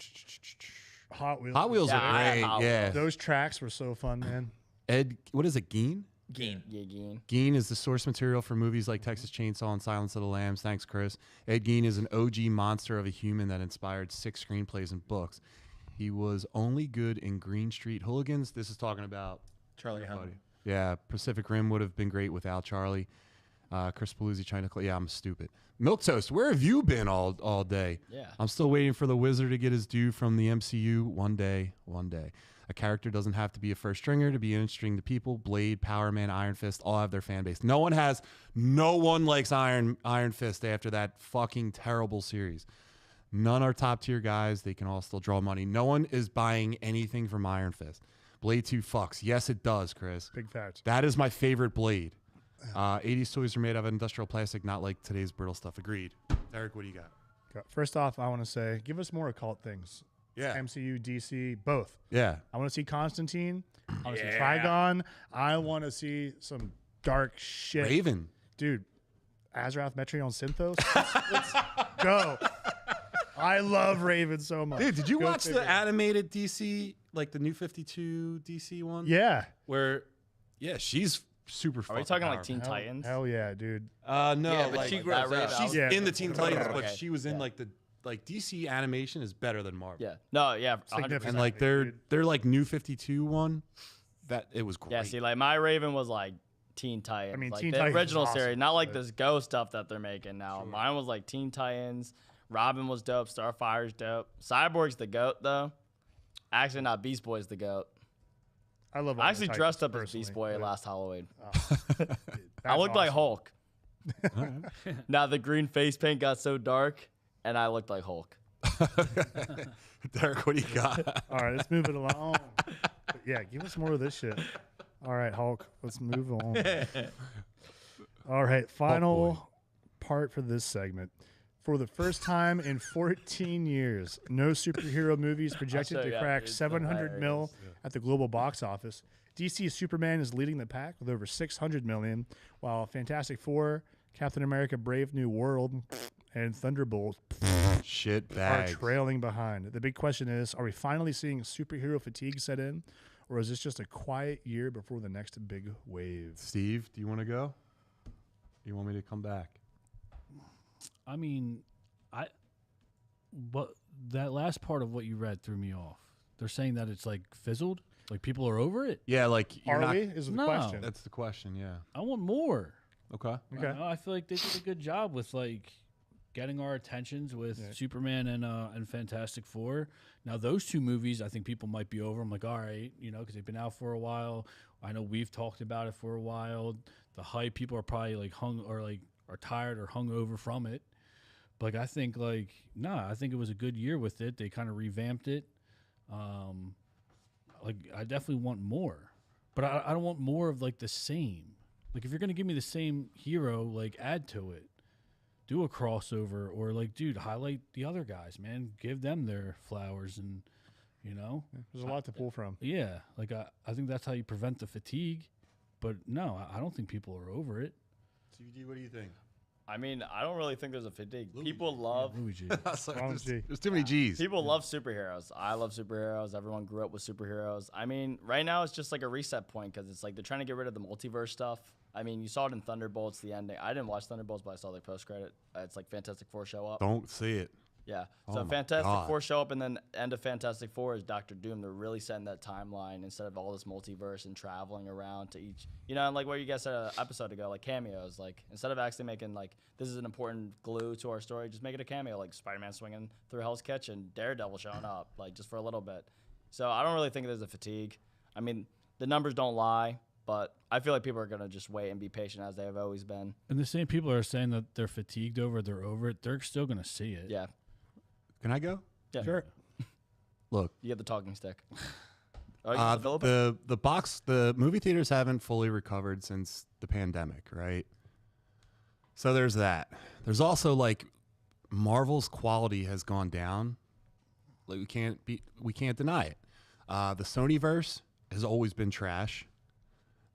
Hot Wheels. Hot Wheels are great. Yeah, Those tracks were so fun, man. Ed, what is it? Gein. Gein. Yeah, Gein. Gein is the source material for movies like Texas Chainsaw and Silence of the Lambs. Thanks, Chris. Ed Gein is an OG monster of a human that inspired 6 screenplays and books. He was only good in Green Street Hooligans. This is talking about Charlie Hunnam. Yeah, Pacific Rim would have been great without Charlie. Chris Paluzzi, China Clay. Yeah, I'm stupid. Milk Toast, where have you been all day? Yeah. I'm still waiting for the Wizard to get his due from the MCU. One day. A character doesn't have to be a first stringer to be interesting to people. Blade, Power Man, Iron Fist all have their fan base. No one likes Iron Fist after that fucking terrible series. None are top tier guys. They can all still draw money. No one is buying anything from Iron Fist. Blade 2 fucks. Yes, it does, Chris. Big facts. That is my favorite Blade. 80s toys are made of industrial plastic, not like today's brittle stuff. Agreed. Eric, what do you got? First off, I want to say, give us more occult things. Yeah. MCU, DC, both. Yeah. I want to see Constantine. I want to see Trigon. I want to see some dark shit. Raven. Dude, Azrath Metreon Synthos. Let's go. I love Raven so much. Dude, did you Go watch figure. the animated DC, like the new 52 DC one? Yeah. Where, she's super Are we fucking talking like powerful. Teen Titans? Hell yeah, dude. No, Yeah, but like, she grows up. she's Yeah. in the Teen Titans, but Okay. she was in Yeah. like DC animation is better than Marvel. Yeah. No, yeah. 100%. Significant. And like Dude. they're like new 52 one, that it was great. Yeah, see, like my Raven was like Teen Titans. I mean, like Teen the Titans original is awesome, series, not like but- this Go stuff that they're making now. Mine was like Teen Titans. Robin was dope. Starfire's dope. Cyborg's the GOAT, though. Actually, not Beast Boy's the GOAT. I love all I the actually Titans dressed up as personally, Beast Boy but- last Halloween. Dude, I looked like that's Hulk. Now the green face paint got so dark, and I looked like Hulk. Derek, what do you got? awesome. All right, let's move it along. But yeah, give us more of this shit. All right, Hulk, let's move on. All right, final part for this segment. For the first time in 14 years, no superhero movies projected show to you crack after. It's 700 mil hilarious. at the global box office. DC's Superman is leading the pack with over 600 million, while Fantastic Four, Captain America: Brave New World, and Thunderbolt Shit are bags. trailing behind. The big question is, are we finally seeing superhero fatigue set in, or is this just a quiet year before the next big wave? Steve, do you want to go? You want me to come back? I mean, but that last part of what you read threw me off. They're saying that it's like fizzled, like people are over it. Yeah, like you're Are not. we? Is the No. question. That's the question. Yeah. I want more. Okay. Okay. I feel like they did a good job with like getting our attentions with Superman and Fantastic Four. Now those two movies, I think people might be over. I'm like, all right, because they've been out for a while. I know we've talked about it for a while. The hype, people are probably like are tired or hung over from it. But I think I think it was a good year with it. They kind of revamped it. I definitely want more, but I don't want more of like the same. Like if you're gonna give me the same hero, like add to it, do a crossover, or like, dude, highlight the other guys, man. Give them their flowers, and There's a lot to pull from. yeah, like I think that's how you prevent the fatigue. But no, I don't think people are over it. CVG, what do you think? I mean, I don't really think there's a fatigue. People love Luigi. There's too many G's. People love superheroes. I love superheroes. Everyone grew up with superheroes. I mean, right now it's just like a reset point because it's like they're trying to get rid of the multiverse stuff. I mean, you saw it in Thunderbolts, the ending. I didn't watch Thunderbolts, but I saw the post credit. It's like Fantastic Four show up. Don't say it. Yeah. Oh So my Fantastic God. Four show up, and then end of Fantastic Four is Doctor Doom. They're really setting that timeline instead of all this multiverse and traveling around to each, and like what you guys said an episode ago, like cameos. Like instead of actually making like this is an important glue to our story, just make it a cameo, like Spider-Man swinging through Hell's Kitchen, Daredevil showing up, like just for a little bit. So I don't really think there's a fatigue. I mean, The numbers don't lie, but I feel like people are going to just wait and be patient as they have always been. And the same people are saying that they're fatigued over it, they're over it. They're still going to see it. Yeah. Can I go? Yeah. Sure. Look, You get the talking stick. Oh, the movie theaters haven't fully recovered since the pandemic, right? So there's that. There's also like Marvel's quality has gone down. Like we can't deny it. The Sonyverse has always been trash.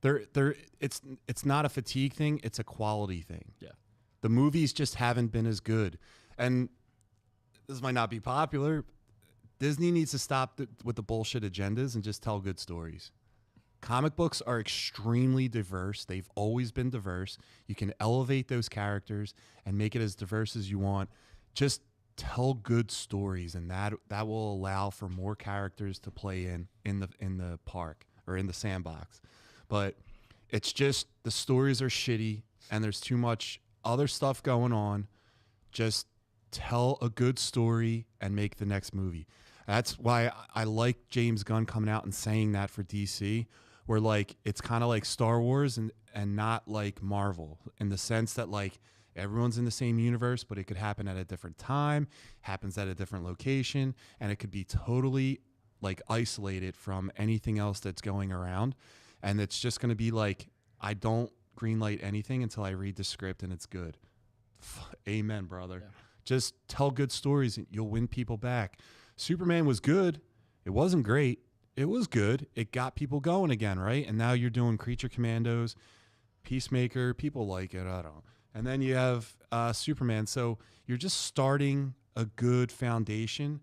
It's not a fatigue thing, it's a quality thing. Yeah. The movies just haven't been as good. And this might not be popular. Disney needs to stop with the bullshit agendas and just tell good stories. Comic books are extremely diverse. They've always been diverse. You can elevate those characters and make it as diverse as you want. Just tell good stories, and that will allow for more characters to play in the park or in the sandbox. But it's just the stories are shitty, and there's too much other stuff going on. Just tell a good story and make the next movie. That's why I like James Gunn coming out and saying that for DC, where like it's kind of like Star Wars and not like Marvel, in the sense that like everyone's in the same universe, but it could happen at a different time, happens at a different location, and it could be totally like isolated from anything else that's going around. And it's just going to be like, I don't greenlight anything until I read the script and it's good. Amen, brother. Yeah. Just tell good stories and you'll win people back. Superman was good. It wasn't great. It was good. It got people going again, right? And now you're doing Creature Commandos, Peacemaker. People like it. I don't know. And then you have Superman. So you're just starting a good foundation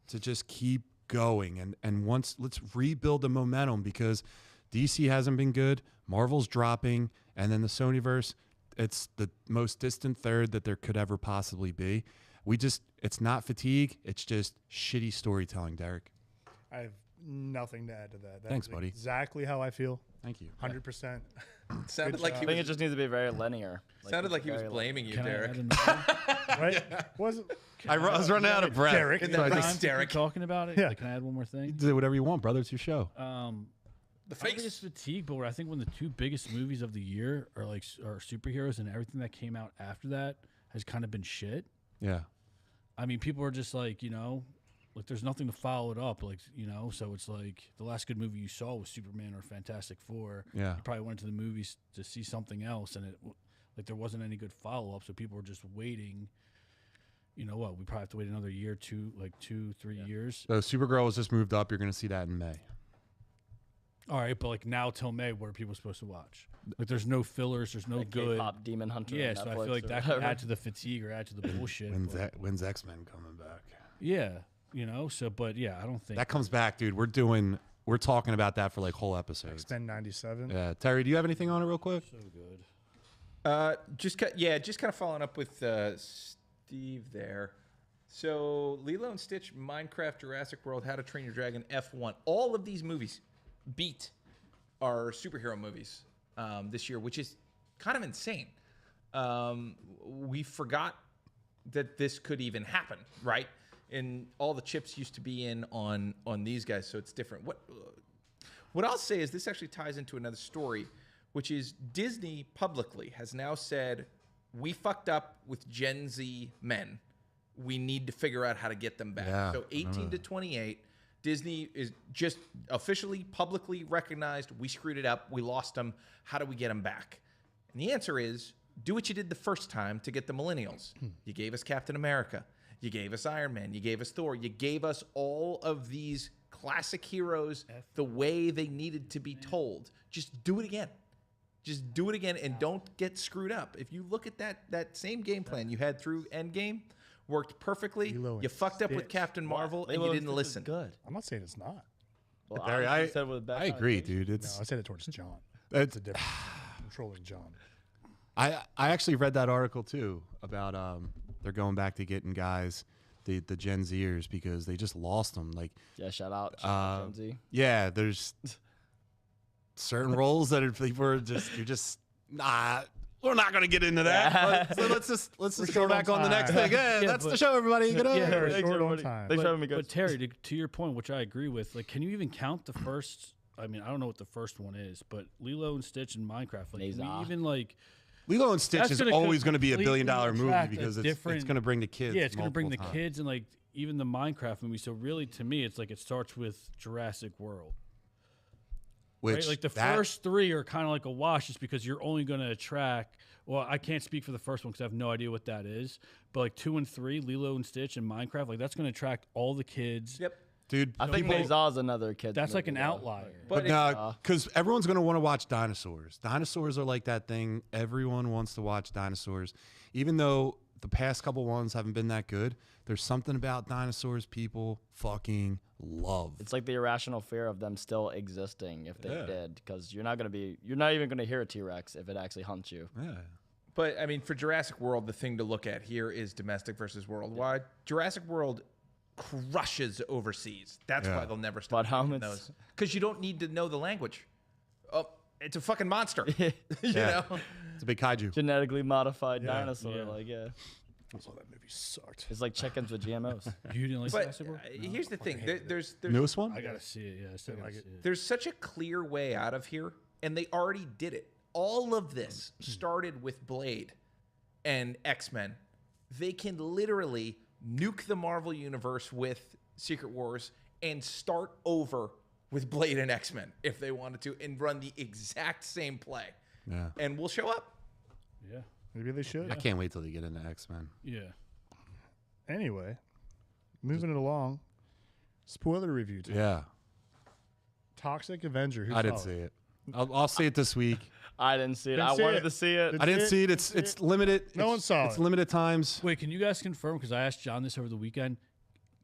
to just keep going. And once, let's rebuild the momentum, because DC hasn't been good. Marvel's dropping. And then the Sonyverse, it's the most distant third that there could ever possibly be. It's not fatigue. It's just shitty storytelling, Derek. I have nothing to add to that. Thanks, buddy. Exactly how I feel. Thank you. 100%. Sounded like I think it just needs to be very linear. Sounded like he was blaming you, Can Derek. Right? Wasn't I was running out of breath. Derek. In So I the just- face, Derek. Talking about it. Yeah. Like, can I add one more thing? Do whatever you want, brother. It's your show. The I don't think it's face. fatigue, but I think when the two biggest movies of the year are superheroes, and everything that came out after that has kind of been shit. Yeah. I mean, people are just like, like there's nothing to follow it up, like, so it's like the last good movie you saw was Superman or Fantastic Four. Yeah. You probably went to the movies to see something else, and there wasn't any good follow up, so people were just waiting. You know what? We probably have to wait another year, 2-3 years. So Supergirl was just moved up. You're going to see that in May. All right, but like now till May, what are people supposed to watch? Like, there's no fillers, there's no Like good. K-pop Demon Hunter. Yeah, on so I Netflix feel like or that could whatever. add to the fatigue or add to the bullshit. When's X-Men coming back? Yeah, so but yeah, I don't think That comes back, dude. We're talking about that for like whole episodes. X-Men 97. Yeah. Terry, do you have anything on it real quick? so good. Just kind of following up with Steve there. So Lilo and Stitch, Minecraft, Jurassic World, How to Train Your Dragon, F1. All of these movies beat our superhero movies this year, which is kind of insane. We forgot that this could even happen, right? And all the chips used to be in on these guys, so it's different. What I'll say is this actually ties into another story, which is Disney publicly has now said, we fucked up with Gen Z men. We need to figure out how to get them back. Yeah, so 18 to 28, Disney is just officially, publicly recognized, we screwed it up, we lost them. How do we get them back? And the answer is, do what you did the first time to get the millennials. You gave us Captain America. You gave us Iron Man. You gave us Thor. You gave us all of these classic heroes the way they needed to be told. Just do it again. Just do it again and don't get screwed up. If you look at that same game plan you had through Endgame, worked perfectly. Lilo You fucked up with Stitch. Captain Marvel and Lilo you and didn't Stitch is listen. Good. I'm not saying it's not. Well, Terry, obviously you said it with bad I agree, connotation. dude. No, It's I said it towards John. It's- It's a difference. I'm trolling John. I actually read that article too about they're going back to getting guys, the Gen Zers, because they just lost them. Like, Yeah, shout out Gen Z. yeah, there's certain roles that you're just nah. We're not going to get into that. So let's just go short back on on the next time. thing. Yeah, Yeah, that's the but- show, everybody. Good night. We're Thanks, short on everybody. time. Thanks for having me, guys. But Terry, to your point, which I agree with, like, can you even count the first I mean, I don't know what the first one is, but Lilo and Stitch in Minecraft, like Nezah. we even like Lilo and Stitch That's is gonna always going to be a $1 billion completely movie attract a because it's different- going to bring the kids. yeah, it's going to bring the multiple times. kids and like even the Minecraft movie. So really, to me, it's like it starts with Jurassic World. Which Right? Like the that- first three are kind of like a wash just because you're only going to attract. Well, I can't speak for the first one because I have no idea what that is. But like 2 and 3, Lilo and Stitch and Minecraft, like that's going to attract all the kids. Yep. dude. I think Nezah's another kid. That's like an outlier. But But no, because everyone's going to want to watch dinosaurs. Dinosaurs are like that thing. Everyone wants to watch dinosaurs. Even though the past couple ones haven't been that good, there's something about dinosaurs people fucking love. It's like the irrational fear of them still existing if they Yeah. did, because you're not even gonna hear a T-Rex if it actually hunts you. Yeah. But I mean, for Jurassic World, the thing to look at here is domestic versus worldwide. Jurassic World crushes overseas. That's Yeah. why they'll never stop But how making much- those. Because you don't need to know the language. Oh, it's a fucking monster. Yeah. you Yeah. know. It's a big kaiju. Genetically modified Yeah. dinosaur, Yeah. like I saw that movie sucked. it's like chickens with GMOs. You didn't like But Jurassic World? here's the thing: there's Newest one? I gotta see it. Yeah, I still gotta like see it. there's such a clear way out of here, and they already did it. All of this started with Blade and X-Men. They can literally nuke the Marvel universe with Secret Wars and start over with Blade and X-Men if they wanted to, and run the exact same play. Yeah. And we'll show up. Yeah, Maybe they should. I can't wait till they get into X-Men. yeah. Anyway, moving it along. Spoiler review time. Yeah. Toxic Avenger. Who I didn't saw see it. I'll see it this week. I didn't see it. Didn't I see wanted it. to see it. Did- I didn't it? see it. It's limited. No one saw It's it. limited times. Wait, can you guys confirm? Because I asked John this over the weekend.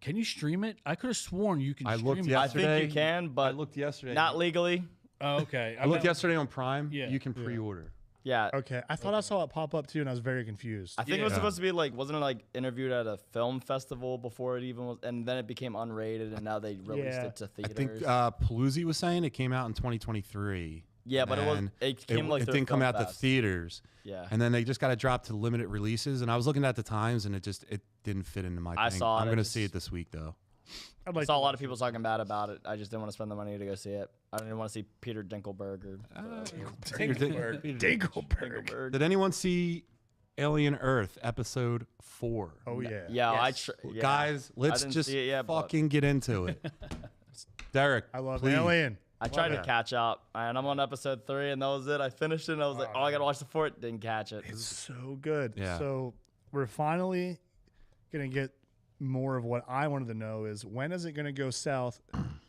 Can you stream it? I could have sworn you can I stream looked it. I think yesterday. you can, but looked yesterday. not legally. Oh, okay. I looked yesterday on Prime. Yeah. You can pre-order. Yeah. Okay, I thought I saw it pop up too, and I was very confused. I think it was Yeah. supposed to be like, wasn't it like interviewed at a film festival before it even was, and then it became unrated, and now they released Yeah. it to I theaters. think Paluzzi was saying it came out in 2023. Yeah, but it was- and it came, like, it through didn't come Film out to Fest. theaters. Yeah. And then they just got it dropped to limited releases. And I was looking at the times, and it didn't fit into my I thing. saw it, I'm I gonna just- see it this week though. I'd I like saw to a lot watch of people talking bad about it. I just didn't want to spend the money to go see it. I didn't want to see Peter Dinkelberg or Dingleberg. Dinkelberg. Did anyone see Alien Earth episode 4? Oh yeah. Yeah, Yes. Guys, let's didn't just see it yet, but- fucking get into it. Derek, I love please. Alien. I tried to that. catch up, and I'm on episode 3, and that was it. I finished it, and I was like, oh, I gotta watch the 4th. Didn't catch it. It's so good. Yeah. So we're finally gonna get more of what I wanted to know is when is it gonna go south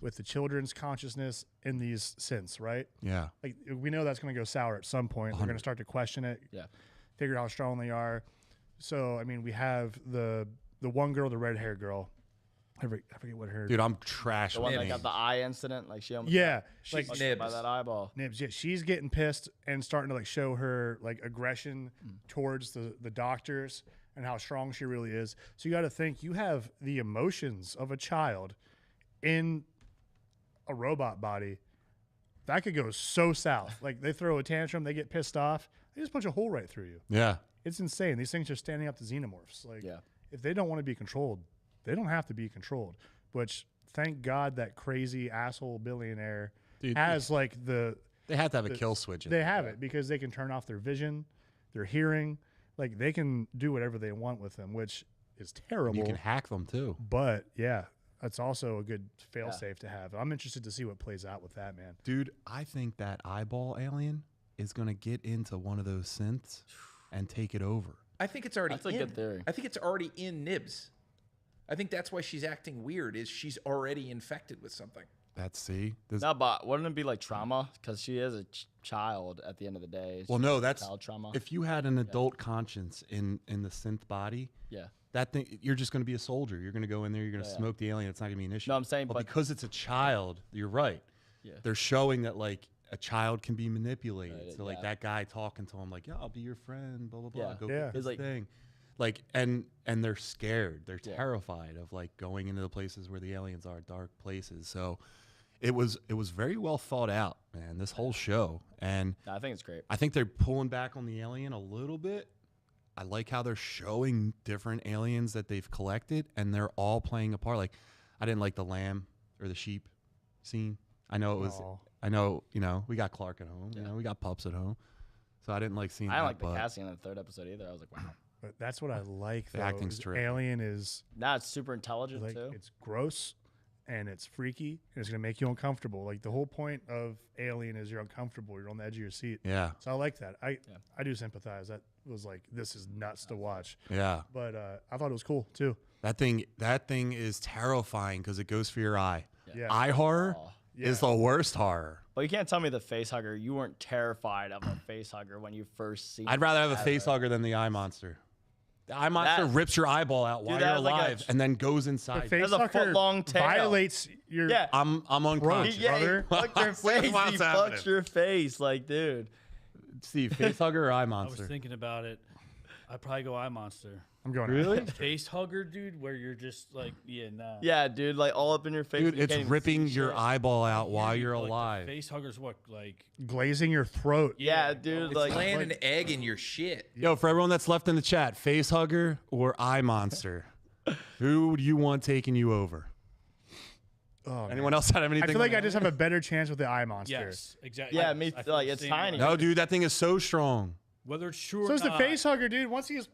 with the children's consciousness in these synths, right? Yeah. Like we know that's gonna go sour at some point. They're gonna start to question it, Yeah. figure out how strong they are. So I mean, we have the one girl, the red hair girl. I forget what her Dude, I'm trash. The one that with got names. the eye incident, like she almost yeah, She's like got Nibs. by that eyeball. Nibs, yeah, she's getting pissed and starting to like show her like aggression towards the doctors and how strong she really is. So you got to think you have the emotions of a child in a robot body. That could go so south. Like they throw a tantrum, they get pissed off, they just punch a hole right through you. Yeah. It's insane. These things are standing up to xenomorphs. Like Yeah. if they don't want to be controlled, they don't have to be controlled. Which thank God that crazy asshole billionaire Dude, has like the They have to have a kill switch. they have it because they can turn off their vision, their hearing, like they can do whatever they want with them, which is terrible. You can hack them too. But yeah, that's also a good fail-safe to have. I'm interested to see what plays out with that, man. Dude, I think that eyeball alien is going to get into one of those synths and take it over. I think it's already That's a in. good theory. I think it's already in Nibs. I think that's why she's acting weird, is she's already infected with something. That's see. No, but wouldn't it be like trauma? Because she is a child at the end of the day. Well, no, that's child trauma. if you had an adult conscience in the synth body, Yeah. that thing you're just going to be a soldier. You're going to go in there. You're going to smoke the alien. It's not going to be an issue. No, I'm saying, but but because it's a child, you're right. Yeah. They're showing that like a child can be manipulated. Right, So like yeah. that guy talking to him like, "Yeah, I'll be your friend." Blah blah blah. Yeah. Go Yeah. get this It's like- thing. Like and they're scared. They're Yeah. terrified of like going into the places where the aliens are, dark places. So it was very well thought out, man. This whole show, and No, I think it's great. I think they're pulling back on the alien a little bit. I like how they're showing different aliens that they've collected, and they're all playing a part. Like, I didn't like the lamb or the sheep scene. I know it was. Aw. I know, we got Clark at home. We got pups at home. So I didn't like seeing I that. don't like the but casting in the third episode either. I was like, wow. But that's what I like. The though, acting's is terrific. Alien is Now it's super intelligent like too. it's gross and it's freaky and it's gonna make you uncomfortable. Like the whole point of Alien is you're uncomfortable. You're on the edge of your seat. Yeah. So I like that. I do sympathize. That was like this is nuts to watch. Yeah. But I thought it was cool too. That thing is terrifying because it goes for your eye. Yeah. Eye horror Oh. is the worst horror. But you can't tell me the face hugger. You weren't terrified of a face hugger when you first see. I'd rather have a face hugger than the eye monster. The eye monster rips your eyeball out while that you're has like a- alive and then goes The inside. face a sucker foot-long tail. violates your Yeah. I'm unconscious. Yeah, he brother. fucked your face. What's He happening? fucks your face, like, dude. Steve, face hugger or eye I was monster? thinking about it. I'd probably go eye monster. I'm going Really? Face hugger, dude, where you're just like, nah. Yeah, dude, like all up in your face. Dude, you it's can't even ripping see your shit. eyeball out while you're Like, the alive. face hugger's what, like? glazing your throat. Yeah, dude, It's like laying an egg in your shit. Yo, for everyone that's left in the chat, face hugger or eye monster? Who do you want taking you over? Oh, man. Anyone else have anything? I feel like on I just have a better chance with the eye monster. Yes, exactly. Yeah, me I feel like the it's same tiny. way. No, dude, that thing is so strong. Whether it's true So or is the not. face hugger, dude. Once he's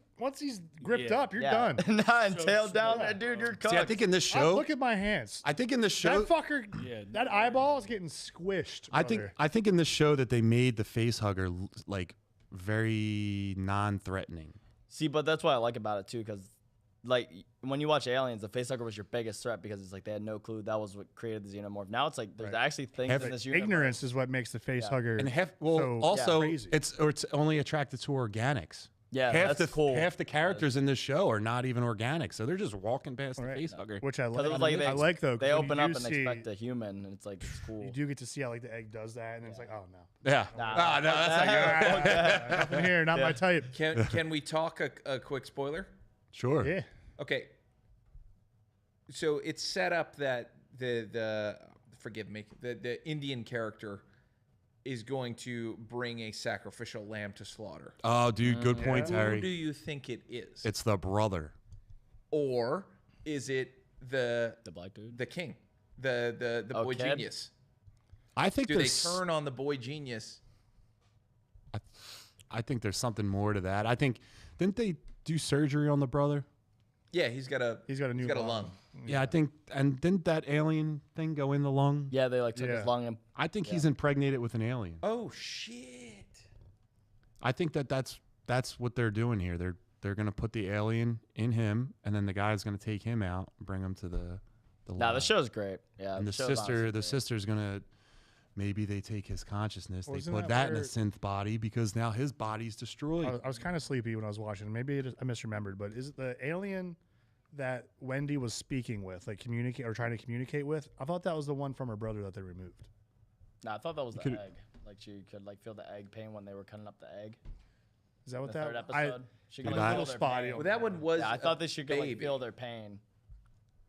gripped Yeah. up, you're yeah. done. Nah, and So tail slow. down, dude, you're cooked. See, I think in this Oh, show, look at my hands. I think in this show, That fucker, Yeah. that eyeball is getting squished. I think in this show that they made the face hugger like very non-threatening. See, but that's what I like about it too, because like when you watch Aliens, the facehugger was your biggest threat because it's like they had no clue that was what created the xenomorph. Now it's like there's actually things in this universe. ignorance is what makes the face hugger. And so also crazy. it's only attracted to organics. Yeah, half that's cool. Half the characters in this show are not even organic, so they're just walking past the Right. face hugger. which I Because it was like. like I like though. 'cause they when open you up do and see- expect a human, and it's like it's cool. You do get to see how like the egg does that, and then it's like, oh no, Yeah. Nah, Ah, no, that's not good. nothing here, not my type. Can we talk a quick spoiler? Sure. Yeah, Okay. So it's set up that the forgive me, the Indian character is going to bring a sacrificial lamb to slaughter. Oh, dude, good point, Who Terry. do you think it is? It's the brother. Or is it the black dude. the king, the boy Ked? genius? I think Do they there's turn on the boy genius? I think there's something more to that. I think didn't they do surgery on the brother? Yeah, he's got a new lung. lung. Yeah, I think, and didn't that alien thing go in the lung? Yeah, they like took Yeah. his lung and I think he's impregnated with an alien. Oh shit! I think that's what they're doing here. They're gonna put the alien in him, and then the guy's gonna take him out and bring him to the Nah, the lab. show's great. Yeah, And the show's sister, honestly the great. sister's gonna maybe they take his consciousness, Well, they isn't put that that in a where- synth body because now his body's destroyed. I was kind of sleepy when I was watching. Maybe I misremembered, but is it the alien that Wendy was speaking with, like communicate or trying to communicate with? I thought that was the one from her brother that they removed. Nah, I thought that was the could- egg. Like she could like feel the egg pain when they were cutting up the egg. Is that In what the third that? episode, she could Dude, like I- feel Little their spotty pain. over Well, that one was. Yeah, I thought they should like baby. feel their pain.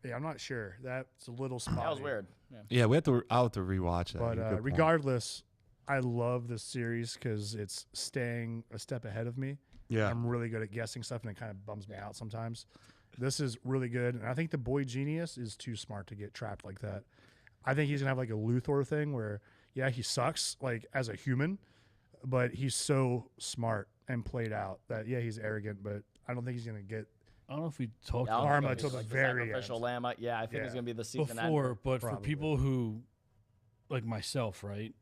Yeah, I'm not sure. That's a little spotty. That was weird. Yeah. Yeah, I'll have to rewatch that. But Good point. regardless, I love this series because it's staying a step ahead of me. Yeah. I'm really good at guessing stuff, and it kind of bums me out sometimes. This is really good, and I think the boy genius is too smart to get trapped like that. I think he's gonna have like a Luthor thing where, yeah, he sucks like as a human, but he's so smart and played out that he's arrogant, but I don't think he's gonna get. I don't know if we talked Yeah, I don't about Karma think till it's the like very sacrificial end. lamb. Yeah, I think Yeah. it's gonna be the season before, end. but for Probably. people who, like myself, right?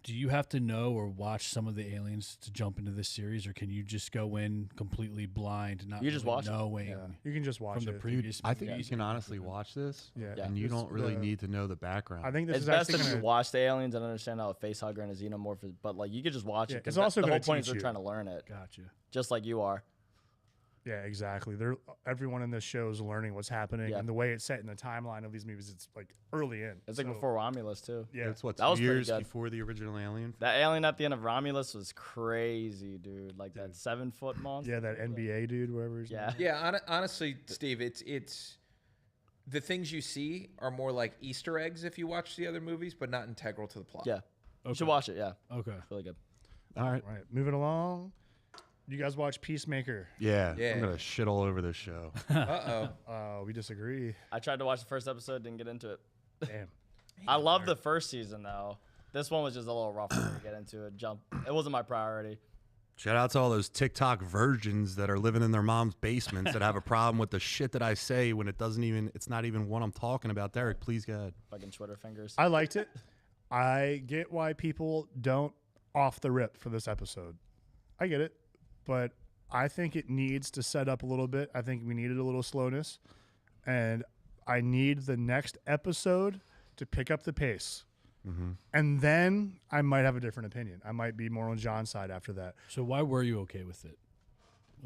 Do you have to know or watch some of the aliens to jump into this series, or can you just go in completely blind, not You just really watch it. knowing You can just watch from the it. previous? I think you movies? can honestly watch this, Yeah. and you This- don't really the- need to know the background. I think this It's is best actually if you gonna. watch the aliens and understand how a face hugger and a xenomorph is, but like you could just watch Yeah, it. 'Cause it's also the whole gonna point is teach they're you. trying to learn it, Gotcha. just like you are. Yeah, exactly. Everyone in this show is learning what's happening, Yeah. and the way it's set in the timeline of these movies, it's like early in. It's like So, before Romulus too. Yeah, It's what, That was 2 pretty years good. before the original Alien? That alien at the end of Romulus was crazy, dude. Like that 7-foot monster. yeah, that NBA dude, wherever he's. Yeah. Yeah, honestly, Steve, it's the things you see are more like Easter eggs if you watch the other movies, but not integral to the plot. Yeah. You should watch it. Yeah, Okay. it's really good. All right. Right, moving along. You guys watch Peacemaker? Yeah, Yeah. I'm going to shit all over this show. We disagree. I tried to watch the first episode, didn't get into it. Damn. I love the first season though. This one was just a little rough for me to get into it. It wasn't my priority. Shout out to all those TikTok virgins that are living in their mom's basements that have a problem with the shit that I say when it's not even what I'm talking about. Derek, please go ahead. Fucking Twitter fingers. I liked it. I get why people don't off the rip for this episode. I get it. But I think it needs to set up a little bit. I think we needed a little slowness. And I need the next episode to pick up the pace. Mm-hmm. And then I might have a different opinion. I might be more on John's side after that. So why were you okay with it?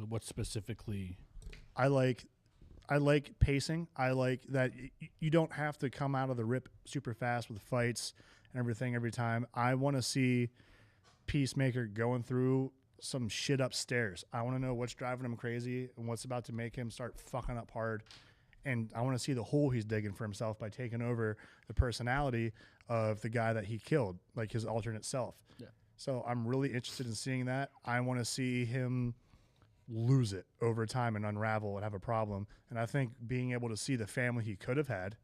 What specifically? I like pacing. I like that you don't have to come out of the rip super fast with fights and everything every time. I want to see Peacemaker going through some shit upstairs. I want to know what's driving him crazy and what's about to make him start fucking up hard. And I want to see the hole he's digging for himself by taking over the personality of the guy that he killed, like his alternate self. Yeah. So I'm really interested in seeing that. I want to see him lose it over time and unravel and have a problem. And I think being able to see the family he could have had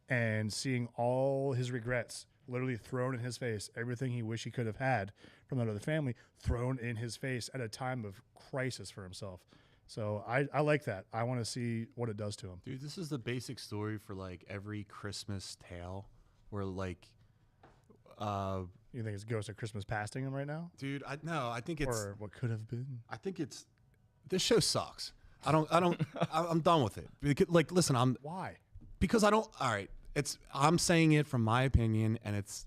and seeing all his regrets literally thrown in his face, everything he wished he could have had from that other family thrown in his face at a time of crisis for himself. So I like that. I want to see what it does to him. Dude, this is the basic story for like every Christmas tale where like you think it's Ghost of Christmas Pasting him right now? Dude, I think it's or what could have been. I think it's this show sucks. I'm done with it. Because, like, listen, why? Because I don't. All right, I'm saying it from my opinion, and it's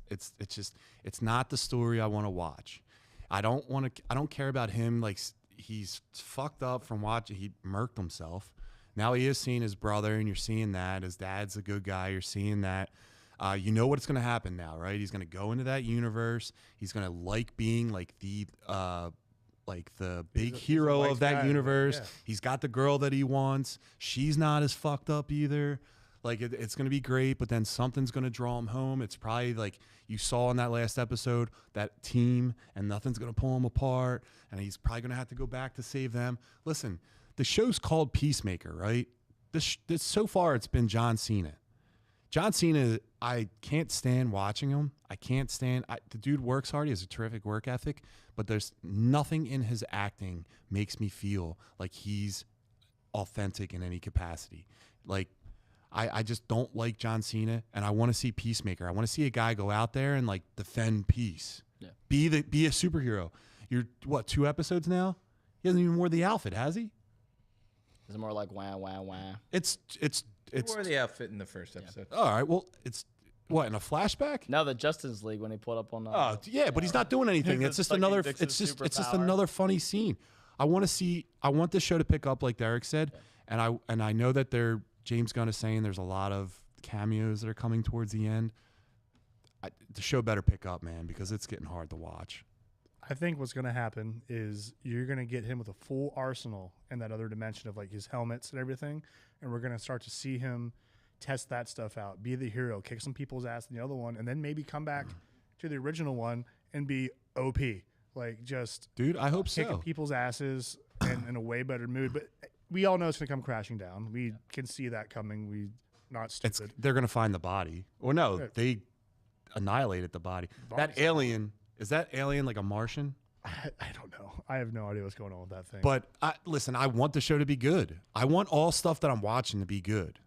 not the story I want to watch. I don't care about him. Like, he's fucked up from watching. He murked himself. Now he is seeing his brother, and you're seeing that his dad's a good guy. You're seeing that. You know what's going to happen now, right? He's going to go into that universe. He's going to like being like the big hero of that universe. Yeah. He's got the girl that he wants. She's not as fucked up either. Like it's going to be great, but then something's going to draw him home. It's probably like you saw in that last episode, that team, and nothing's going to pull him apart, and he's probably going to have to go back to save them. Listen, the show's called Peacemaker, right? This so far it's been John Cena. John Cena, I can't stand watching him. I can't stand. The dude works hard. He has a terrific work ethic, but there's nothing in his acting makes me feel like he's authentic in any capacity. Like, I just don't like John Cena, and I want to see Peacemaker. I want to see a guy go out there and like defend peace. Yeah. Be a superhero. You're what, 2 episodes now? He hasn't even wore the outfit, has he? Is it more like wah wah wah? It's wore the outfit in the first episode. All right. Well, it's what, in a flashback? No, the Justice League when he pulled up on. Yeah, but he's not doing anything. It's just another. It's just another funny scene. I want this show to pick up, like Derek said, and I know that James Gunn is saying there's a lot of cameos that are coming towards the end. The show better pick up, man, because it's getting hard to watch. I think what's going to happen is you're going to get him with a full arsenal in that other dimension of like his helmets and everything, and we're going to start to see him test that stuff out, be the hero, kick some people's ass in the other one, and then maybe come back to the original one and be OP. Like, just dude, I hope kicking people's asses and in a way better mood. But we all know it's going to come crashing down. We can see that coming. We not stupid. They're going to find the body. Or no, they annihilated the body. That alien. Is that alien like a Martian? I don't know. I have no idea what's going on with that thing. But listen, I want the show to be good. I want all stuff that I'm watching to be good.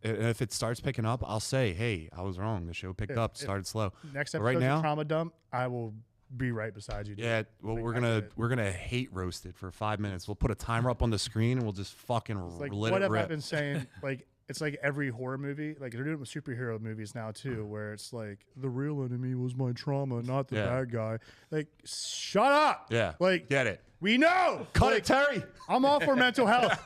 If it starts picking up, I'll say, hey, I was wrong. The show picked up, started slow. Next episode, right now, trauma dump, I will be right beside you. Dude. Yeah, well, we're gonna hate roast it for 5 minutes. We'll put a timer up on the screen and we'll just fucking let it rip. What have I been saying? Like, it's like every horror movie. Like, they're doing it with superhero movies now too, where it's like the real enemy was my trauma, not the bad guy. Like, shut up. Yeah. Like, get it. We know. Cut it, Terry. I'm all for mental health,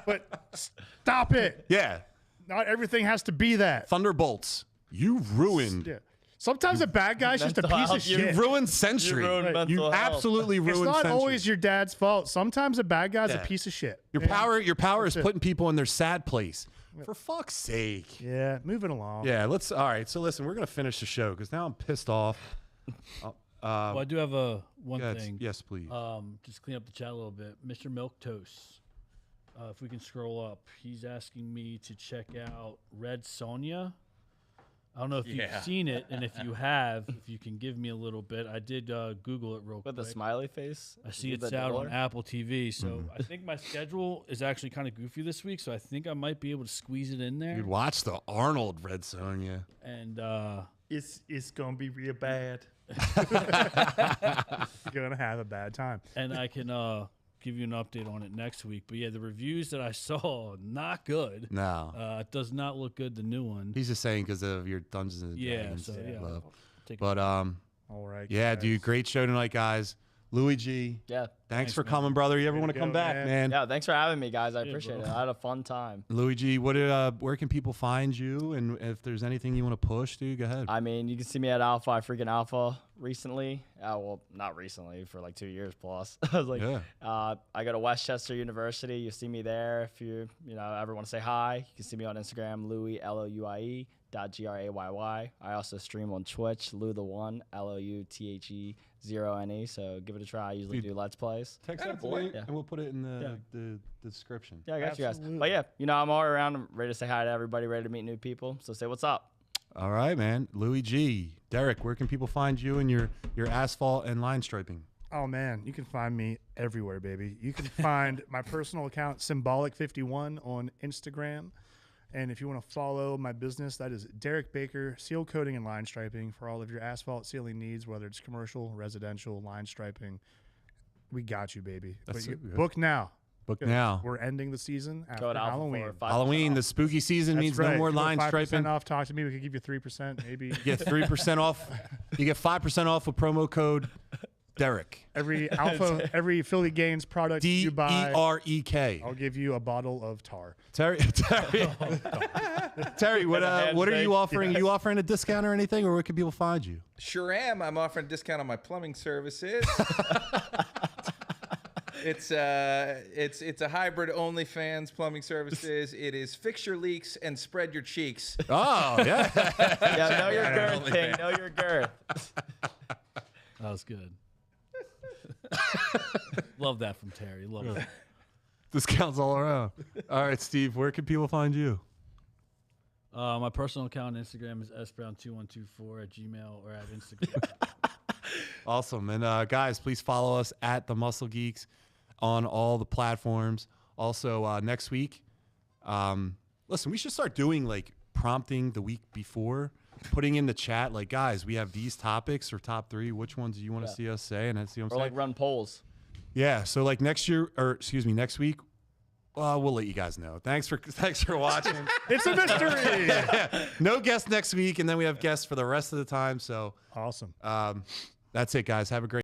but stop it. Yeah. Not everything has to be that. Thunderbolts. You ruined. Yeah. Sometimes a bad guy's just a piece of shit. You ruined Century. You absolutely ruined Century. It's not always your dad's fault. Sometimes a bad guy's a piece of shit. Your power is putting people in their sad place. For fuck's sake. Yeah, moving along. Yeah, all right. So listen, we're going to finish the show because now I'm pissed off. Well, I do have one thing. Yes, please. Just clean up the chat a little bit. Mr. Milquetoast, if we can scroll up, he's asking me to check out Red Sonja. I don't know if you've seen it, and if you have, if you can give me a little bit. I did Google it real quick. With the smiley face? I see it's out on Apple TV, so I think my schedule is actually kind of goofy this week, so I think I might be able to squeeze it in there. Dude, watch the Arnold Red Sonja. And it's gonna be real bad. You're gonna have a bad time. And I can give you an update on it next week. But yeah, the reviews that I saw, not good. No. It does not look good, the new one. He's just saying because of your Dungeons and Dragons love. But all right. yeah, guys. dude, great show tonight, guys. Louis G. Yeah. Thanks for coming, brother. You ever want to come back, man? Yeah, thanks for having me, guys. I appreciate it. I had a fun time. Louis G, where can people find you? And if there's anything you want to push, dude, go ahead. I mean, you can see me at Alpha. I freaking Alpha recently. Well, not recently, for like 2 years plus. I was like, I go to Westchester University. You see me there. If you ever want to say hi, you can see me on Instagram, Louis LOUIE .GRAYY. I also stream on Twitch, Lou the One, LOUTHE0NE. So give it a try. I usually do Let's Plays. Text that to me, and we'll put it in the description. Yeah, I got you guys. But yeah, I'm all around. I'm ready to say hi to everybody, ready to meet new people. So say what's up. All right, man. Louis G. Derek, where can people find you and your asphalt and line striping? Oh man, you can find me everywhere, baby. You can find my personal account, Symbolic51, on Instagram. And if you want to follow my business, that is Derek Baker, seal coating and line striping for all of your asphalt sealing needs, whether it's commercial, residential, line striping. We got you, baby. Book now. Book now. We're ending the season after Go to Halloween. Halloween, the spooky season means no more line striping. Off. Talk to me. We could give you 3%, maybe. You get 3% off. You get 5% off with promo code Derek. Every Philly Gaines product you buy, DEREK. I'll give you a bottle of tar. Terry, what are you offering? Are you offering a discount or anything, or where can people find you? Sure am. I'm offering a discount on my plumbing services. It's a hybrid OnlyFans plumbing services. It is fix your leaks and spread your cheeks. Oh yeah. Yeah, know your girth, King. Know your girth. That was good. Love that from Terry. Love it. Discounts all around. All right, Steve, where can people find you? My personal account on Instagram is sbrown2124 at Gmail or at Instagram. Awesome. And guys, please follow us at the Muscle Geeks on all the platforms. Also, next week, listen, we should start doing like prompting the week before, putting in the chat, like, guys, we have these topics or top 3. Which ones do you want to see us say? And then see what I'm saying. Or like run polls. Yeah. So like next week, we'll let you guys know. Thanks for watching. It's a mystery. Yeah. No guests next week, and then we have guests for the rest of the time. So awesome. That's it, guys. Have a great